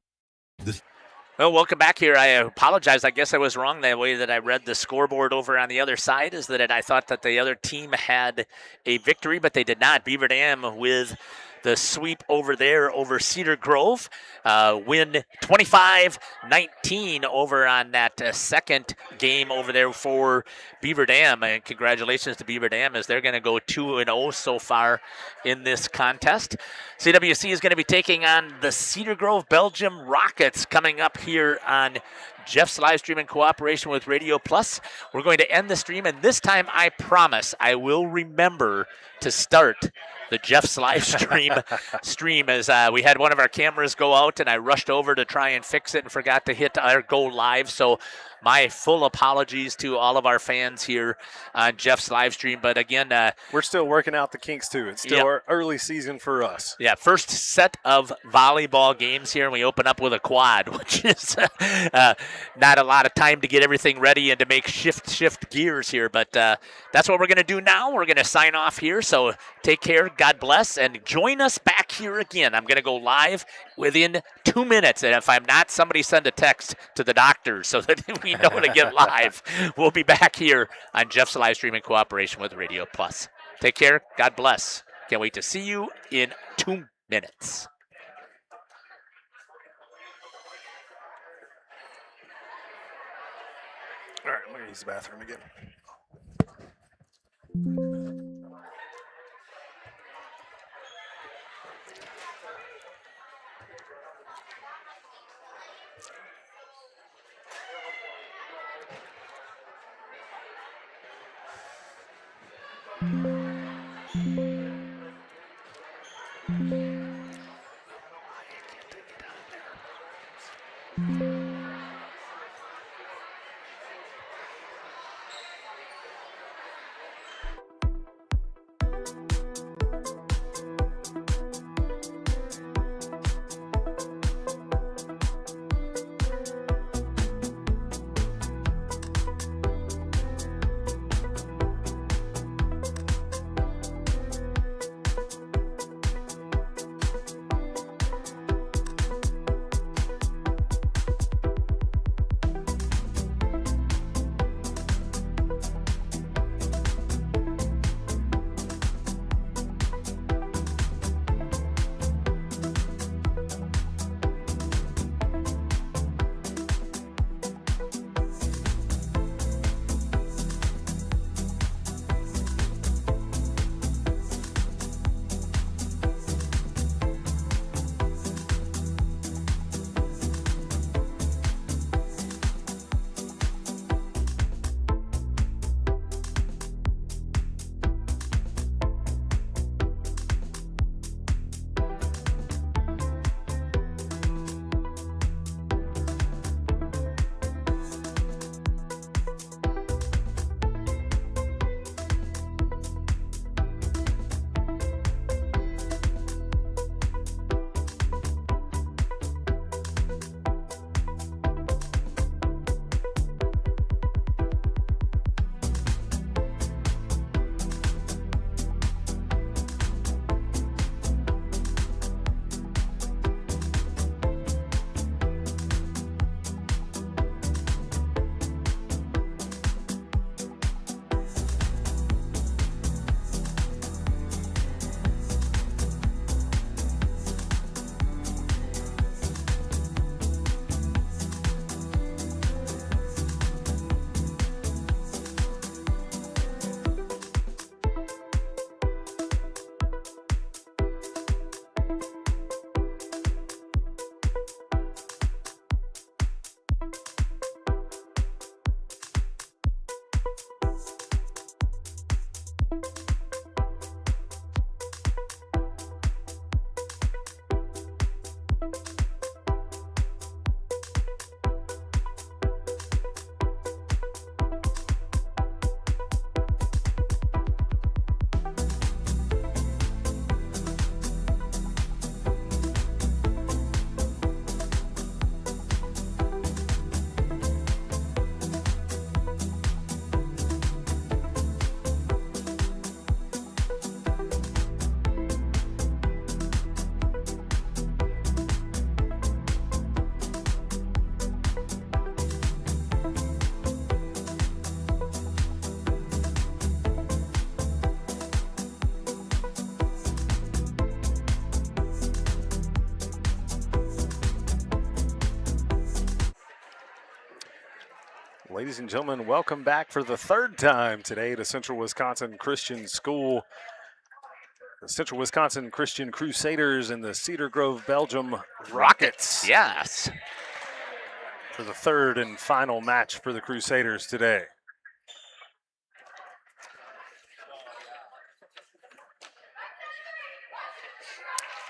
Well, welcome back here. I apologize. I guess I was wrong. The way that I read the scoreboard over on the other side is that I thought that the other team had a victory, but they did not. Beaver Dam with the sweep over there over Cedar Grove. Win 25-19 over on that second game over there for Beaver Dam. And congratulations to Beaver Dam as they're going to go 2-0 so far in this contest. CWC is going to be taking on the Cedar Grove Belgium Rockets coming up here on Jeff's live stream in cooperation with Radio Plus. We're going to end the stream, and this time I promise I will remember to start the Jeff's live stream as we had one of our cameras go out, and I rushed over to try and fix it and forgot to hit our go live. So my full apologies to all of our fans here on Jeff's live stream. But again, we're still working out the kinks too. It's still our early season for us. Yeah, first set of volleyball games here, and we open up with a quad, which is not a lot of time to get everything ready and to make shift gears here. But that's what we're going to do now. We're going to sign off here. So take care. God bless. And join us back here again. I'm going to go live within 2 minutes. And if I'm not, somebody send a text to the doctor so that we know to get live. We'll be back here on Jeff's live stream in cooperation with Radio Plus. Take care. God bless. Can't wait to see you in 2 minutes. All right, I'm going to use the bathroom again. Ladies and gentlemen, welcome back for the third time today to Central Wisconsin Christian School. The Central Wisconsin Christian Crusaders and the Cedar Grove, Belgium Rockets. Yes. For the third and final match for the Crusaders today.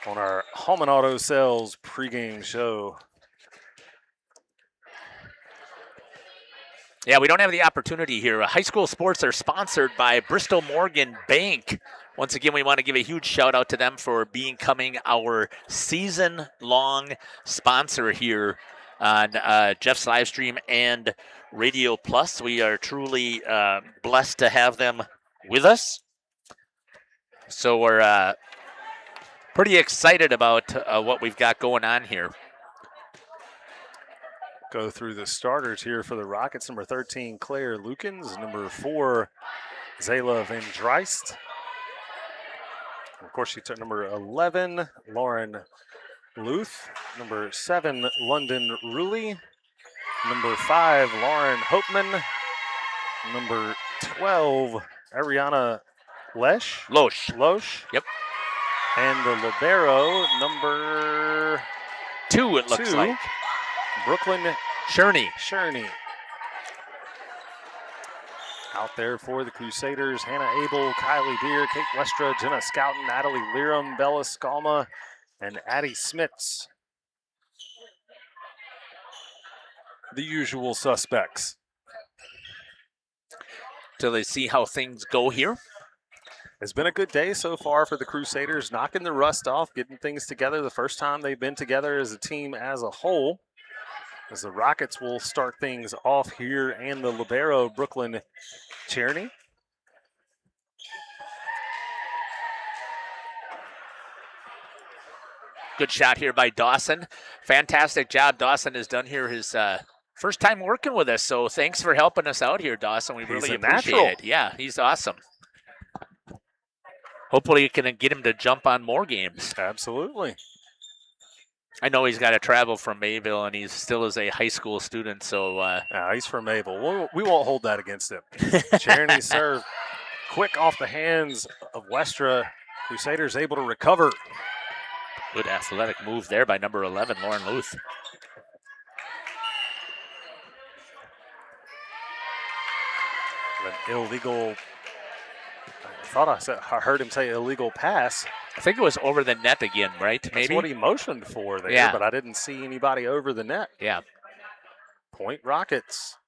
On our Home and Auto Sales pregame show. Yeah, we don't have the opportunity here. High school sports are sponsored by Bristol Morgan Bank. Once again, we want to give a huge shout out to them for becoming our season-long sponsor here on Jeff's Livestream and Radio Plus. We are truly blessed to have them with us. So we're pretty excited about what we've got going on here. Go through the starters here for the Rockets. Number 13, Claire Lukens. Number 4, Zayla Van Dreist. Of course, she took number 11, Lauren Luth. Number 7, London Ruley. Number 5, Lauren Hopeman. Number 12, Ariana Loesch. Yep. And the libero, number 2, it looks like. Brooklyn Sherney. Out there for the Crusaders, Hannah Abel, Kylie Deer, Kate Westra, Jenna Scouten, Natalie Liram, Bella Skalma, and Addie Smits. The usual suspects. Till they see how things go here. It's been a good day so far for the Crusaders, knocking the rust off, getting things together. The first time they've been together as a team as a whole. As the Rockets will start things off here, and the libero, Brooklyn Cherney. Good shot here by Dawson. Fantastic job Dawson has done here his first time working with us. So thanks for helping us out here, Dawson. We really appreciate it. Yeah, he's awesome. Hopefully you can get him to jump on more games. Absolutely. I know he's got to travel from Mayville, and he still is a high school student. So he's from Mayville. We won't hold that against him. Cherney serve quick off the hands of Westra. Crusaders able to recover. Good athletic move there by number 11, Lauren Luth. An illegal, I heard him say illegal pass. I think it was over the net again, right? Maybe? That's what he motioned for there, but I didn't see anybody over the net. Yeah. Point Rockets.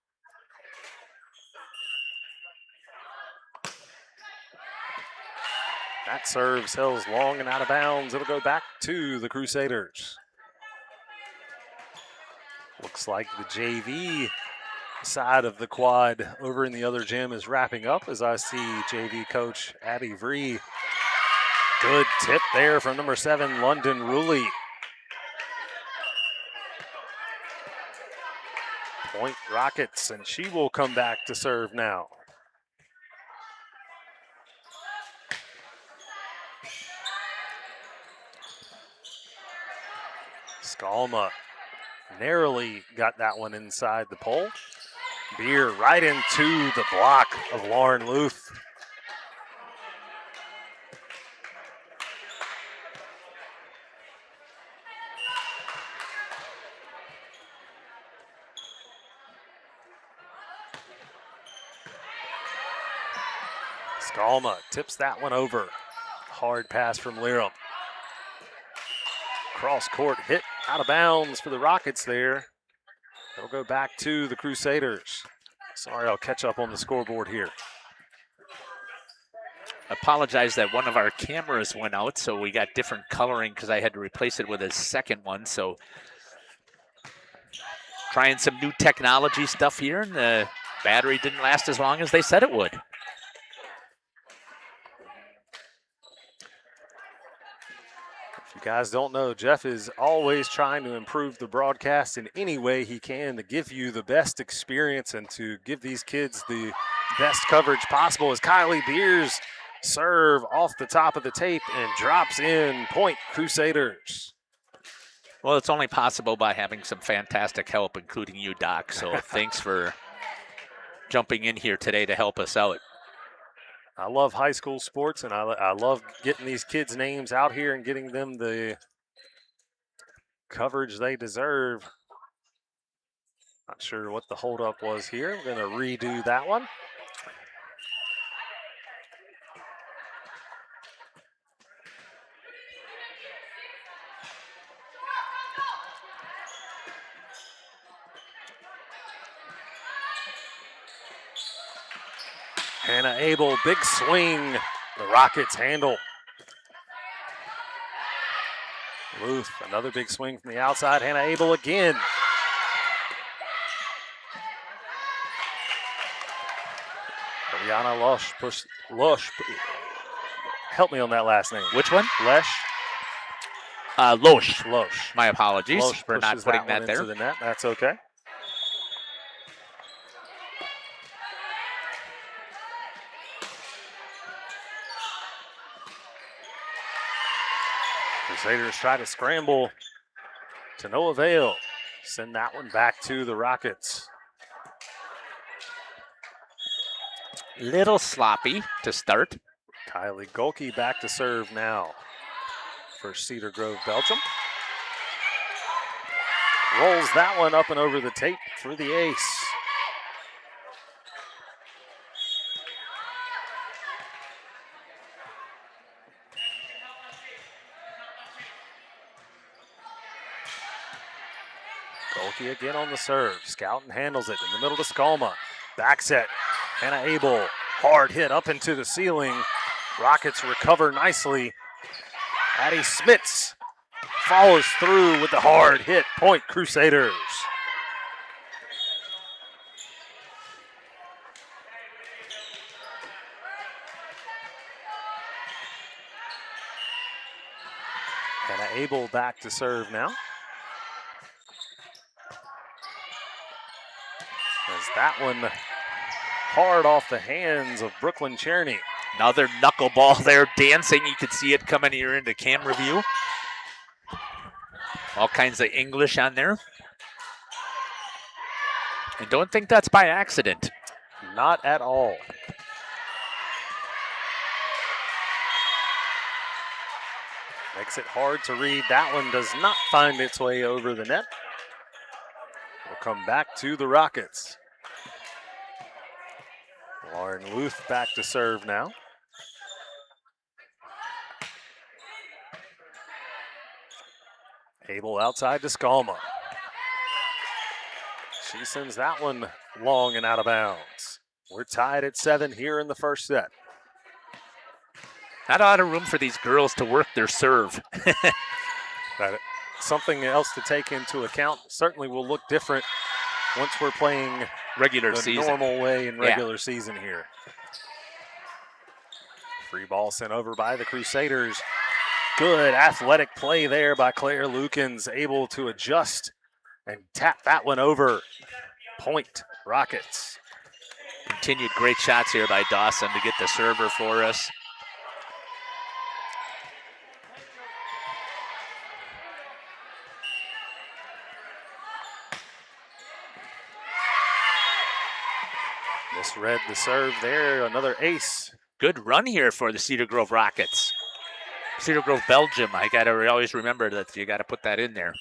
That serve sails long and out of bounds. It'll go back to the Crusaders. Looks like the JV side of the quad over in the other gym is wrapping up as I see JV coach Abby Vree. Good tip there from number 7, London Ruley. Point Rockets, and she will come back to serve now. Skalma narrowly got that one inside the pole. Beer right into the block of Lauren Luth. Skalma tips that one over. Hard pass from Liram. Cross court hit out of bounds for the Rockets there. They'll go back to the Crusaders. Sorry, I'll catch up on the scoreboard here. Apologize that one of our cameras went out, so we got different coloring because I had to replace it with a second one. So trying some new technology stuff here, and the battery didn't last as long as they said it would. If you guys don't know, Jeff is always trying to improve the broadcast in any way he can to give you the best experience and to give these kids the best coverage possible. As Kylie Beers serve off the top of the tape and drops in. Point Crusaders. Well, it's only possible by having some fantastic help, including you, Doc. So thanks for jumping in here today to help us out. I love high school sports, and I love getting these kids' names out here and getting them the coverage they deserve. Not sure what the holdup was here. I'm going to redo that one. Hannah Abel, big swing. The Rockets handle. Luth, another big swing from the outside. Hannah Abel again. Brianna Lush. Help me on that last name. Which one? Lesh. Loesch. Loesch. My apologies Loesch for not pushes putting that that there. into the net. That's okay. Crusaders try to scramble to no avail. Send that one back to the Rockets. Little sloppy to start. Kylie Golke back to serve now for Cedar Grove, Belgium. Rolls that one up and over the tape for the ace. Golke again on the serve. Scouten handles it in the middle to Skalma. Back set. Hannah Abel. Hard hit up into the ceiling. Rockets recover nicely. Addie Smits follows through with the hard hit. Point Crusaders. Hannah Abel back to serve now. As that one hard off the hands of Brooklyn Cherney. Another knuckleball there dancing. You could see it coming here into camera view. All kinds of English on there. And don't think that's by accident. Not at all. Makes it hard to read. That one does not find its way over the net. We'll come back to the Rockets. Lauren Luth back to serve now. Abel outside to Skalma. She sends that one long and out of bounds. We're tied at 7 here in the first set. Not a lot of room for these girls to work their serve. Something else to take into account. Certainly will look different once we're playing regular the season. Normal way in regular season here. Free ball sent over by the Crusaders. Good athletic play there by Claire Lukens, able to adjust and tap that one over. Point Rockets. Continued great shots here by Dawson to get the server for us. Misread the serve there, another ace. Good run here for the Cedar Grove Rockets. Cedar Grove, Belgium. I got to always remember that you got to put that in there.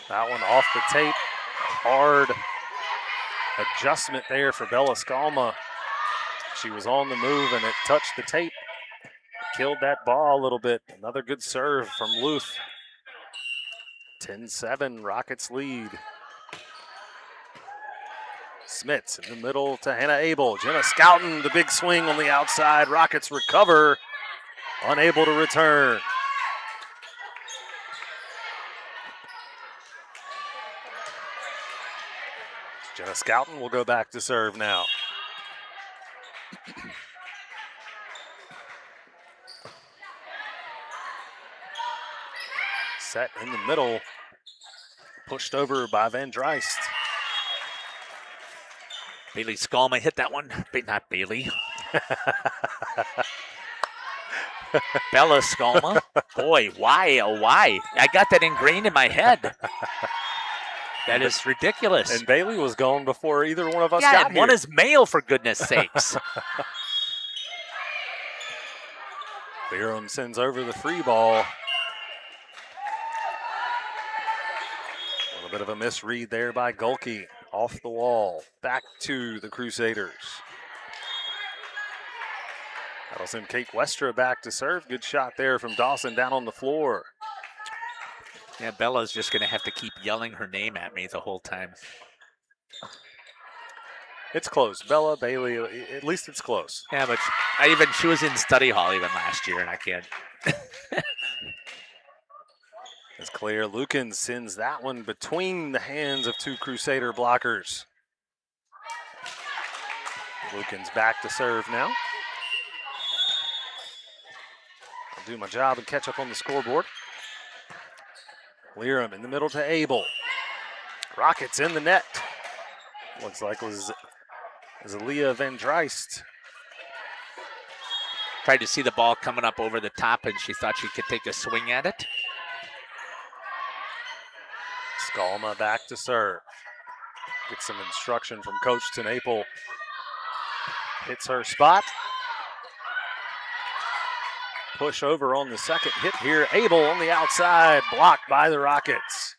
That one off the tape. Hard adjustment there for Bella Skalma. She was on the move and it touched the tape. Killed that ball a little bit. Another good serve from Luth. 10-7, Rockets lead. Smits in the middle to Hannah Abel. Jenna Scouten, the big swing on the outside. Rockets recover, unable to return. Jenna Scouten will go back to serve now. Set in the middle, pushed over by Van Dreist. Bailey Skalma hit that one. Not Bailey. Bella Skalma. Boy, why, oh why? I got that ingrained in my head. That is ridiculous. And Bailey was gone before either one of us yeah, got and here. one is male, for goodness sakes. Byram sends over the free ball. A little bit of a misread there by Gulke. Off the wall. Back to the Crusaders. That'll send Kate Westra back to serve. Good shot there from Dawson down on the floor. Yeah, Bella's just going to have to keep yelling her name at me the whole time. It's close. Bella, Bailey, at least it's close. Yeah, but she was in study hall even last year, and I can't. As Claire Lukens sends that one between the hands of two Crusader blockers. Lukens back to serve now. I'll do my job and catch up on the scoreboard. Learham in the middle to Abel. Rockets in the net. Looks like it was Aaliyah Van Dreist. Tried to see the ball coming up over the top, and she thought she could take a swing at it. Skalma back to serve. Gets some instruction from Coach Tenaple. Hits her spot. Push over on the second hit here. Abel on the outside, blocked by the Rockets.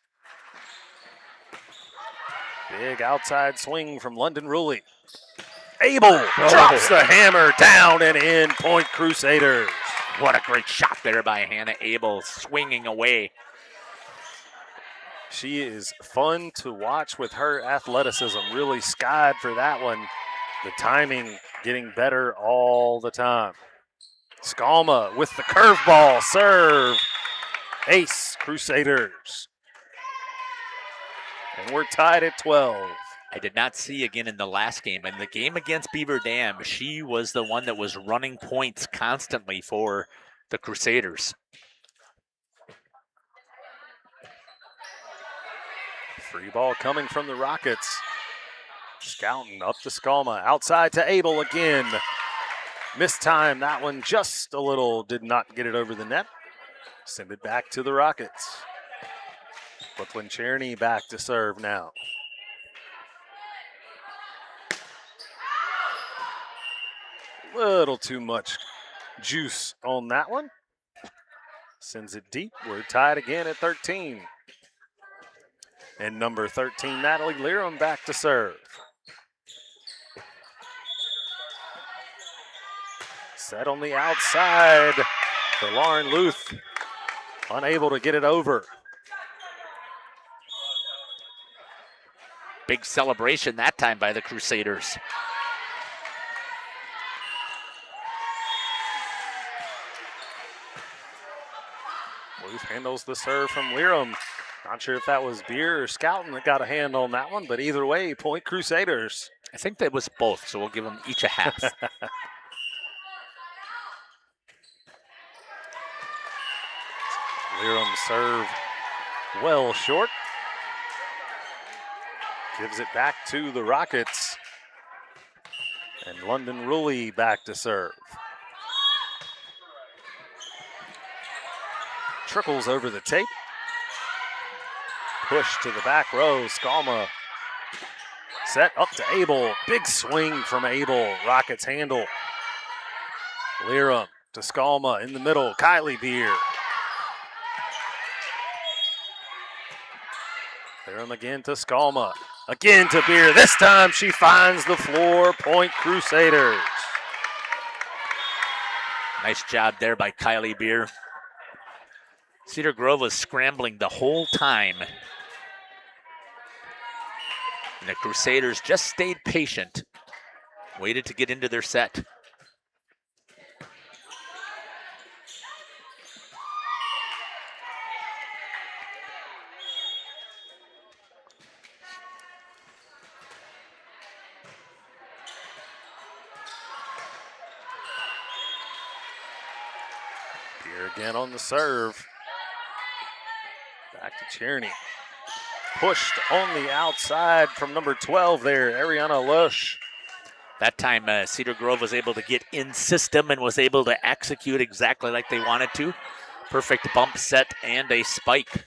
Big outside swing from London Ruley. Abel drops the hammer down and in. Point Crusaders. What a great shot there by Hannah Abel, swinging away. She is fun to watch with her athleticism. Really skied for that one. The timing getting better all the time. Skalma with the curveball serve. Ace Crusaders. And we're tied at 12. I did not see again in the last game. In the game against Beaver Dam, she was the one that was running points constantly for the Crusaders. Free ball coming from the Rockets. Scouting up to Skalma. Outside to Abel again. Missed time. That one just a little. Did not get it over the net. Send it back to the Rockets. Brooklyn Cherney back to serve now. Little too much juice on that one. Sends it deep. We're tied again at 13. And number 13, Natalie Learham, back to serve. Set on the outside for Lauren Luth. Unable to get it over. Big celebration that time by the Crusaders. Luth handles the serve from Learham. Not sure if that was Beer or Scouten that got a hand on that one, but either way, point Crusaders. I think that was both, so we'll give them each a half. Learham serve well short. Gives it back to the Rockets. And London Ruley back to serve. Trickles over the tape. Push to the back row. Skalma set up to Abel. Big swing from Abel. Rockets handle. Learham to Skalma in the middle. Kylie Beer. Learham again to Skalma. Again to Beer. This time she finds the floor. Point Crusaders. Nice job there by Kylie Beer. Cedar Grove was scrambling the whole time. And the Crusaders just stayed patient, waited to get into their set. Here again on the serve. Back to Cherney. Pushed on the outside from number 12 there, Ariana Lush. That time Cedar Grove was able to get in system and was able to execute exactly like they wanted to. Perfect bump set and a spike.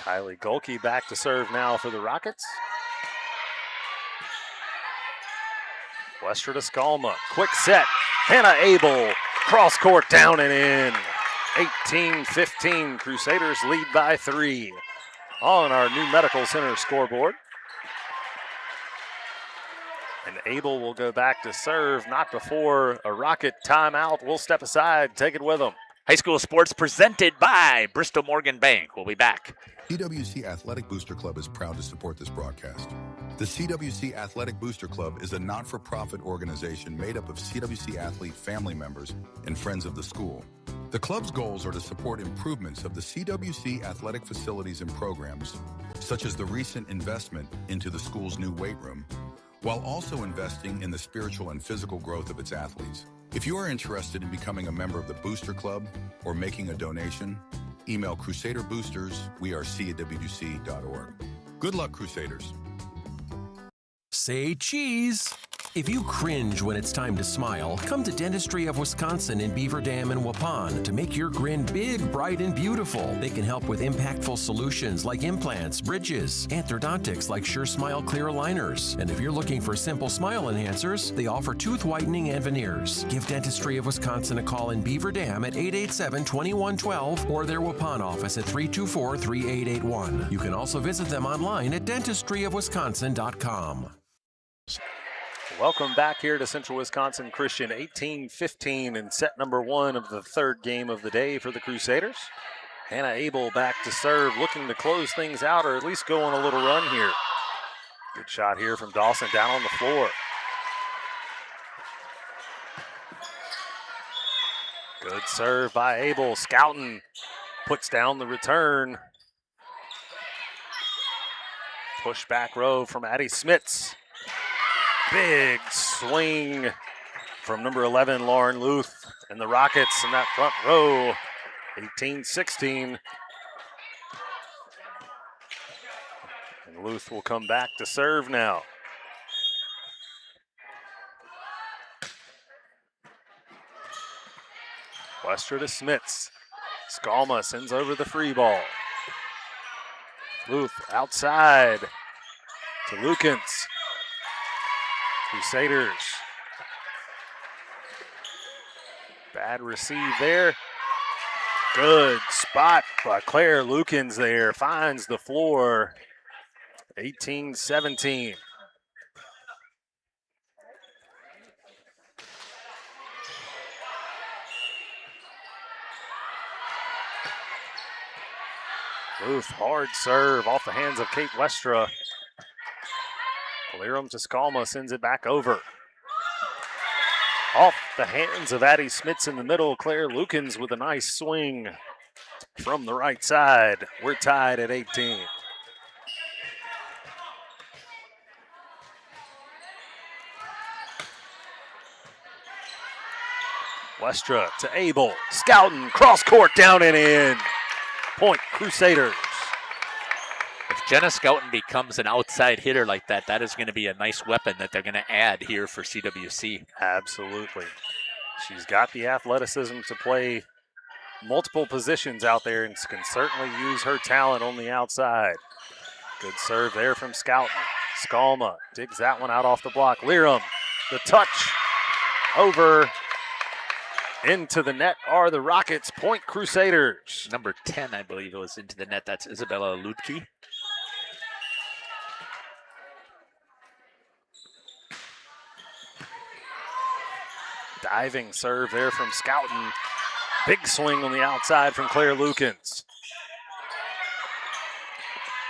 Kylie Golke back to serve now for the Rockets. Westra to Skalma. Quick set. Hannah Abel. Cross court down and in. 18-15. Crusaders lead by 3 on our new Medical Center scoreboard. And Abel will go back to serve, not before a Rocket timeout. We'll step aside, take it with them. High school sports presented by Bristol Morgan Bank. We'll be back. CWC Athletic Booster Club is proud to support this broadcast. The CWC Athletic Booster Club is a not-for-profit organization made up of CWC athlete family members and friends of the school. The club's goals are to support improvements of the CWC athletic facilities and programs, such as the recent investment into the school's new weight room, while also investing in the spiritual and physical growth of its athletes. If you are interested in becoming a member of the Booster Club or making a donation, email crusaderboosters@CWC.org. Good luck, Crusaders. Say cheese. If you cringe when it's time to smile, come to Dentistry of Wisconsin in Beaver Dam and Waupun to make your grin big, bright, and beautiful. They can help with impactful solutions like implants, bridges, orthodontics like Sure Smile clear aligners. And if you're looking for simple smile enhancers, they offer tooth whitening and veneers. Give Dentistry of Wisconsin a call in Beaver Dam at 887-2112 or their Waupun office at 324-3881. You can also visit them online at dentistryofwisconsin.com. Welcome back here to Central Wisconsin Christian. 18-15 in set number 1 of the third game of the day for the Crusaders. Hannah Abel back to serve, looking to close things out or at least go on a little run here. Good shot here from Dawson down on the floor. Good serve by Abel. Scouten puts down the return. Push back row from Addie Smits. Big swing from number 11, Lauren Luth, and the Rockets in that front row, 18-16. And Luth will come back to serve now. Westra to Smits. Skalma sends over the free ball. Luth outside to Lukens. Crusaders. Bad receive there. Good spot by Claire Lukens there. Finds the floor. 18-17. Luth, hard serve off the hands of Kate Westra. Clearum to Skalma, sends it back over. Off the hands of Addie Smits in the middle. Claire Lukens with a nice swing from the right side. We're tied at 18. Westra to Abel. Scouten, cross court, down and in. Point Crusaders. If Jenna Scouten becomes an outside hitter like that, that is going to be a nice weapon that they're going to add here for CWC. Absolutely. She's got the athleticism to play multiple positions out there and can certainly use her talent on the outside. Good serve there from Scouten. Skalma digs that one out off the block. Lirum, the touch over into the net are the Rockets. Point Crusaders. Number 10, I believe it was into the net. That's Isabella Ludke. Diving serve there from Scouten. Big swing on the outside from Claire Lukens.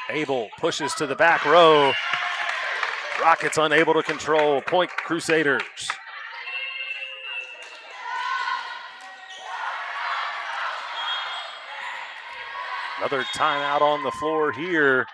Abel pushes to the back row. Rockets unable to control. Point Crusaders. Another timeout on the floor here.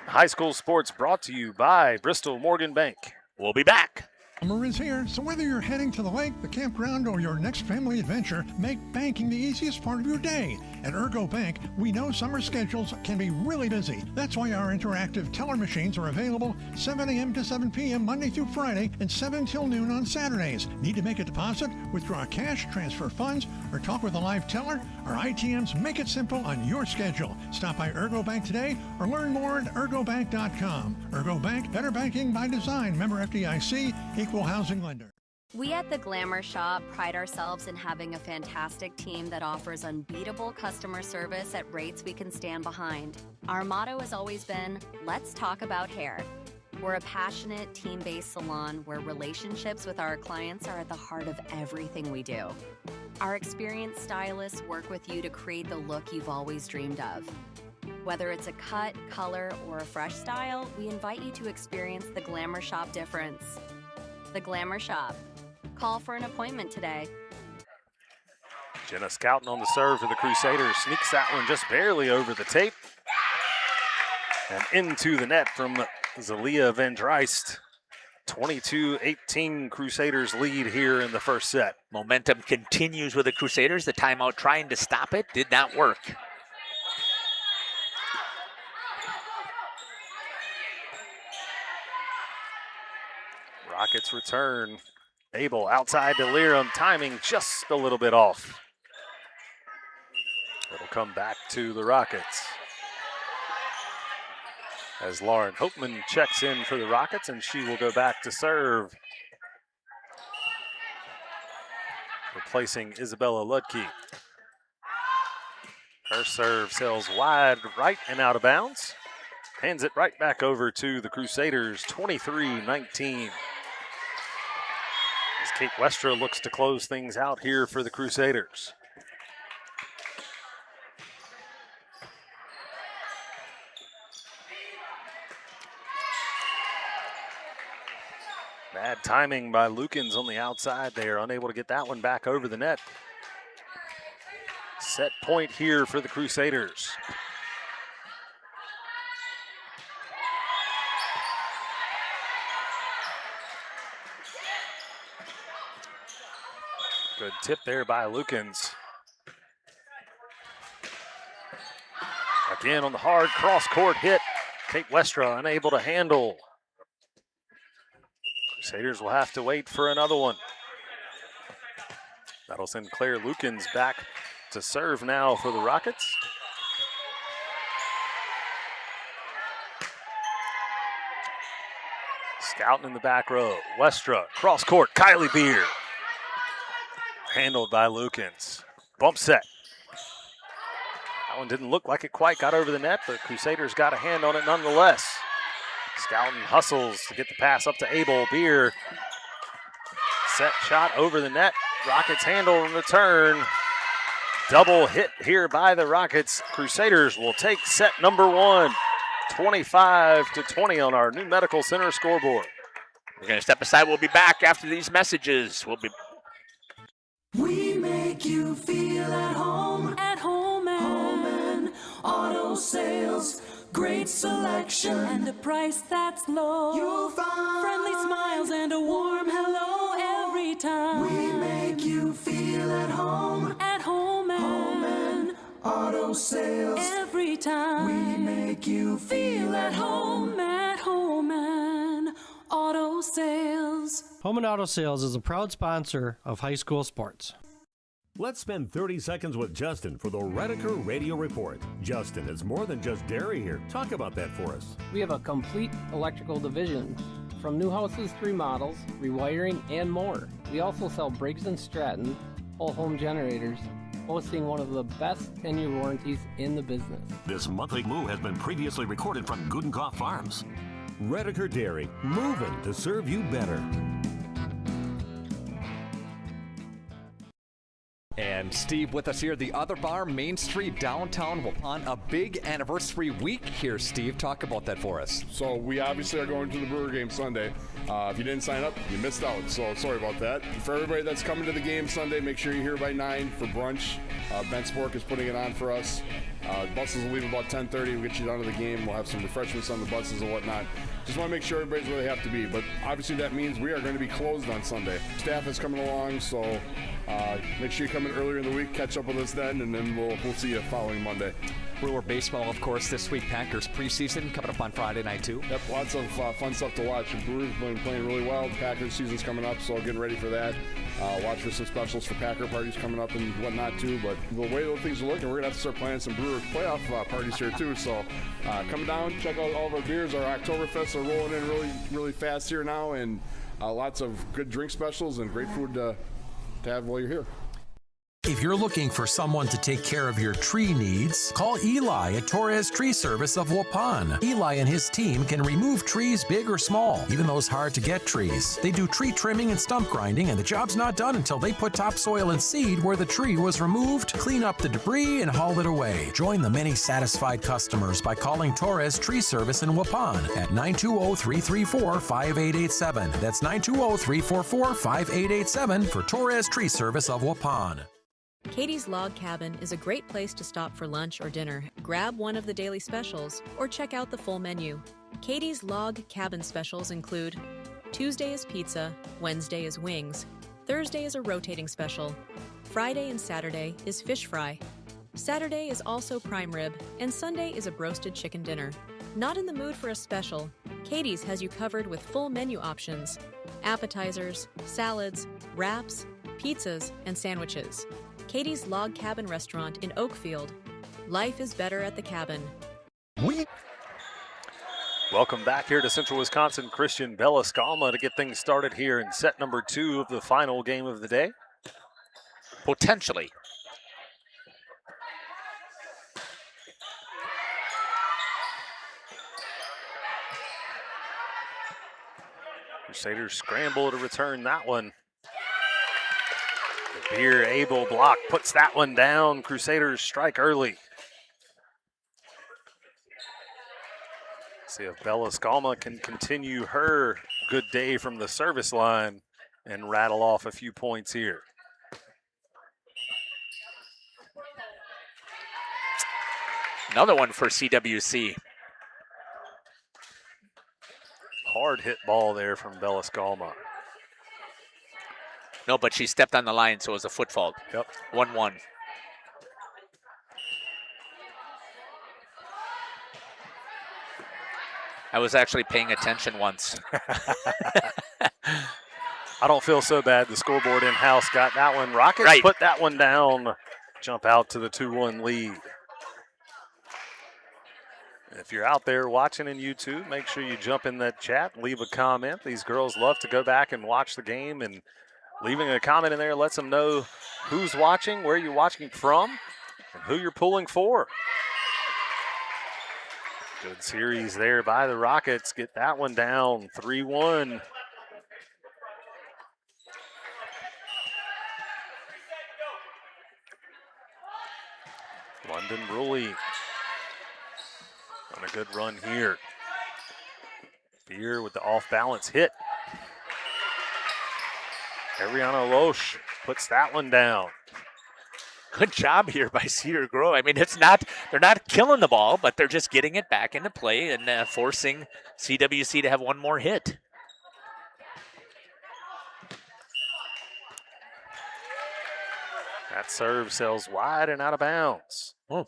High school sports brought to you by Bristol Morgan Bank. We'll be back. Summer is here, so whether you're heading to the lake, the campground, or your next family adventure, make banking the easiest part of your day. At Ergo Bank, we know summer schedules can be really busy. That's why our interactive teller machines are available 7 a.m. to 7 p.m. Monday through Friday and 7 till noon on Saturdays. Need to make a deposit, withdraw cash, transfer funds, or talk with a live teller? Our ITMs make it simple on your schedule. Stop by Ergo Bank today or learn more at ergobank.com. Ergo Bank, better banking by design. Member FDIC, equal housing lender. We at the Glamour Shop pride ourselves in having a fantastic team that offers unbeatable customer service at rates we can stand behind. Our motto has always been, let's talk about hair. We're a passionate, team-based salon where relationships with our clients are at the heart of everything we do. Our experienced stylists work with you to create the look you've always dreamed of. Whether it's a cut, color, or a fresh style, we invite you to experience the Glamour Shop difference. The Glamour Shop. Call for an appointment today. Jenna Scouten on the serve for the Crusaders. Sneaks that one just barely over the tape. And into the net from Zalia Van Dreist. 22-18 Crusaders lead here in the first set. Momentum continues with the Crusaders. The timeout trying to stop it did not work. Rockets return. Abel outside to Liram, timing just a little bit off. It'll come back to the Rockets. As Lauren Hopeman checks in for the Rockets, and she will go back to serve. Replacing Isabella Ludke. Her serve sails wide right and out of bounds. Hands it right back over to the Crusaders, 23-19. As Kate Westra looks to close things out here for the Crusaders. Bad timing by Lukens on the outside. They are unable to get that one back over the net. Set point here for the Crusaders. Good tip there by Lukens. Again on the hard cross-court hit. Kate Westra unable to handle. Crusaders will have to wait for another one. That'll send Claire Lukens back to serve now for the Rockets. Scouting in the back row. Westra, cross-court, Kylie Beer. Handled by Lukens. Bump set. That one didn't look like it quite got over the net, but Crusaders got a hand on it nonetheless. Scouten hustles to get the pass up to Abel. Beer. Set shot over the net. Rockets handle in return. Double hit here by the Rockets. Crusaders will take set number one. 25-20 on our new Medical Center scoreboard. We're going to step aside. We'll be back after these messages. We make you feel at home and auto sales. Great selection and a price that's low. You'll find friendly smiles and a warm hello every time. We make you feel at home and auto sales. Every time we make you feel at home and auto sales. Home and Auto Sales is a proud sponsor of high school sports. Let's spend 30 seconds with Justin for the Redeker Radio Report. Justin, it's more than just dairy here. Talk about that for us. We have a complete electrical division, from new houses to remodels, rewiring, and more. We also sell Briggs & Stratton whole home generators, boasting one of the best 10-year warranties in the business. This monthly move has been previously recorded from Gudenkopf Farms. Redeker Dairy, moving to serve you better. And Steve with us here at the Other Bar, Main Street, downtown Waupun. A big anniversary week here, Steve. Talk about that for us. So we obviously are going to the Brewer game Sunday. If you didn't sign up, you missed out. So sorry about that. For everybody that's coming to the game Sunday, make sure you're here by 9 for brunch. Ben Spork is putting it on for us. Buses will leave about 10:30. We'll get you down to the game. We'll have some refreshments on the buses and whatnot. just want to make sure everybody's where they have to be. But obviously that means we are going to be closed on Sunday. Staff is coming along, so make sure you come in earlier in the week, catch up with us then, and then we'll see you following Monday. Brewer baseball, of course, this week. Packers preseason coming up on Friday night, too. Yep, lots of fun stuff to watch. The Brewers have been playing really well. The Packers season's coming up, so getting ready for that. Watch for some specials for Packer parties coming up and whatnot, too. But the way those things are looking, we're going to have to start planning some Brewer playoff parties here, too. So come down, check out all of our beers. Our Oktoberfests are rolling in really, really fast here now, and lots of good drink specials and great food to have while you're here. If you're looking for someone to take care of your tree needs, call Eli at Torres Tree Service of Waupun. Eli and his team can remove trees big or small, even those hard-to-get trees. They do tree trimming and stump grinding, and the job's not done until they put topsoil and seed where the tree was removed, clean up the debris, and haul it away. Join the many satisfied customers by calling Torres Tree Service in Waupun at 920-334-5887. That's 920-344-5887 for Torres Tree Service of Waupun. Katie's Log Cabin is a great place to stop for lunch or dinner. Grab one of the daily specials or check out the full menu. Katie's Log Cabin specials include Tuesday is pizza, Wednesday is wings, Thursday is a rotating special, Friday and Saturday is fish fry, Saturday is also prime rib, and Sunday is a broasted chicken dinner. Not in the mood for a special? Katie's has you covered with full menu options, appetizers, salads, wraps, pizzas, and sandwiches. Katie's Log Cabin Restaurant in Oakfield. Life is better at the cabin. Welcome back here to Central Wisconsin Christian Bella Scalma to get things started here in set number 2 of the final game of the day. Potentially. Crusaders scramble to return that one. Beer Abel block puts that one down. Crusaders strike early. See if Bella Scalma can continue her good day from the service line and rattle off a few points here. Another one for CWC. Hard hit ball there from Bella Scalma. No, but she stepped on the line, so it was a foot fault. Yep. 1-1. I was actually paying attention once. I don't feel so bad. The scoreboard in-house got that one. Rockets put that one down. Jump out to the 2-1 lead. If you're out there watching in YouTube, make sure you jump in that chat, leave a comment. These girls love to go back and watch the game, and leaving a comment in there lets them know who's watching, where you're watching from, and who you're pulling for. Good series there by the Rockets. Get that one down, 3-1. London Rulli on a good run here. Beer with the off-balance hit. Ariana Loesch puts that one down. Good job here by Cedar Grove. I mean, they're not killing the ball, but they're just getting it back into play and forcing CWC to have one more hit. That serve sails wide and out of bounds. Oh.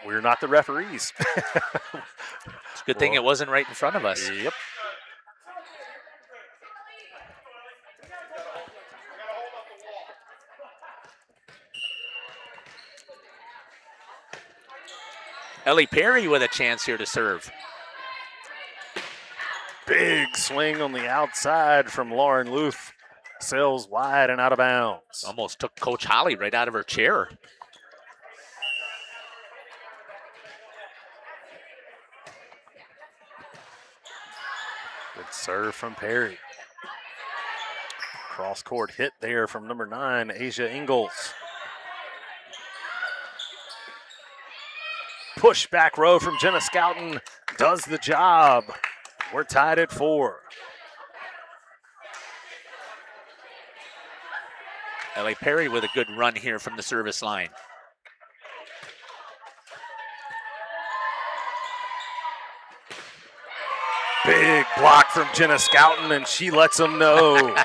We're not the referees. It's a good thing it wasn't right in front of us. Yep. Ellie Perry with a chance here to serve. Big swing on the outside from Lauren Luth. Sails wide and out of bounds. Almost took Coach Holly right out of her chair. Good serve from Perry. Cross court hit there from number 9, Asia Ingalls. Push back row from Jenna Scouten does the job. We're tied at 4. Ellie Perry with a good run here from the service line. block from Jenna Scouten, and she lets them know.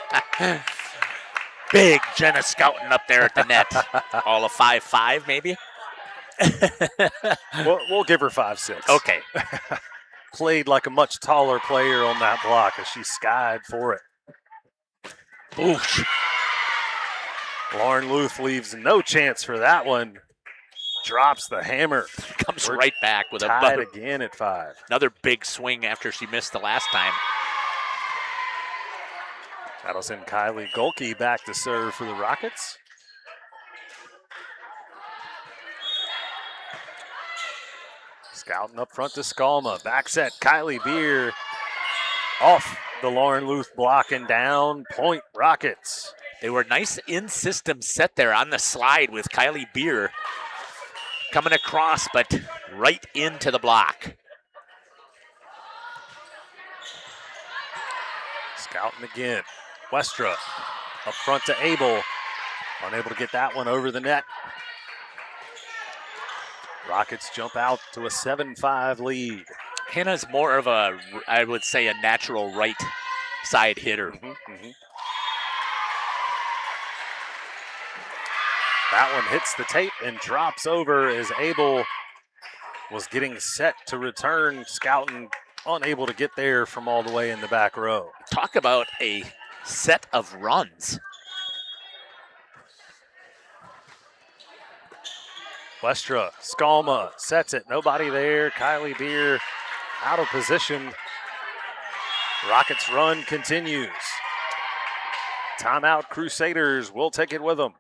Big Jenna Scouten up there at the net. All of 5'5", maybe? We'll give her 5'6". Okay. Played like a much taller player on that block as she skied for it. Oof. Lauren Luth leaves no chance for that one. Drops the hammer. Comes right back with tied again at 5. Another big swing after she missed the last time. That'll send Kylie Golke back to serve for the Rockets. Scouting up front to Skalma. Back set, Kylie Beer off the Lauren Luth block and down. Point Rockets. They were nice in-system set there on the slide with Kylie Beer coming across, but right into the block. Scouting again. Westra up front to Abel. Unable to get that one over the net. Rockets jump out to a 7-5 lead. Hannah's more of a, I would say, a natural right side hitter. That one hits the tape and drops over as Abel was getting set to return. Scouten unable to get there from all the way in the back row. Talk about a set of runs. Westra, Skalma sets it. Nobody there. Kylie Beer out of position. Rockets run continues. Timeout Crusaders. We'll take it with them.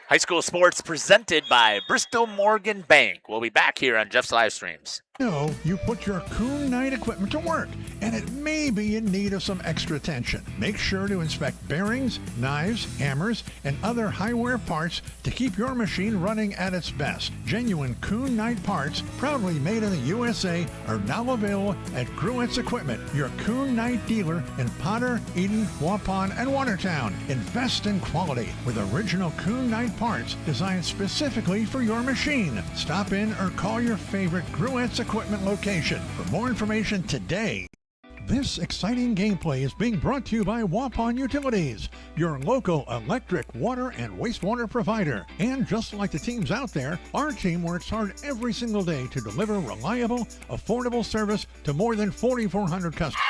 High school sports presented by Bristol Morgan Bank. We'll be back here on Jeff's Livestreams. No, you put your Coon Knight equipment to work, and it may be in need of some extra attention. Make sure to inspect bearings, knives, hammers, and other high-wear parts to keep your machine running at its best. Genuine Coon Knight parts, proudly made in the USA, are now available at Gruett's Equipment, your Coon Knight dealer in Potter, Eden, Waupun, and Watertown. Invest in quality with original Coon Knight parts designed specifically for your machine. Stop in or call your favorite Gruett's Equipment location for more information today. This exciting gameplay is being brought to you by Waupun Utilities, your local electric, water, and wastewater provider. And just like the teams out there, our team works hard every single day to deliver reliable, affordable service to more than 4,400 customers.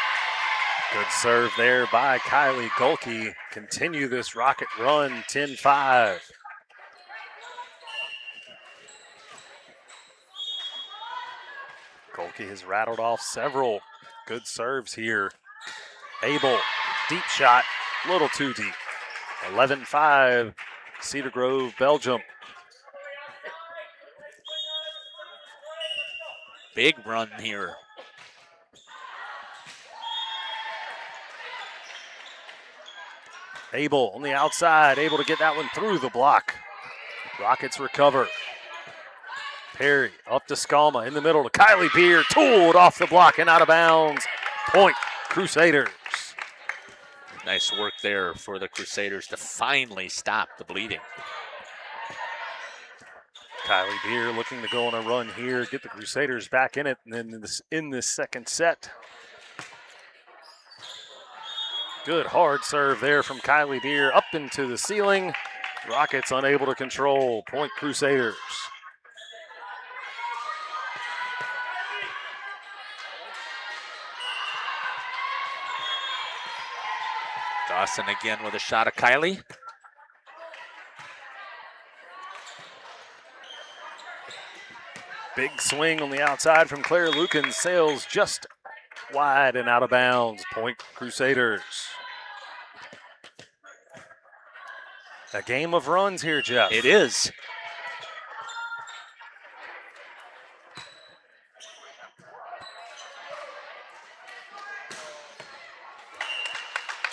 Good serve there by Kylie Golke. Continue this Rocket run, 10-5. Golke has rattled off several good serves here. Abel, deep shot, a little too deep. 11-5, Cedar Grove, Belgium. Big run here. Abel on the outside, able to get that one through the block. Rockets recover. Perry up to Skalma in the middle to Kylie Beer, tooled off the block and out of bounds. Point Crusaders. Nice work there for the Crusaders to finally stop the bleeding. Kylie Beer looking to go on a run here, get the Crusaders back in it, and then in this second set. Good hard serve there from Kylie Beer up into the ceiling. Rockets unable to control. Point Crusaders. Dawson again with a shot of Kylie. Big swing on the outside from Claire Lucan. Sails just wide and out of bounds. Point Crusaders. A game of runs here, Jeff. It is.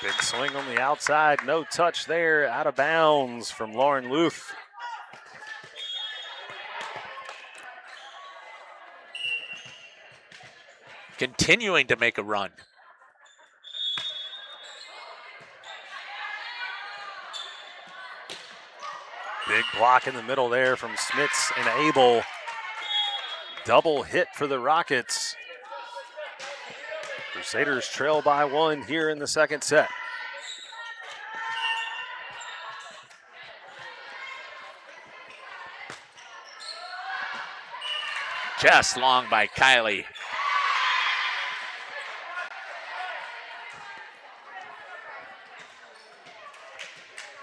Big swing on the outside, no touch there, out of bounds from Lauren Luth. Continuing to make a run. Big block in the middle there from Smits and Abel. Double hit for the Rockets. Crusaders trail by 1 here in the second set. Just long by Kylie.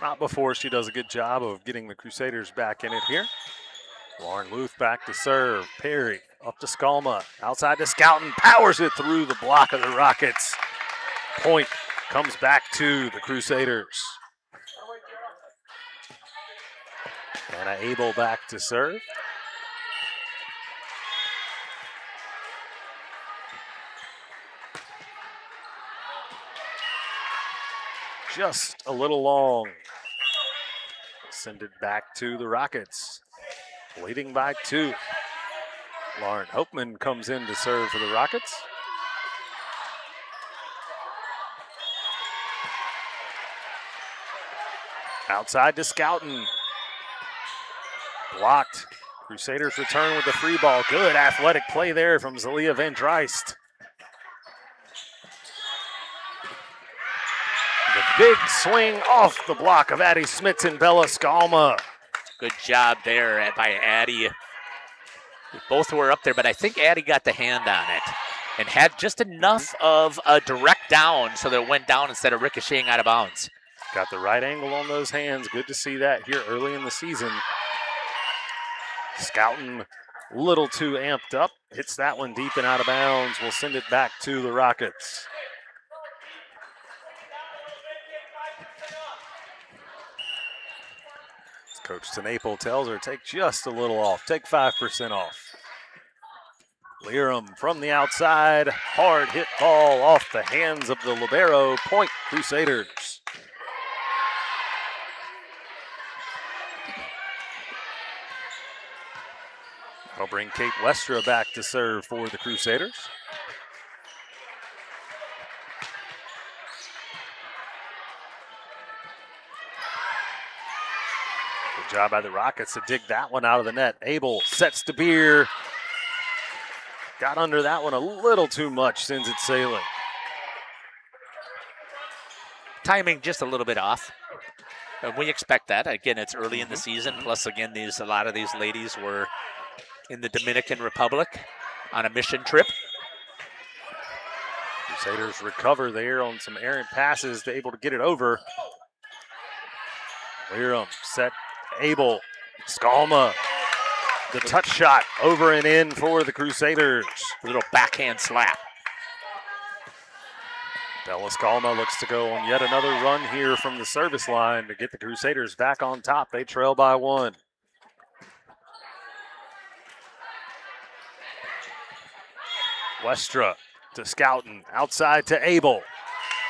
Not before she does a good job of getting the Crusaders back in it here. Lauren Luth back to serve. Perry up to Skalma. Outside to Scouten. Powers it through the block of the Rockets. Point comes back to the Crusaders. Anna Abel back to serve. Just a little long. Send it back to the Rockets. Leading by 2. Lauren Hopeman comes in to serve for the Rockets. Outside to Scouten. Blocked. Crusaders return with the free ball. Good athletic play there from Zalia Van Dreist. The big swing off the block of Addie Smits and Bella Skalma. Good job there by Addie. Both were up there, but I think Addie got the hand on it and had just enough of a direct down so that it went down instead of ricocheting out of bounds. Got the right angle on those hands. Good to see that here early in the season. Scouten, a little too amped up. Hits that one deep and out of bounds. We'll send it back to the Rockets. Coach Tenaple tells her, take just a little off. Take 5% off. Lerum from the outside. Hard hit ball off the hands of the libero. Point Crusaders. I'll bring Kate Westra back to serve for the Crusaders. Good job by the Rockets to dig that one out of the net. Abel sets to Beer. Got under that one a little too much, sends it sailing. Timing just a little bit off. We expect that. Again, it's early in the season. Plus, again, a lot of these ladies were in the Dominican Republic on a mission trip. Crusaders recover there on some errant passes to able to get it over. Lerum set. Abel. Skalma. The touch shot over and in for the Crusaders. A little backhand slap. Bella Skalma looks to go on yet another run here from the service line to get the Crusaders back on top. They trail by 1. Westra to Scouten. Outside to Abel.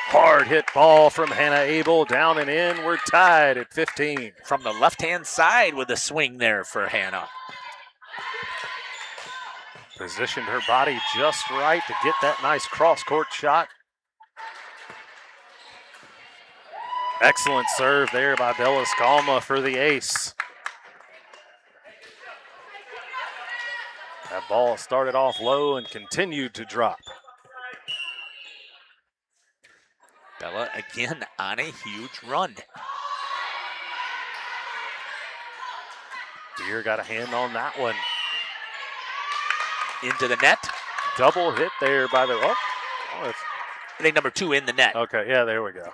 Hard hit ball from Hannah Abel. Down and in. We're tied at 15. From the left-hand side with a swing there for Hannah. Positioned her body just right to get that nice cross-court shot. Excellent serve there by Bella Skalma for the ace. That ball started off low and continued to drop. Bella again on a huge run. Beer got a hand on that one. Into the net. Double hit there by the, I think number 2 in the net. Okay, yeah, there we go.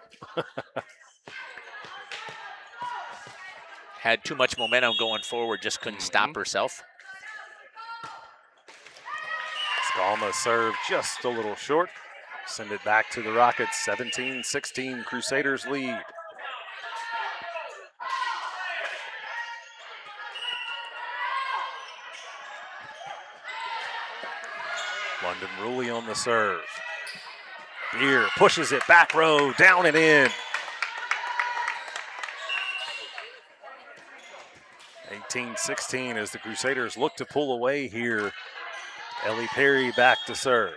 Had too much momentum going forward, just couldn't stop herself. Skalma served just a little short. Send it back to the Rockets. 17-16, Crusaders lead. London Rulli on the serve. Beer pushes it back row, down and in. 18-16 as the Crusaders look to pull away here. Ellie Perry back to serve.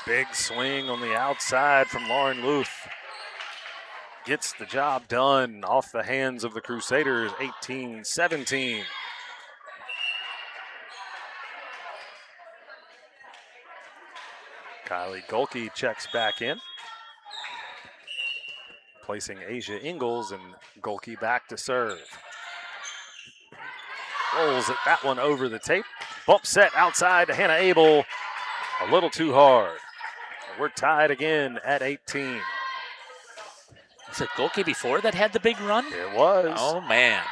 Big swing on the outside from Lauren Luth. gets the job done off the hands of the Crusaders, 18-17. Kylie Golke checks back in, placing Asia Ingalls, and Golke back to serve. Rolls it, that one over the tape. Bump set outside to Hannah Abel. A little too hard. We're tied again at 18. Was it Golke before that had the big run? It was. Oh, man.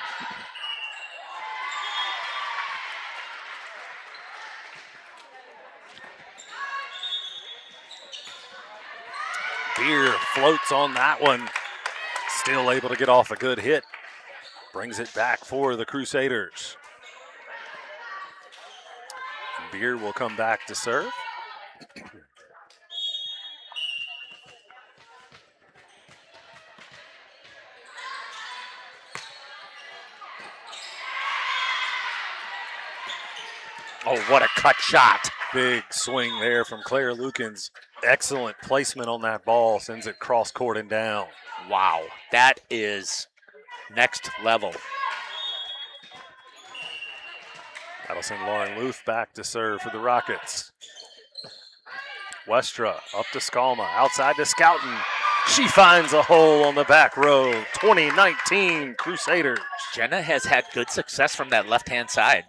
Beer floats on that one. Still able to get off a good hit. Brings it back for the Crusaders. Beer will come back to serve. Oh, what a cut shot. Big swing there from Claire Lukens. Excellent placement on that ball. Sends it cross court and down. Wow, that is next level. That'll send Lauren Luth back to serve for the Rockets. Westra up to Skalma, outside to Scouten. She finds a hole on the back row. 2019 Crusaders. Jenna has had good success from that left-hand side.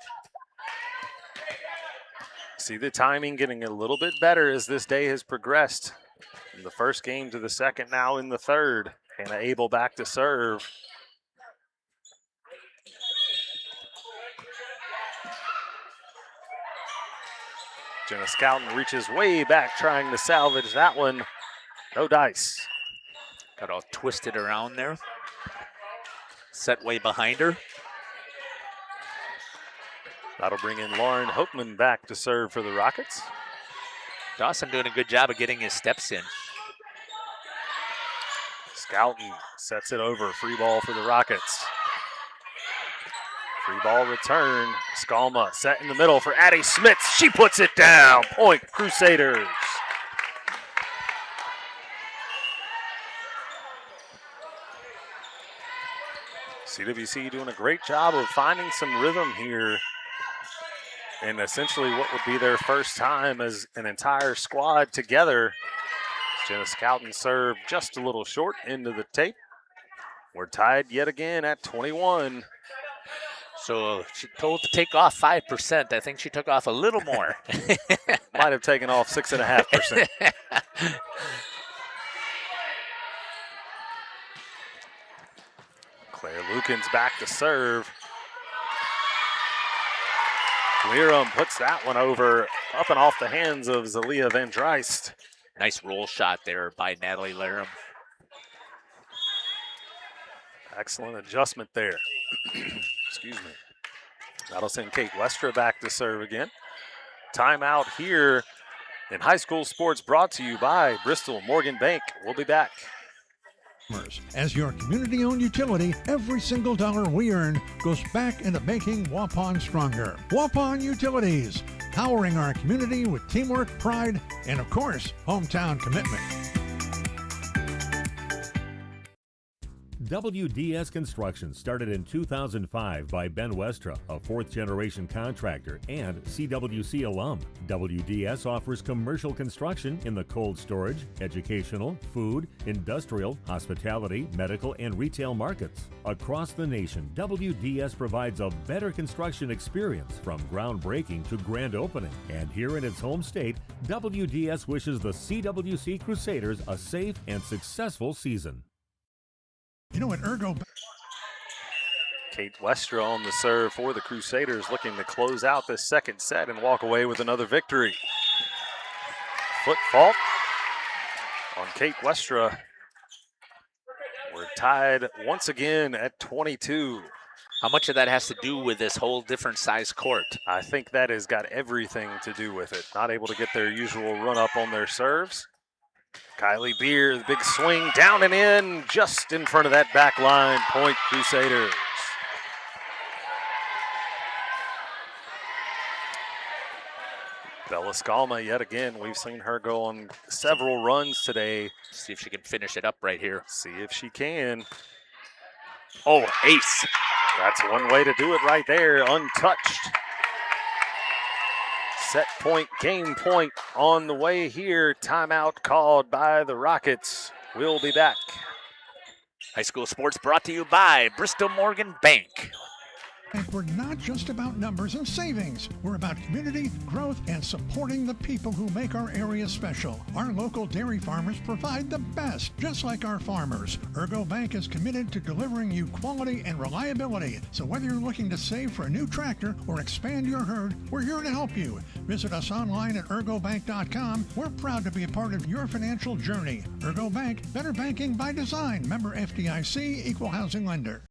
See the timing getting a little bit better as this day has progressed. From the first game to the second, now in the third. Hannah Abel back to serve. Jenna Scouten reaches way back trying to salvage that one. No dice. Got all twisted around there. Set way behind her. That'll bring in Lauren Hopeman back to serve for the Rockets. Dawson doing a good job of getting his steps in. Scouten sets it over. Free ball for the Rockets. Free ball return. Skalma set in the middle for Addie Smits. She puts it down. Point Crusaders. CWC doing a great job of finding some rhythm here. And essentially what would be their first time as an entire squad together. Jenna Scouten served just a little short into the tape. We're tied yet again at 21. So she told to take off 5%. I think she took off a little more. Might have taken off 6.5%. Claire Lukens back to serve. Lerum puts that one over, up and off the hands of Zalia Van Dreist. Nice roll shot there by Natalie Lerum. Excellent adjustment there. Excuse me. That'll send Kate Westra back to serve again. Timeout here in high school sports brought to you by Bristol Morgan Bank. We'll be back. As your community-owned utility, every single dollar we earn goes back into making Waupun stronger. Waupun Utilities, powering our community with teamwork, pride, and of course, hometown commitment. WDS Construction started in 2005 by Ben Westra, a fourth-generation contractor and CWC alum. WDS offers commercial construction in the cold storage, educational, food, industrial, hospitality, medical, and retail markets. Across the nation, WDS provides a better construction experience from groundbreaking to grand opening. And here in its home state, WDS wishes the CWC Crusaders a safe and successful season. You know what, Ergo? Kate Westra on the serve for the Crusaders, looking to close out this second set and walk away with another victory. Foot fault on Kate Westra. We're tied once again at 22. How much of that has to do with this whole different size court? I think that has got everything to do with it. Not able to get their usual run up on their serves. Kylie Beer, the big swing down and in, just in front of that back line. Point Crusaders. Bella Scalma, yet again, we've seen her go on several runs today. See if she can finish it up right here. See if she can. Oh, ace. That's one way to do it right there, untouched. Set point, game point on the way here. Timeout called by the Rockets. We'll be back. High school sports brought to you by Bristol Morgan Bank. We're not just about numbers and savings. We're about community, growth, and supporting the people who make our area special. Our local dairy farmers provide the best, just like our farmers. Ergo Bank is committed to delivering you quality and reliability. So whether you're looking to save for a new tractor or expand your herd, we're here to help you. Visit us online at ergobank.com. We're proud to be a part of your financial journey. Ergo Bank, better banking by design. Member FDIC, equal housing lender.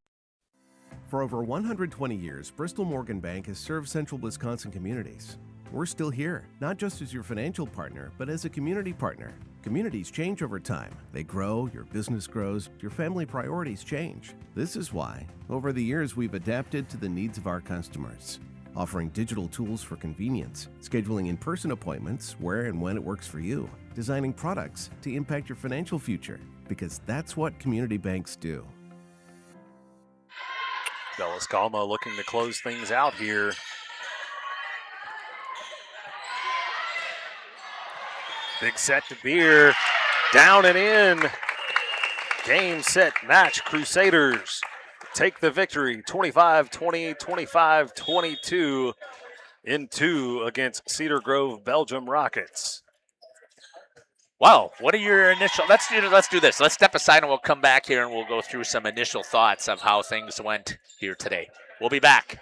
For over 120 years, Bristol Morgan Bank has served central Wisconsin communities. We're still here, not just as your financial partner, but as a community partner. Communities change over time. They grow, your business grows, your family priorities change. This is why, over the years, we've adapted to the needs of our customers, offering digital tools for convenience, scheduling in-person appointments where and when it works for you, designing products to impact your financial future, because that's what community banks do. Bella Scalma looking to close things out here. Big set to Beer. Down and in. Game, set, match. Crusaders take the victory. 25-20, 25-22 in 2 against Cedar Grove Belgium Rockets. Wow, what are your initial? Let's do this. Let's step aside and we'll come back here and we'll go through some initial thoughts of how things went here today. We'll be back.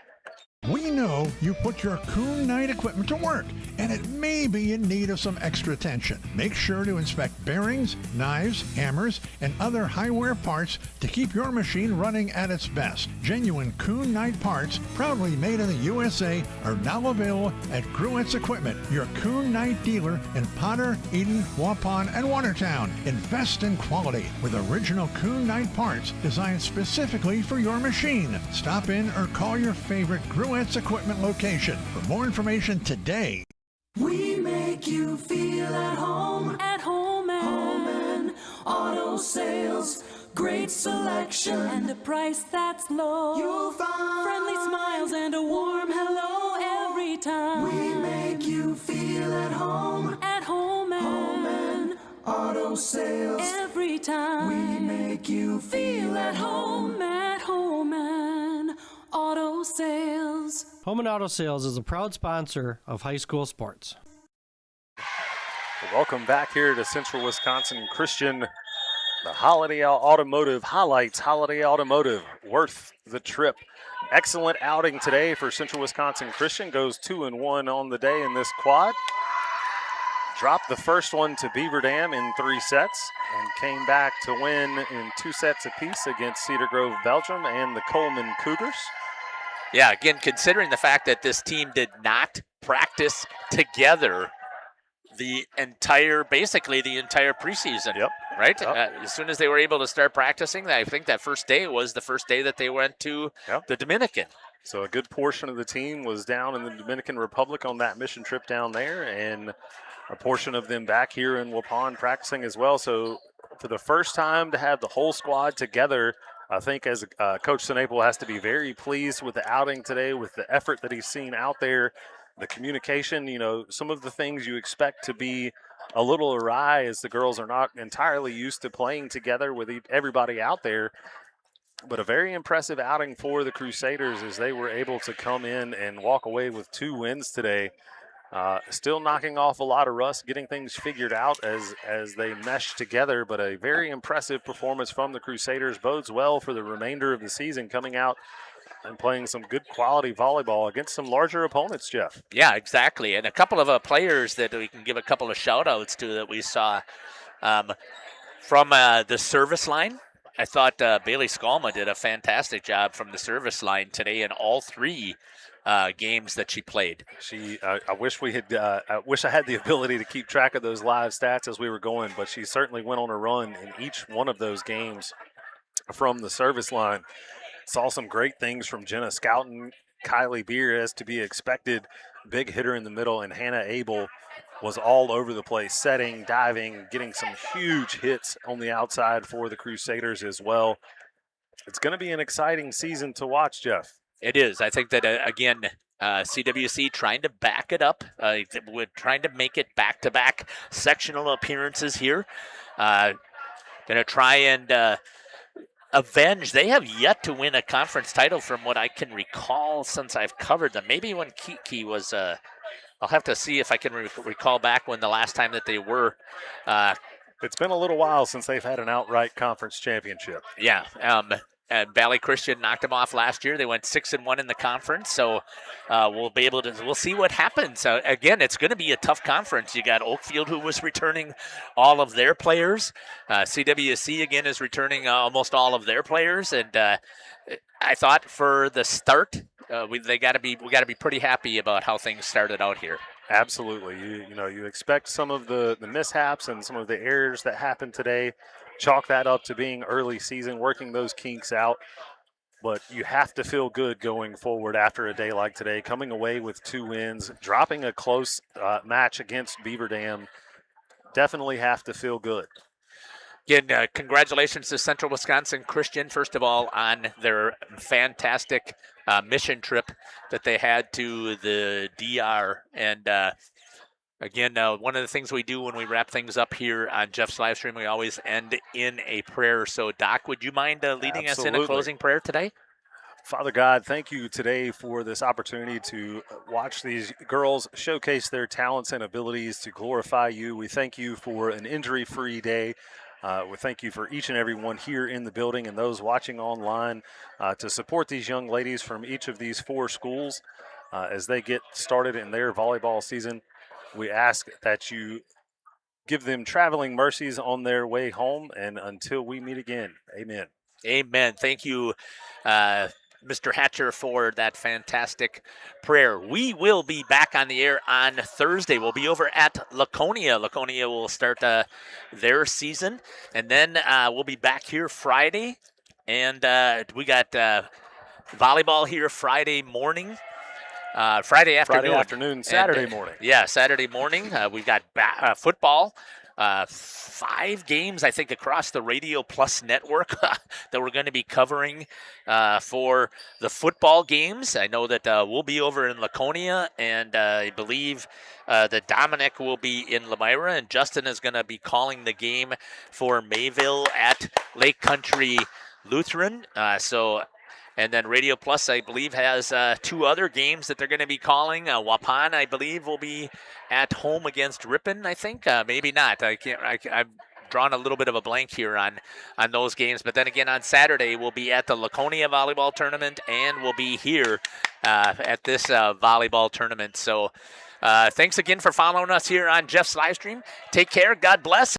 We know you put your Coon Knight equipment to work, and it may be in need of some extra attention. Make sure to inspect bearings, knives, hammers, and other high-wear parts to keep your machine running at its best. Genuine Coon Knight parts, proudly made in the USA, are now available at Gruett's Equipment, your Coon Knight dealer in Potter, Eden, Waupun, and Watertown. Invest in quality with original Coon Knight parts designed specifically for your machine. Stop in or call your favorite Gruett's Equipment location. For more information today. We make you feel at home and auto sales. Great selection and a price that's low. You'll find friendly smiles and a warm hello every time. We make you feel at home and auto sales. Every time we make you feel at home and auto sales. Home and Auto Sales is a proud sponsor of high school sports. Welcome back here to Central Wisconsin Christian. The Holiday Automotive highlights. Holiday Automotive worth the trip. Excellent outing today for Central Wisconsin Christian. Goes 2-1 on the day in this quad. Dropped the first one to Beaver Dam in 3 sets and came back to win in 2 sets apiece against Cedar Grove Belgium and the Coleman Cougars. Yeah, again, considering the fact that this team did not practice together basically the entire preseason. Yep. Right? Yep. As soon as they were able to start practicing, I think that first day was the first day that they went to the Dominican. So a good portion of the team was down in the Dominican Republic on that mission trip down there, and a portion of them back here in Waupun practicing as well. So for the first time to have the whole squad together, I think as Coach Senaple has to be very pleased with the outing today, with the effort that he's seen out there, the communication, some of the things you expect to be a little awry as the girls are not entirely used to playing together with everybody out there. But a very impressive outing for the Crusaders as they were able to come in and walk away with 2 wins today. Still knocking off a lot of rust, getting things figured out as they mesh together, but a very impressive performance from the Crusaders bodes well for the remainder of the season, coming out and playing some good quality volleyball against some larger opponents, Jeff. Yeah, exactly. And a couple of players that we can give a couple of shout-outs to that we saw from the service line. I thought Bailey Scalma did a fantastic job from the service line today in all 3 games that she played. I wish I had the ability to keep track of those live stats as we were going, but she certainly went on a run in each one of those games from the service line. Saw some great things from Jenna Scouten, Kylie Beer, as to be expected, big hitter in the middle, and Hannah Abel was all over the place, setting, diving, getting some huge hits on the outside for the Crusaders as well. It's going to be an exciting season to watch, Jeff. It is. I think that, again, CWC trying to back it up. We're trying to make it back-to-back sectional appearances here. Going to try and avenge. They have yet to win a conference title from what I can recall since I've covered them. Maybe when Kiki was I'll have to see if I can recall back when the last time that they were. It's been a little while since they've had an outright conference championship. Yeah. And Valley Christian knocked them off last year. They went 6-1 in the conference, so we'll see what happens. Again, it's going to be a tough conference. You got Oakfield, who was returning all of their players. CWC again is returning almost all of their players, and I thought for the start, we got to be pretty happy about how things started out here. Absolutely. You expect some of the mishaps and some of the errors that happened today. Chalk that up to being early season, working those kinks out. But you have to feel good going forward after a day like today, coming away with 2 wins, dropping a close match against Beaver Dam. Definitely have to feel good. Again, congratulations to Central Wisconsin Christian, first of all, on their fantastic mission trip that they had to the DR. And again, one of the things we do when we wrap things up here on Jeff's live stream, we always end in a prayer. So, Doc, would you mind leading us in a closing prayer today? Father God, thank you today for this opportunity to watch these girls showcase their talents and abilities to glorify you. We thank you for an injury-free day. We thank you for each and every one here in the building and those watching online to support these young ladies from each of these 4 schools as they get started in their volleyball season. We ask that you give them traveling mercies on their way home, and until we meet again, amen. Amen. Thank you, Mr. Hatcher, for that fantastic prayer. We will be back on the air on Thursday. We'll be over at Laconia. Laconia will start their season, and then we'll be back here Friday, and we got volleyball here Friday morning. Friday afternoon, Saturday morning. Yeah, Saturday morning. We've got football, 5 games, I think, across the Radio Plus network that we're going to be covering for the football games. I know that we'll be over in Laconia, and I believe that Dominic will be in Lamira, and Justin is going to be calling the game for Mayville at Lake Country Lutheran. And then Radio Plus, I believe, has 2 other games that they're going to be calling. Waupun, I believe, will be at home against Ripon, I think. Maybe not. I'm drawn a little bit of a blank here on those games. But then again, on Saturday, we'll be at the Laconia Volleyball Tournament, and we'll be here at this volleyball tournament. So thanks again for following us here on Jeff's live stream. Take care. God bless.